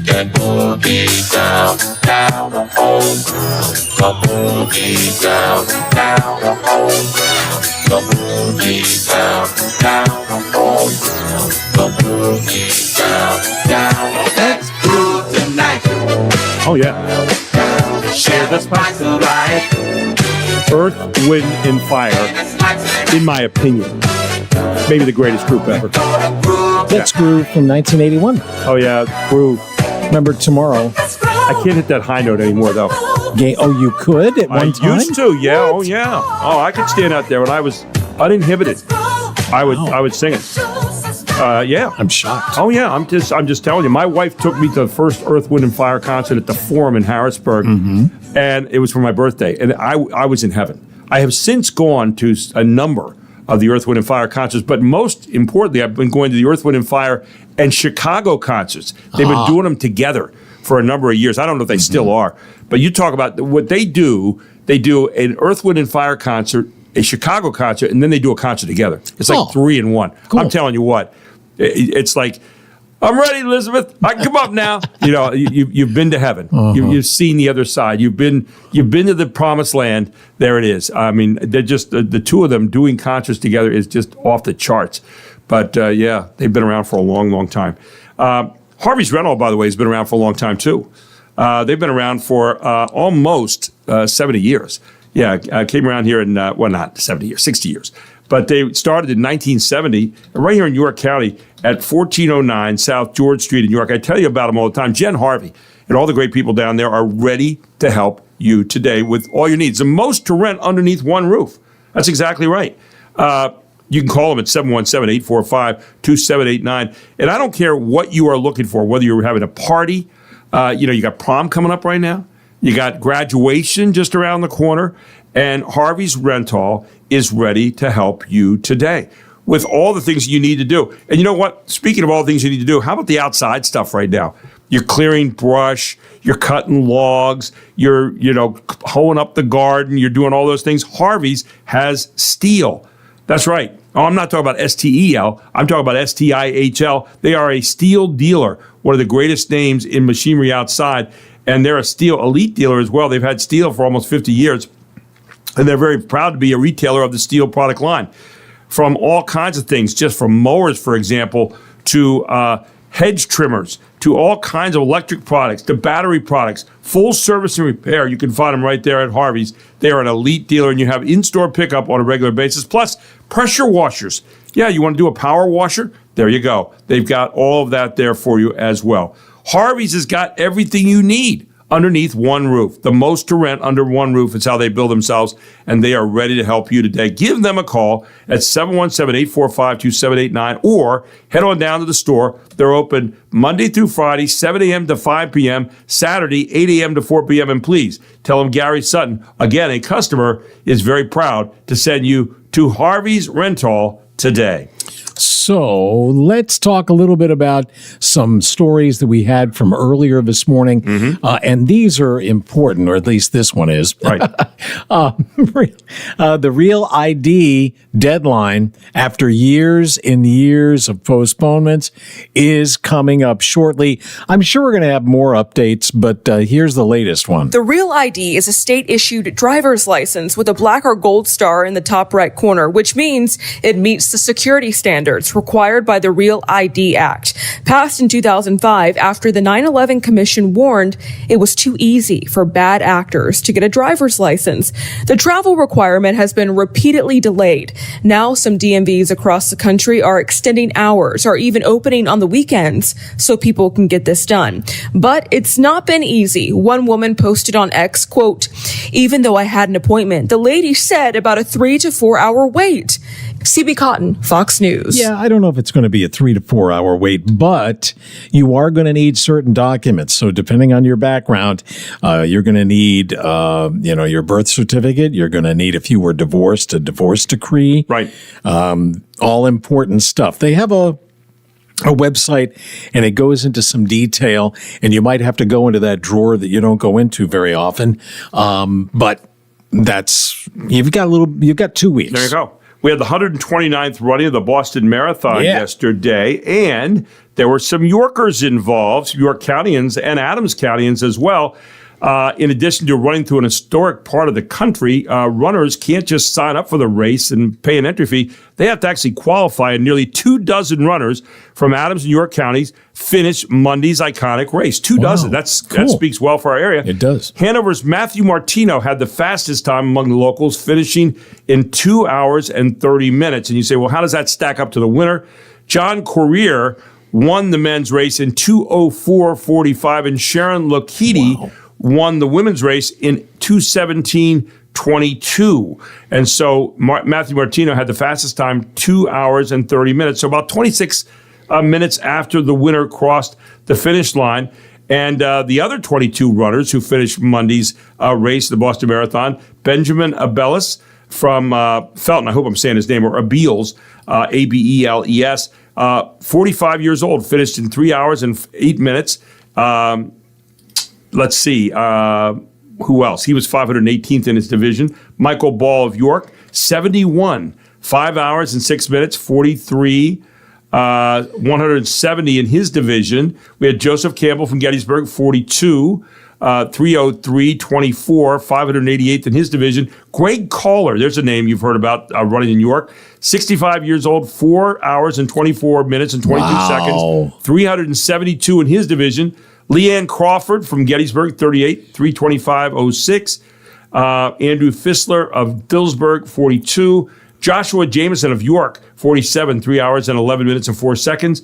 That boogie down, down the home ground. The boogie down, down the home ground. The boogie down, down the home ground. The boogie down, down. Let's groove tonight. Oh, yeah. Share the spice of life. Earth, Wind, and Fire, in my opinion, maybe the greatest group ever. That's Groove from 1981. Oh, yeah, Groove. Remember Tomorrow. I can't hit that high note anymore, though. Oh, you could at one time? I used to, yeah. Oh, yeah. Oh, I could stand out there when I was uninhibited. I would sing it. Yeah. I'm shocked. Oh, yeah. I'm just telling you. My wife took me to the first Earth, Wind, and Fire concert at the Forum in Harrisburg, and it was for my birthday, and I was in heaven. I have since gone to a number of the Earth, Wind, and Fire concerts, but most importantly, I've been going to the Earth, Wind, and Fire and Chicago concerts. They've been doing them together for a number of years. I don't know if they still are, but you talk about what they do. They do an Earth, Wind, and Fire concert, a Chicago concert, and then they do a concert together. It's like 3 in 1. Cool. I'm telling you what, it's like, I'm ready, Elizabeth. I can come up now. You've been to heaven. You've seen the other side. You've been to the promised land. There it is. I mean, they're just the two of them doing concerts together is just off the charts. But they've been around for a long, long time. Harvey's Rental, by the way, has been around for a long time too. They've been around for almost 70 years. Yeah, came around here in not 70 years, 60 years. But they started in 1970, right here in York County at 1409 South George Street in York. I tell you about them all the time. Jen Harvey and all the great people down there are ready to help you today with all your needs. The most to rent underneath one roof. That's exactly right. You can call them at 717-845-2789. And I don't care what you are looking for, whether you're having a party. You got prom coming up right now. You got graduation just around the corner. And Harvey's Rental is ready to help you today with all the things you need to do. And you know what? Speaking of all the things you need to do, how about the outside stuff right now? You're clearing brush, you're cutting logs, you're, hoeing up the garden, you're doing all those things. Harvey's has steel. That's right. Oh, I'm not talking about STEL. I'm talking about STIHL. They are a steel dealer, one of the greatest names in machinery outside. And they're a steel elite dealer as well. They've had steel for almost 50 years. And they're very proud to be a retailer of the steel product line. From all kinds of things, just from mowers, for example, to hedge trimmers, to all kinds of electric products, to battery products, full service and repair. You can find them right there at Harvey's. They are an elite dealer, and you have in-store pickup on a regular basis, plus pressure washers. Yeah, you want to do a power washer? There you go. They've got all of that there for you as well. Harvey's has got everything you need underneath one roof. The most to rent under one roof is how they build themselves, and they are ready to help you today. Give them a call at 717-845-2789 or head on down to the store. They're open Monday through Friday, 7 a.m. to 5 p.m., Saturday, 8 a.m. to 4 p.m. And please tell them Gary Sutton, again, a customer, is very proud to send you to Harvey's Rental today. So let's talk a little bit about some stories that we had from earlier this morning. And these are important, or at least this one is. Right. The Real ID deadline, after years and years of postponements, is coming up shortly. I'm sure we're going to have more updates, but here's the latest one. The Real ID is a state-issued driver's license with a black or gold star in the top right corner, which means it meets the security standards required by the Real ID Act, passed in 2005 after the 9/11 Commission warned it was too easy for bad actors to get a driver's license. The travel requirement has been repeatedly delayed. Now some DMVs across the country are extending hours or even opening on the weekends so people can get this done. But it's not been easy. One woman posted on X, quote, "Even though I had an appointment, the lady said about a 3 to 4 hour wait." CB Cotton, Fox News. Yeah, I don't know if it's going to be a 3 to 4 hour wait, but you are going to need certain documents. So depending on your background, you're going to need, your birth certificate. You're going to need, if you were divorced, a divorce decree. Right. All important stuff. They have a website, and it goes into some detail, and you might have to go into that drawer that you don't go into very often. But you've got 2 weeks. There you go. We had the 129th running of the Boston Marathon yesterday, and there were some Yorkers involved, York Countyans and Adams Countyans as well. In addition to running through an historic part of the country, runners can't just sign up for the race and pay an entry fee. They have to actually qualify, and nearly 24 runners from Adams and York counties finished Monday's iconic race. 24. That speaks well for our area. It does. Hanover's Matthew Martino had the fastest time among the locals, finishing in 2 hours and 30 minutes. And you say, well, how does that stack up to the winner? John Corrier won the men's race in 2:04:45, and Sharon Lokiti won the women's race in 2:17:22. And so Matthew Martino had the fastest time, 2 hours and 30 minutes. So about 26 minutes after the winner crossed the finish line. And the other 22 runners who finished Monday's race, the Boston Marathon, Benjamin Abelis, from Felton. I hope I'm saying his name, or Abeles, Abels. 45 years old, finished in 3 hours and 8 minutes. Let's see. Who else? He was 518th in his division. Michael Ball of York, 71. 5 hours and 6 minutes, 43. 170 in his division. We had Joseph Campbell from Gettysburg, 42. 303.24, 588th in his division. Greg Kohler, there's a name you've heard about running in York. 65 years old, 4 hours and 24 minutes and 22 seconds. 372 in his division. Leanne Crawford from Gettysburg, 38, 325.06. Andrew Fissler of Dillsburg, 42. Joshua Jameson of York, 47, 3 hours and 11 minutes and 4 seconds.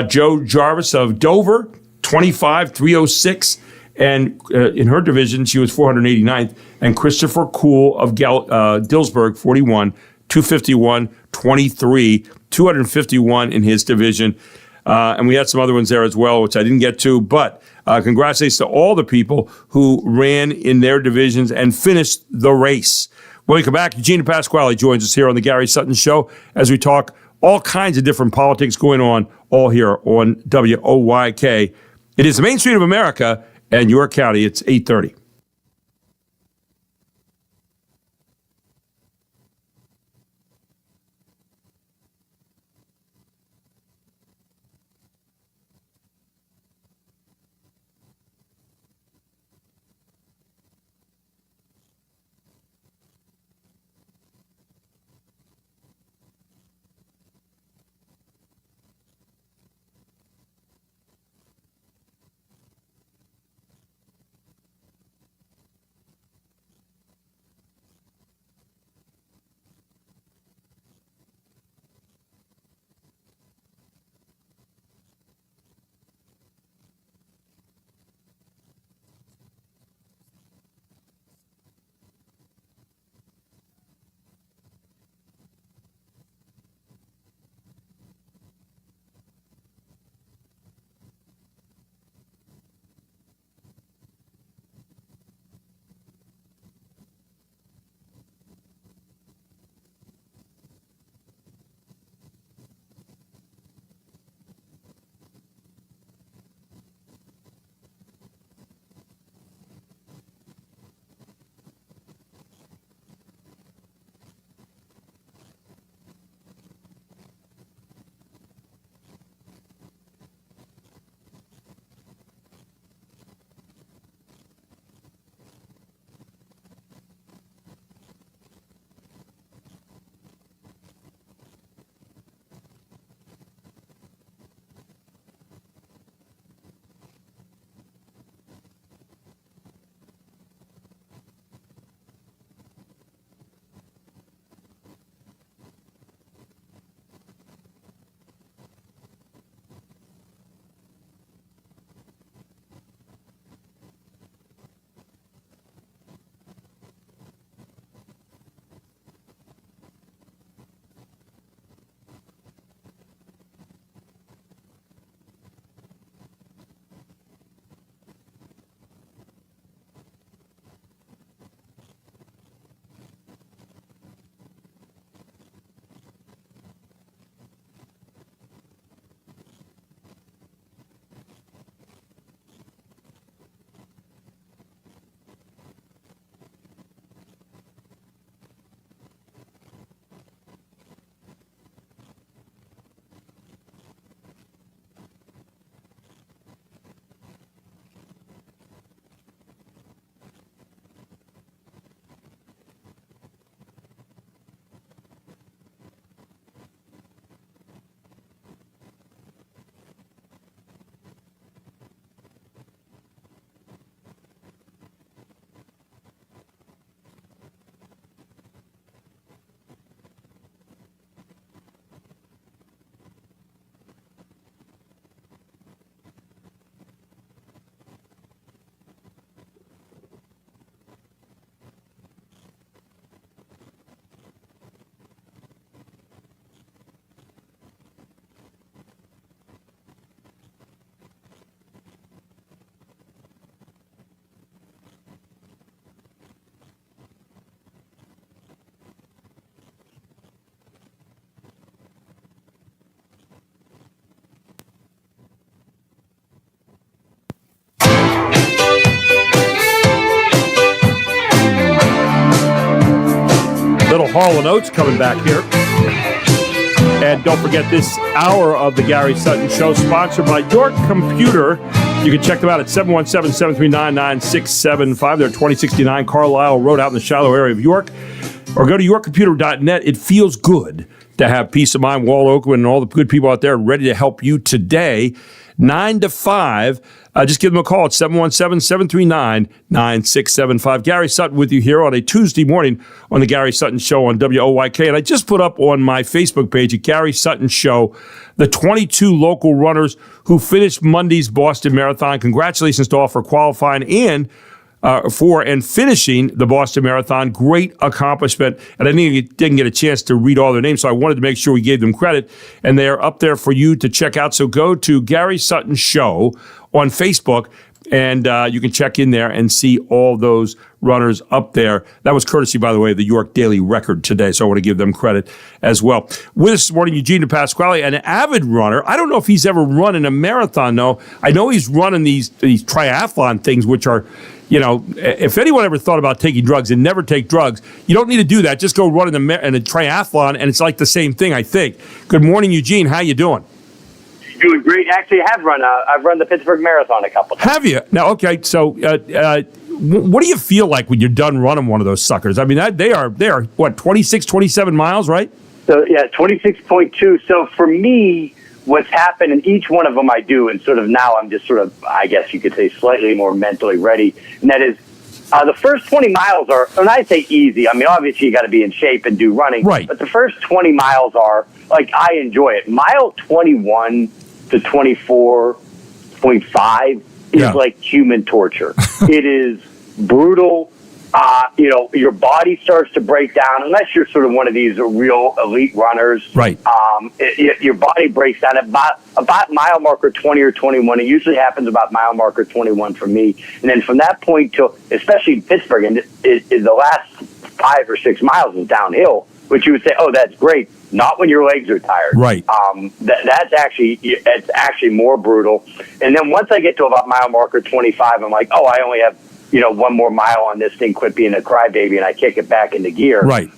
Joe Jarvis of Dover, 25, 306. And in her division, she was 489th. And Christopher Kuhl of Dillsburg, 41, 251.23, 251 in his division. And we had some other ones there as well, which I didn't get to. But congratulations to all the people who ran in their divisions and finished the race. When we come back, Eugenia Pasquale joins us here on the Gary Sutton Show as we talk all kinds of different politics going on, all here on WOYK. It is the Main Street of America and York County. It's 8:30. Hall & Oates coming back here. And don't forget this hour of the Gary Sutton Show, sponsored by York Computer. You can check them out at 717-739-9675. They're 2069 Carlisle Road out in the shallow area of York. Or go to yorkcomputer.net. It feels good to have peace of mind. Walt Oakman and all the good people out there ready to help you today. 9 to 5. Just give them a call at 717-739-9675. Gary Sutton with you here on a Tuesday morning on the Gary Sutton Show on WOYK. And I just put up on my Facebook page at Gary Sutton Show the 22 local runners who finished Monday's Boston Marathon. Congratulations to all for qualifying and finishing the Boston Marathon. Great accomplishment. And I didn't get a chance to read all their names, so I wanted to make sure we gave them credit. And they are up there for you to check out. So go to Gary Sutton Show on Facebook, and you can check in there and see all those runners up there. That was courtesy, by the way, of the York Daily Record today, so I want to give them credit as well. With us this morning, Eugene DePasquale, an avid runner. I don't know if he's ever run in a marathon, though. I know he's running these triathlon things, which are, you know, if anyone ever thought about taking drugs, and never take drugs, you don't need to do that. Just go run in a triathlon, and it's like the same thing, I think. Good morning, Eugene. How you doing? Doing great. Actually, I've run the Pittsburgh Marathon a couple times. Have you? Now, okay, so what do you feel like when you're done running one of those suckers? I mean, they are what, 26, 27 miles, right? So, yeah, 26.2. So, for me, what's happened, and each one of them I do, and sort of now I'm just sort of, I guess you could say, slightly more mentally ready, and that is, the first 20 miles are, and I say easy. I mean, obviously, you got to be in shape and do running. Right. But the first 20 miles are, like, I enjoy it. Mile 21 to 24.5 is like human torture. It is brutal. You know, your body starts to break down unless you're sort of one of these real elite runners. Right. Your body breaks down at about mile marker 20 or 21. It usually happens about mile marker 21 for me. And then from that point till, especially Pittsburgh, and the last 5 or 6 miles is downhill, which you would say, oh, that's great. Not when your legs are tired. Right. It's actually more brutal. And then once I get to about mile marker 25, I'm like, oh, I only have, one more mile on this thing, quit being a crybaby, and I kick it back into gear. Right.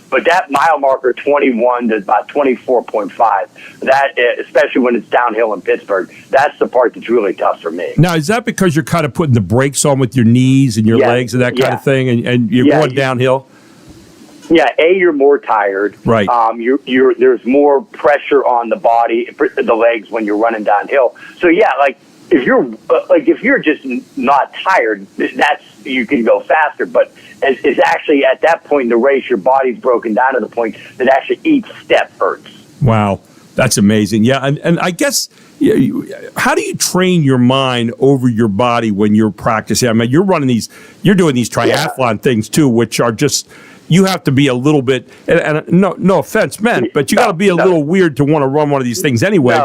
But that mile marker 21 to about 24.5, that, especially when it's downhill in Pittsburgh, that's the part that's really tough for me. Now, is that because you're kind of putting the brakes on with your knees and your legs and that kind of thing, and you're going downhill? Yeah, you're more tired. Right. There's more pressure on the body, the legs when you're running downhill. So yeah, if you're just not tired, you can go faster. But it's actually at that point in the race, your body's broken down to the point that actually each step hurts. Wow, that's amazing. Yeah, and I guess, how do you train your mind over your body when you're practicing? I mean, you're doing these triathlon things too, which are just. You have to be a little bit, and no offense meant, but you got to be a little weird to want to run one of these things anyway.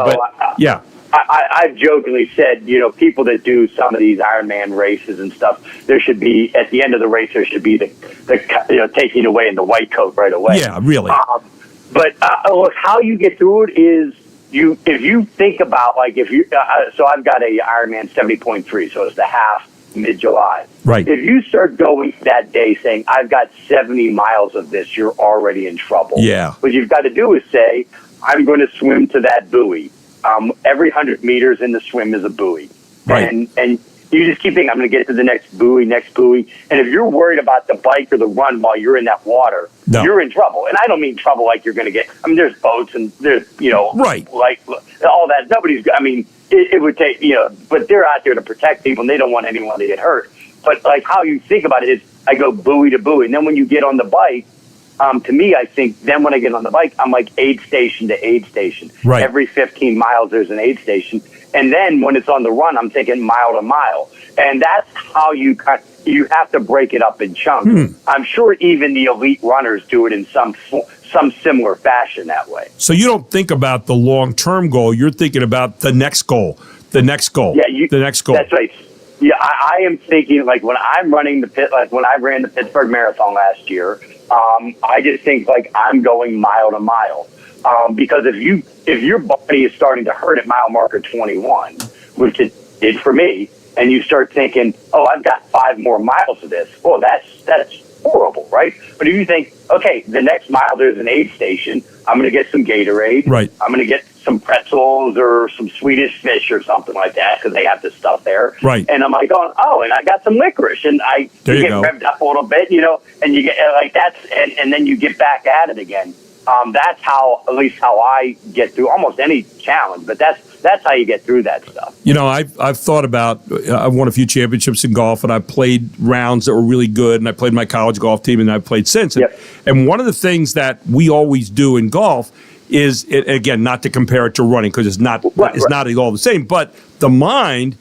Yeah. I've jokingly said, people that do some of these Ironman races and stuff, there should be, at the end of the race, there should be the taking away in the white coat right away. Yeah, really. But look, how you get through it is, if you think about, so I've got a Ironman 70.3, so it's the half, mid-July. Right. If you start going that day saying, I've got 70 miles of this, you're already in trouble. Yeah. What you've got to do is say, I'm going to swim to that buoy. Every 100 meters in the swim is a buoy. Right. And you just keep thinking, I'm going to get to the next buoy. And if you're worried about the bike or the run while you're in that water, you're in trouble. And I don't mean trouble like you're going to get, there's boats and there's, right. Like all that. It would take, but they're out there to protect people and they don't want anyone to get hurt. But how you think about it is, I go buoy to buoy. And then when you get on the bike, to me, I think then when I get on the bike, I'm like aid station to aid station. Right. Every 15 miles, there's an aid station. And then when it's on the run, I'm thinking mile to mile. And that's how you have to break it up in chunks. I'm sure even the elite runners do it in some similar fashion that way. So you don't think about the long-term goal. You're thinking about the next goal. Yeah, the next goal. That's right. Yeah, I am thinking when I'm running when I ran the Pittsburgh Marathon last year, I just think I'm going mile to mile. Because if your body is starting to hurt at mile marker 21, which it did for me, and you start thinking, oh, I've got 5 more miles of this. Well, that's horrible, right? But if you think, okay, the next mile there's an aid station, I'm going to get some Gatorade. Right. I'm going to get some pretzels or some Swedish fish or something like that because they have this stuff there. Right. And I'm like going, and I got some licorice, and There you get go. revved up a little bit, and you get like that's, and then you get back at it again. That's at least how I get through almost any challenge. But that's how you get through that stuff. I've thought about. I've won a few championships in golf, and I've played rounds that were really good, and I played my college golf team, and I've played since. And one of the things that we always do in golf is, again, not to compare it to running because it's not all the same, but the mind.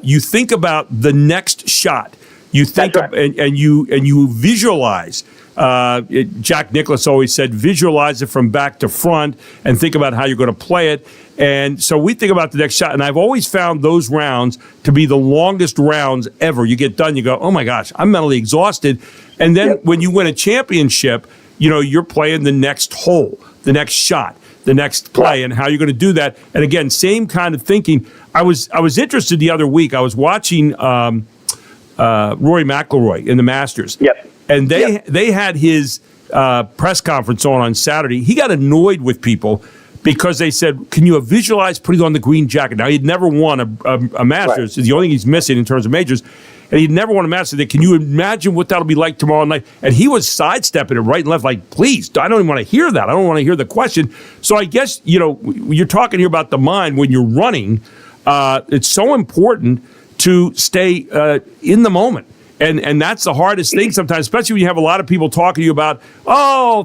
You think about the next shot. You think and you visualize. Jack Nicklaus always said, visualize it from back to front and think about how you're going to play it. And so we think about the next shot. And I've always found those rounds to be the longest rounds ever. You get done, you go, oh my gosh, I'm mentally exhausted. And then when you win a championship, you're playing the next hole, the next shot, the next play, and how you're going to do that. And again, same kind of thinking. I was interested the other week. I was watching Rory McIlroy in the Masters. Yep. And they had his press conference on Saturday. He got annoyed with people because they said, can you visualize putting on the green jacket? Now, he'd never won a Masters. Right. The only thing he's missing in terms of majors. And he'd never won a Masters. Can you imagine what that'll be like tomorrow night? And he was sidestepping it right and left like, please, I don't even want to hear that. I don't want to hear the question. So I guess, you're talking here about the mind when you're running. It's so important to stay in the moment. And that's the hardest thing sometimes, especially when you have a lot of people talking to you about,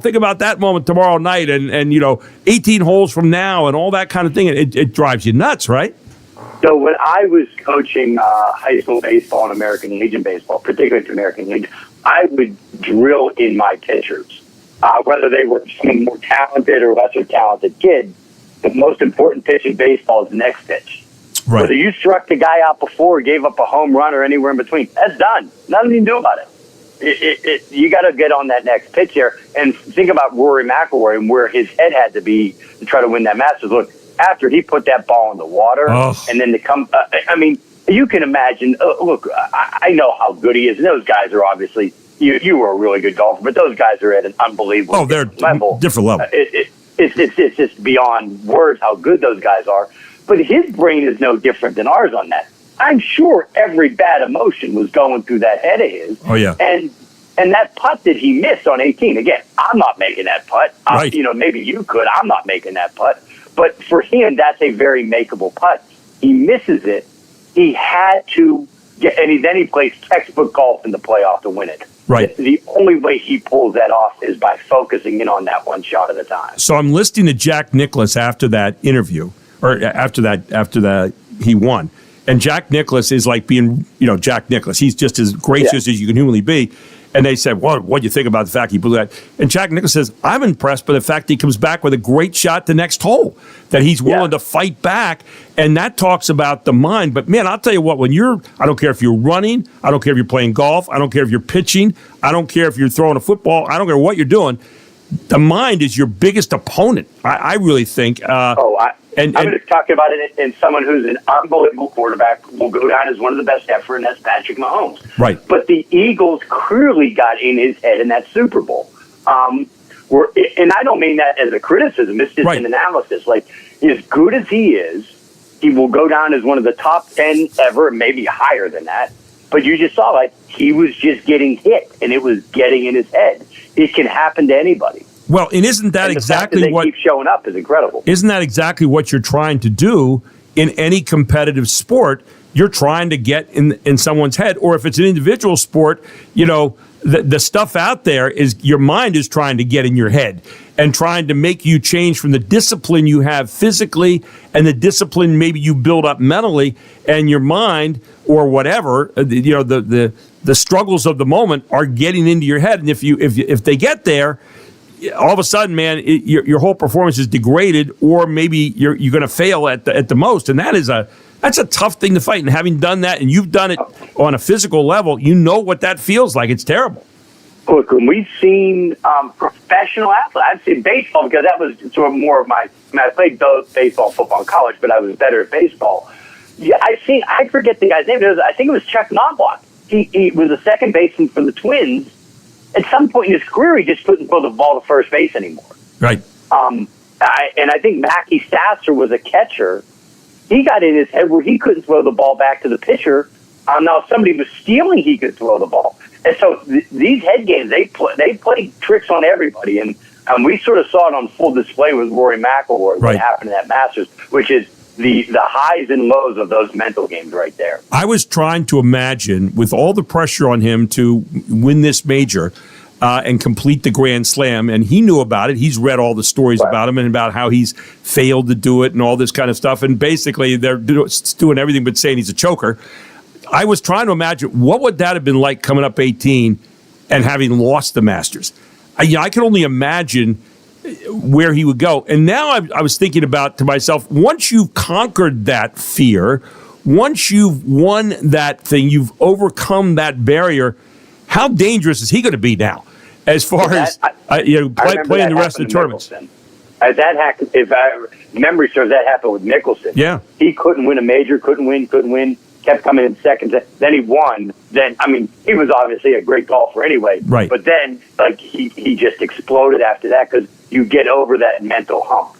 think about that moment tomorrow night and 18 holes from now and all that kind of thing. It drives you nuts, right? So when I was coaching high school baseball and American Legion baseball, particularly to American Legion, I would drill in my pitchers, whether they were some more talented or lesser talented kid. The most important pitch in baseball is the next pitch. Right. Whether you struck the guy out before, gave up a home run, or anywhere in between, that's done. Nothing you can do about it. You got to get on that next pitch here. And think about Rory McIlroy and where his head had to be to try to win that Masters. Look, after he put that ball in the water, and then to come, you can imagine. Look, I know how good he is. And those guys are obviously, you were a really good golfer, but those guys are at an unbelievable level. Different level. It's just beyond words how good those guys are. But his brain is no different than ours on that. I'm sure every bad emotion was going through that head of his. Oh, yeah. And that putt that he missed on 18, again, I'm not making that putt. Right. Maybe you could. I'm not making that putt. But for him, that's a very makeable putt. He misses it. He had to get, and then he plays textbook golf in the playoff to win it. Right. The only way he pulls that off is by focusing in on that one shot at a time. So I'm listening to Jack Nicklaus after that interview. Or after that, he won. And Jack Nicklaus is like being, Jack Nicklaus. He's just as gracious as you can humanly be. And they said, what do you think about the fact he blew that? And Jack Nicklaus says, I'm impressed by the fact that he comes back with a great shot the next hole, that he's willing to fight back. And that talks about the mind. But, man, I'll tell you what, I don't care if you're running. I don't care if you're playing golf. I don't care if you're pitching. I don't care if you're throwing a football. I don't care what you're doing. The mind is your biggest opponent, I really think. I'm going to talk about it in someone who's an unbelievable quarterback, will go down as one of the best ever, and that's Patrick Mahomes. Right. But the Eagles clearly got in his head in that Super Bowl. And I don't mean that as a criticism. It's just an analysis. Like, as good as he is, he will go down as one of the top 10 ever, maybe higher than that. But you just saw, he was just getting hit, and it was getting in his head. It can happen to anybody. Well, and isn't that exactly what keep showing up is incredible? Isn't that exactly what you're trying to do in any competitive sport? You're trying to get in someone's head, or if it's an individual sport, the stuff out there is your mind is trying to get in your head and trying to make you change from the discipline you have physically and the discipline maybe you build up mentally, and your mind or whatever, the struggles of the moment are getting into your head, and if they get there, all of a sudden, man, your whole performance is degraded, or maybe you're going to fail at the most, and that's a tough thing to fight. And having done that, and you've done it on a physical level, you know what that feels like. It's terrible. Look, when we've seen professional athletes, I've seen baseball because that was sort of more of my. I played both baseball, football in college, but I was better at baseball. Yeah, I forget the guy's name. I think it was Chuck Knobloch. He was a second baseman for the Twins. at some point in his career, he just couldn't throw the ball to first base anymore. Right. And I think Mackie Sasser was a catcher. He got in his head where he couldn't throw the ball back to the pitcher. Now, if somebody was stealing, he could throw the ball. And so these head games, they play tricks on everybody. And we sort of saw it on full display with Rory McIlroy, what happened in that Masters, which is the highs and lows of those mental games right there. I was trying to imagine, with all the pressure on him to win this major and complete the Grand Slam, and he knew about it. He's read all the stories about him and about how he's failed to do it and all this kind of stuff. And basically, they're doing everything but saying he's a choker. I was trying to imagine, what would that have been like coming up 18 and having lost the Masters? I can only imagine where he would go. And now I was thinking about to myself, once you've conquered that fear, once you've won that thing, you've overcome that barrier, how dangerous is he going to be now as far as playing the rest of the tournaments? As that happened, if memory serves, that happened with Mickelson. Yeah. He couldn't win a major, couldn't win, kept coming in second. Then he won. Then, he was obviously a great golfer anyway. Right. But then, he just exploded after that because you get over that mental hump.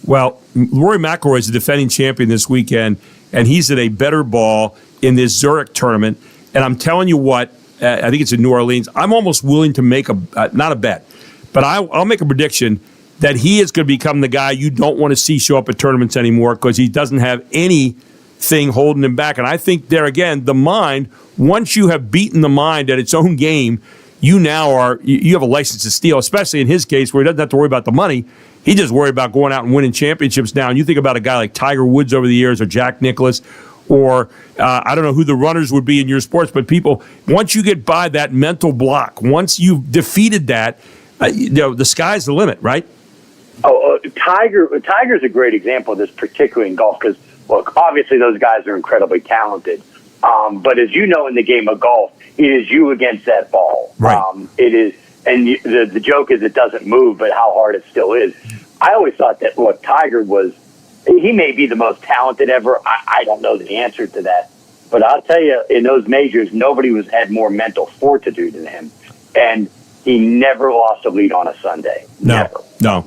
Well, Rory McIlroy is the defending champion this weekend, and he's at a better ball in this Zurich tournament. And I'm telling you what, I think it's in New Orleans. I'm almost willing to make not a bet, but I'll make a prediction that he is going to become the guy you don't want to see show up at tournaments anymore because he doesn't have anything holding him back. And I think there again, the mind, once you have beaten the mind at its own game, you have a license to steal, especially in his case where he doesn't have to worry about the money. He just worried about going out and winning championships now. And you think about a guy like Tiger Woods over the years or Jack Nicklaus or I don't know who the runners would be in your sports, but people, once you get by that mental block, once you've defeated that, the sky's the limit, right? Tiger's a great example of this, particularly in golf, because, look, obviously those guys are incredibly talented. But as you know, in the game of golf, it is you against that ball. Right. It is, and the joke is it doesn't move, but how hard it still is. I always thought that, look, Tiger he may be the most talented ever. I don't know the answer to that. But I'll tell you, in those majors, nobody had more mental fortitude than him. And he never lost a lead on a Sunday. Never. No.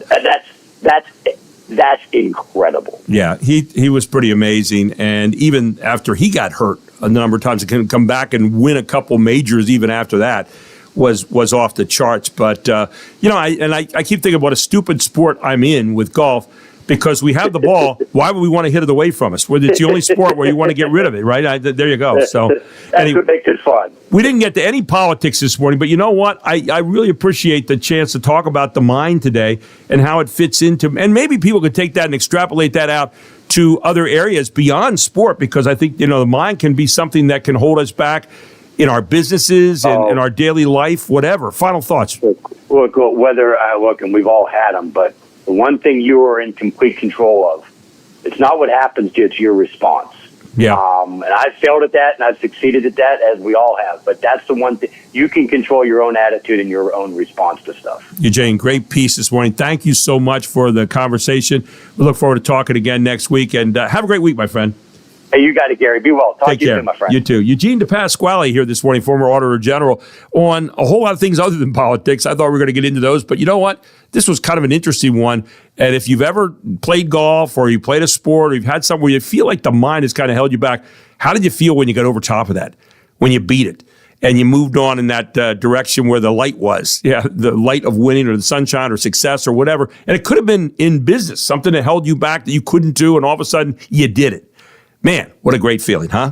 That's incredible. Yeah, he was pretty amazing. And even after he got hurt a number of times, he can come back and win a couple majors even after that was off the charts. But, I keep thinking what a stupid sport I'm in with golf. Because we have the ball, why would we want to hit it away from us? Well, it's the only sport where you want to get rid of it, right? There you go. So that's what makes it fun. We didn't get to any politics this morning, but you know what? I really appreciate the chance to talk about the mind today and how it fits into, and maybe people could take that and extrapolate that out to other areas beyond sport, because I think, the mind can be something that can hold us back in our businesses and in our daily life, whatever. Final thoughts. Look, and we've all had them, but the one thing you are in complete control of, it's not what happens to you, it's your response. Yeah. And I've failed at that, and I've succeeded at that, as we all have. But that's the one thing. You can control your own attitude and your own response to stuff. Eugene, great piece this morning. Thank you so much for the conversation. We look forward to talking again next week. And have a great week, my friend. Hey, you got it, Gary. Be well. Talk Take to you care. soon, my friend. You too. Eugene DePasquale here this morning, former Auditor General, on a whole lot of things other than politics. I thought we were going to get into those, but you know what? This was kind of an interesting one. And if you've ever played golf or you played a sport or you've had something where you feel like the mind has kind of held you back, how did you feel when you got over top of that, when you beat it and you moved on in that direction where the light was? Yeah, the light of winning or the sunshine or success or whatever. And it could have been in business, something that held you back that you couldn't do, and all of a sudden you did it. Man, what a great feeling, huh?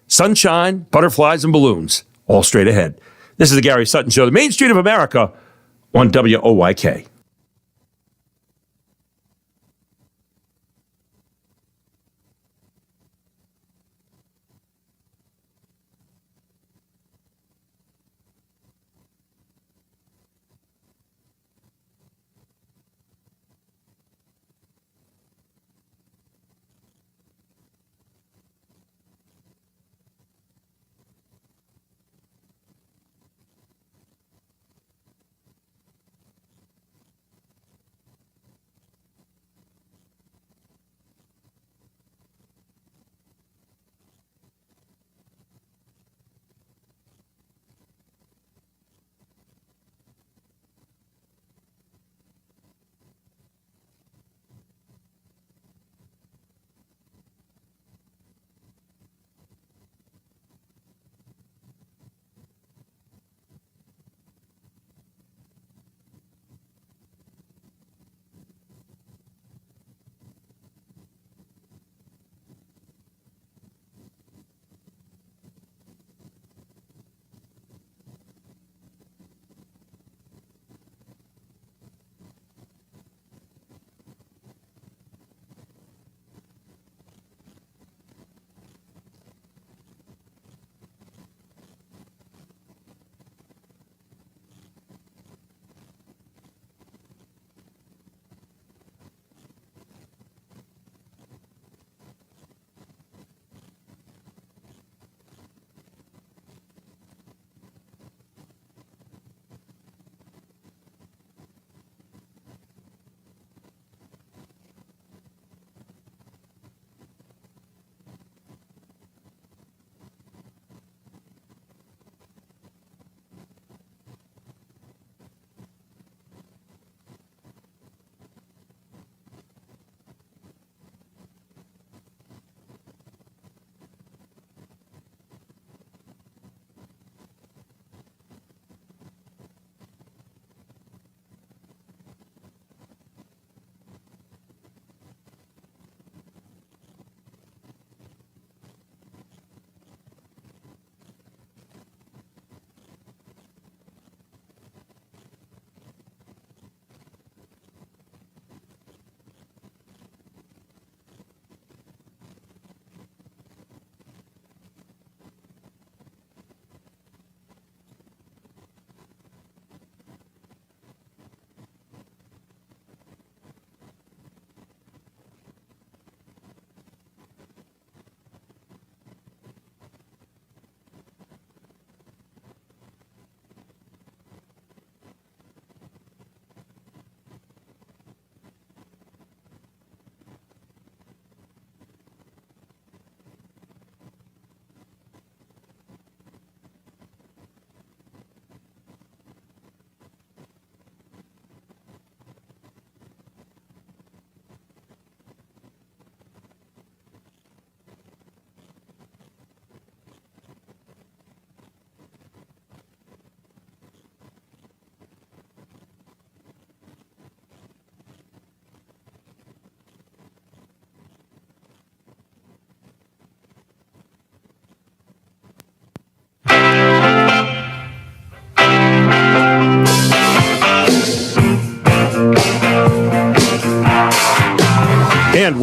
Sunshine, butterflies, and balloons, all straight ahead. This is the Gary Sutton Show, the Main Street of America on WOYK.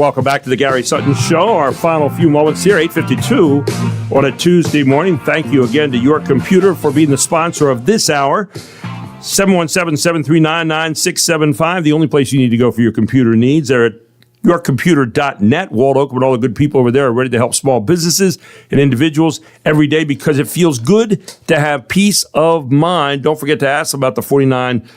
welcome back to the Gary Sutton Show. Our final few moments here, 8:52 on a Tuesday morning. Thank you again to Your Computer for being the sponsor of this hour. 717-739-9675, the only place you need to go for your computer needs. They're at yourcomputer.net. Walt Oakman and all the good people over there are ready to help small businesses and individuals every day because it feels good to have peace of mind. Don't forget to ask about the $49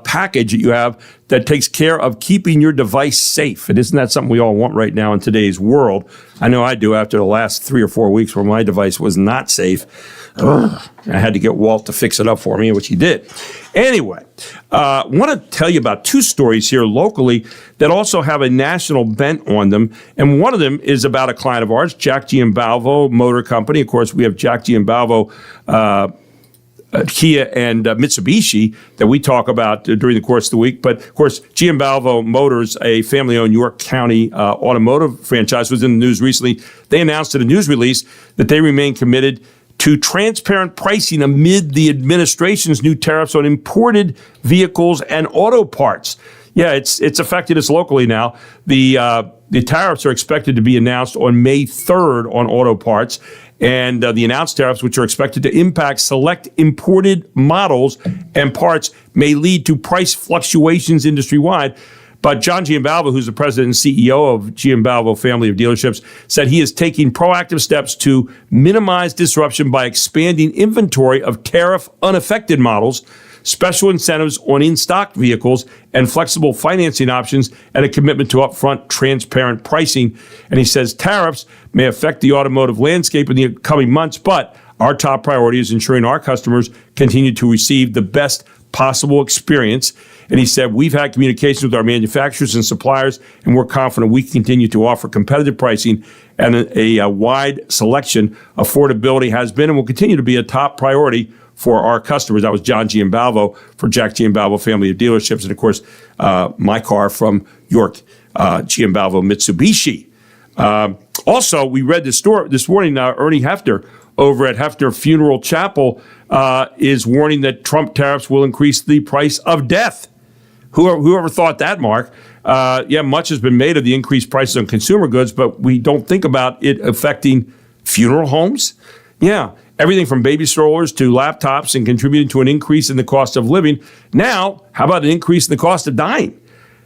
package that you have that takes care of keeping your device safe. And isn't that something we all want right now in today's world? I know I do after the last 3 or 4 weeks where my device was not safe. I had to get Walt to fix it up for me, which he did. Anyway, I want to tell you about 2 stories here locally that also have a national bent on them. And one of them is about a client of ours, Jack Giambalvo Motor Company. Of course, we have Jack Giambalvo Kia and Mitsubishi that we talk about during the course of the week. But, of course, Giambalvo Motors, a family-owned York County automotive franchise, was in the news recently. They announced in a news release that they remain committed to transparent pricing amid the administration's new tariffs on imported vehicles and auto parts. Yeah, it's affected us locally now. The tariffs are expected to be announced on May 3rd on auto parts. And the announced tariffs, which are expected to impact select imported models and parts, may lead to price fluctuations industry-wide. But John Giambalvo, who's the president and CEO of Giambalvo Family of Dealerships, said he is taking proactive steps to minimize disruption by expanding inventory of tariff-unaffected models, special incentives on in-stock vehicles, and flexible financing options, and a commitment to upfront transparent pricing. And he says tariffs may affect the automotive landscape in the coming months, but our top priority is ensuring our customers continue to receive the best possible experience. And he said, we've had communications with our manufacturers and suppliers, and we're confident we continue to offer competitive pricing and a wide selection. Affordability has been and will continue to be a top priority for our customers. That was John Giambalvo for Jack Giambalvo Family of Dealerships. And, of course, my car from York, Giambalvo Mitsubishi. Also, we read this story this morning, Ernie Hefner over at Hefner Funeral Chapel is warning that Trump tariffs will increase the price of death. Whoever thought that, Mark? Much has been made of the increased prices on consumer goods, but we don't think about it affecting funeral homes. Yeah, everything from baby strollers to laptops and contributing to an increase in the cost of living. Now, how about an increase in the cost of dying?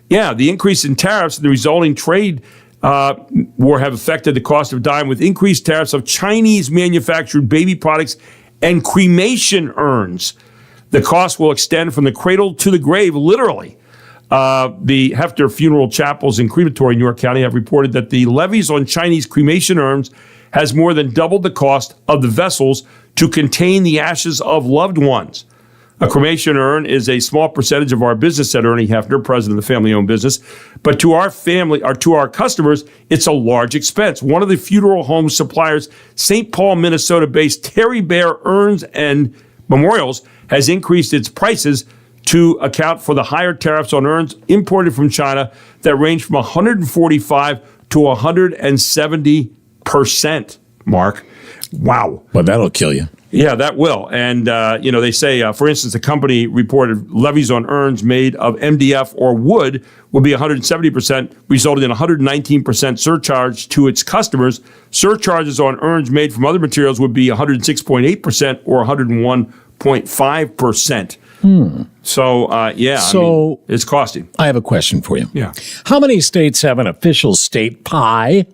Yeah, the increase in tariffs and the resulting trade war have affected the cost of dying with increased tariffs of Chinese manufactured baby products and cremation urns. The cost will extend from the cradle to the grave, literally. The Hefner Funeral Chapels and Crematory in York County have reported that the levies on Chinese cremation urns has more than doubled the cost of the vessels to contain the ashes of loved ones. A cremation urn is a small percentage of our business, said Ernie Hefner, president of the family-owned business. But to our family, or to our customers, it's a large expense. One of the funeral home suppliers, St. Paul, Minnesota-based Terry Bear Urns and Memorials, has increased its prices to account for the higher tariffs on urns imported from China that range from 145 to 170%, Mark. Wow. Well, that'll kill you. Yeah, that will. And, they say, for instance, the company reported levies on urns made of MDF or wood will be 170%, resulting in 119% surcharge to its customers. Surcharges on urns made from other materials would be 106.8% or 101.5%. So, it's costing. I have a question for you. Yeah. How many states have an official state pie?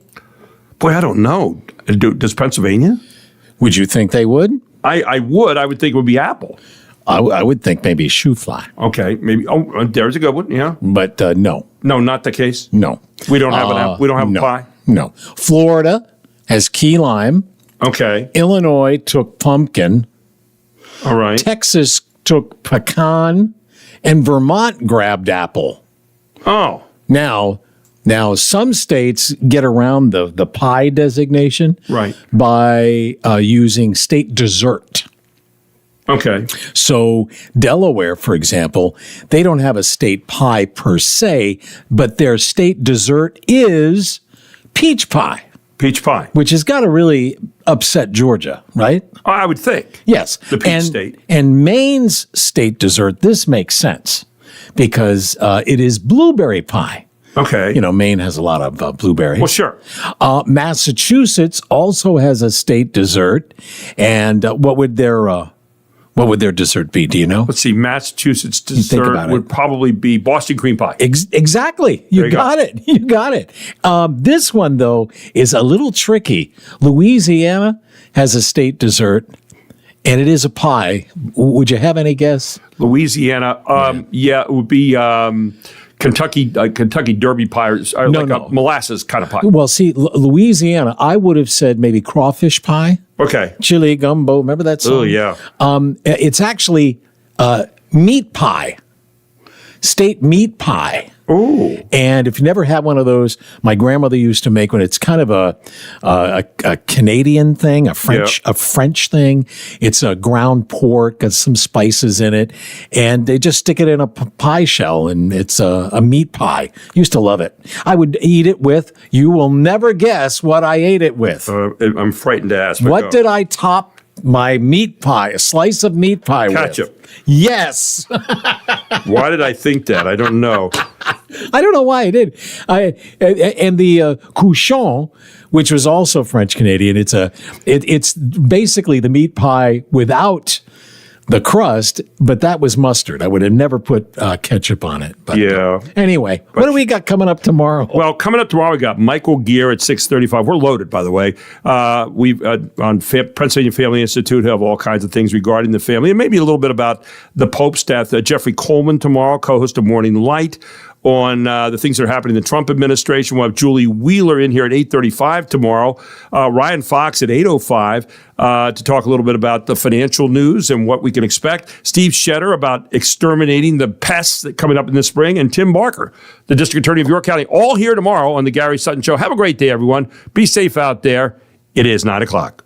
Boy, I don't know. Does Pennsylvania? Would you think they would? I would. I would think it would be apple. I would think maybe shoe fly. Okay, maybe. Oh, there's a good one. Yeah, but no. No, not the case. No, we don't have an apple. We don't have a pie. No. Florida has key lime. Okay. Illinois took pumpkin. All right. Texas took pecan, and Vermont grabbed apple. Oh. Now, some states get around the pie designation by using state dessert. Okay. So Delaware, for example, they don't have a state pie per se, but their state dessert is peach pie. Peach pie. Which has got to really upset Georgia, right? I would think. Yes. The peach state. And Maine's state dessert, this makes sense because it is blueberry pie. Okay. You know, Maine has a lot of blueberries. Well, sure. Massachusetts also has a state dessert, and what would their dessert be? Do you know? Let's see. Massachusetts think dessert about would it. probably be Boston cream pie. Exactly. You got it. You got it. This one, though, is a little tricky. Louisiana has a state dessert, and it is a pie. Would you have any guess? Louisiana. It would be Kentucky Derby pie, or a molasses kind of pie. Well, see, Louisiana, I would have said maybe crawfish pie. Okay. Chili gumbo. Remember that song? Oh, yeah. It's actually meat pie. State meat pie. Ooh. And if you never had one of those, my grandmother used to make one. It's kind of a Canadian thing, a French thing. It's a ground pork, got some spices in it, and they just stick it in a pie shell, and it's a meat pie. Used to love it. I would eat it with. You will never guess what I ate it with. I'm frightened to ask. What did I top my meat pie, a slice of meat pie Ketchup. with? Yes. Why did I think that? I don't know. I don't know why I did. And the couchon, which was also French Canadian, it's basically the meat pie without the crust, but that was mustard. I would have never put ketchup on it. But, anyway, what do we got coming up tomorrow? Well, coming up tomorrow, we got Michael Gear at 6:35. We're loaded, by the way. We've on Pennsylvania Family Institute have all kinds of things regarding the family, and maybe a little bit about the Pope's death. Jeffrey Coleman tomorrow, co-host of Morning Light, on the things that are happening in the Trump administration. We'll have Julie Wheeler in here at 8:35 tomorrow. Ryan Fox at 8:05 to talk a little bit about the financial news and what we can expect. Steve Shetter about exterminating the pests that coming up in the spring. And Tim Barker, the District Attorney of York County, all here tomorrow on the Gary Sutton Show. Have a great day, everyone. Be safe out there. It is 9 o'clock.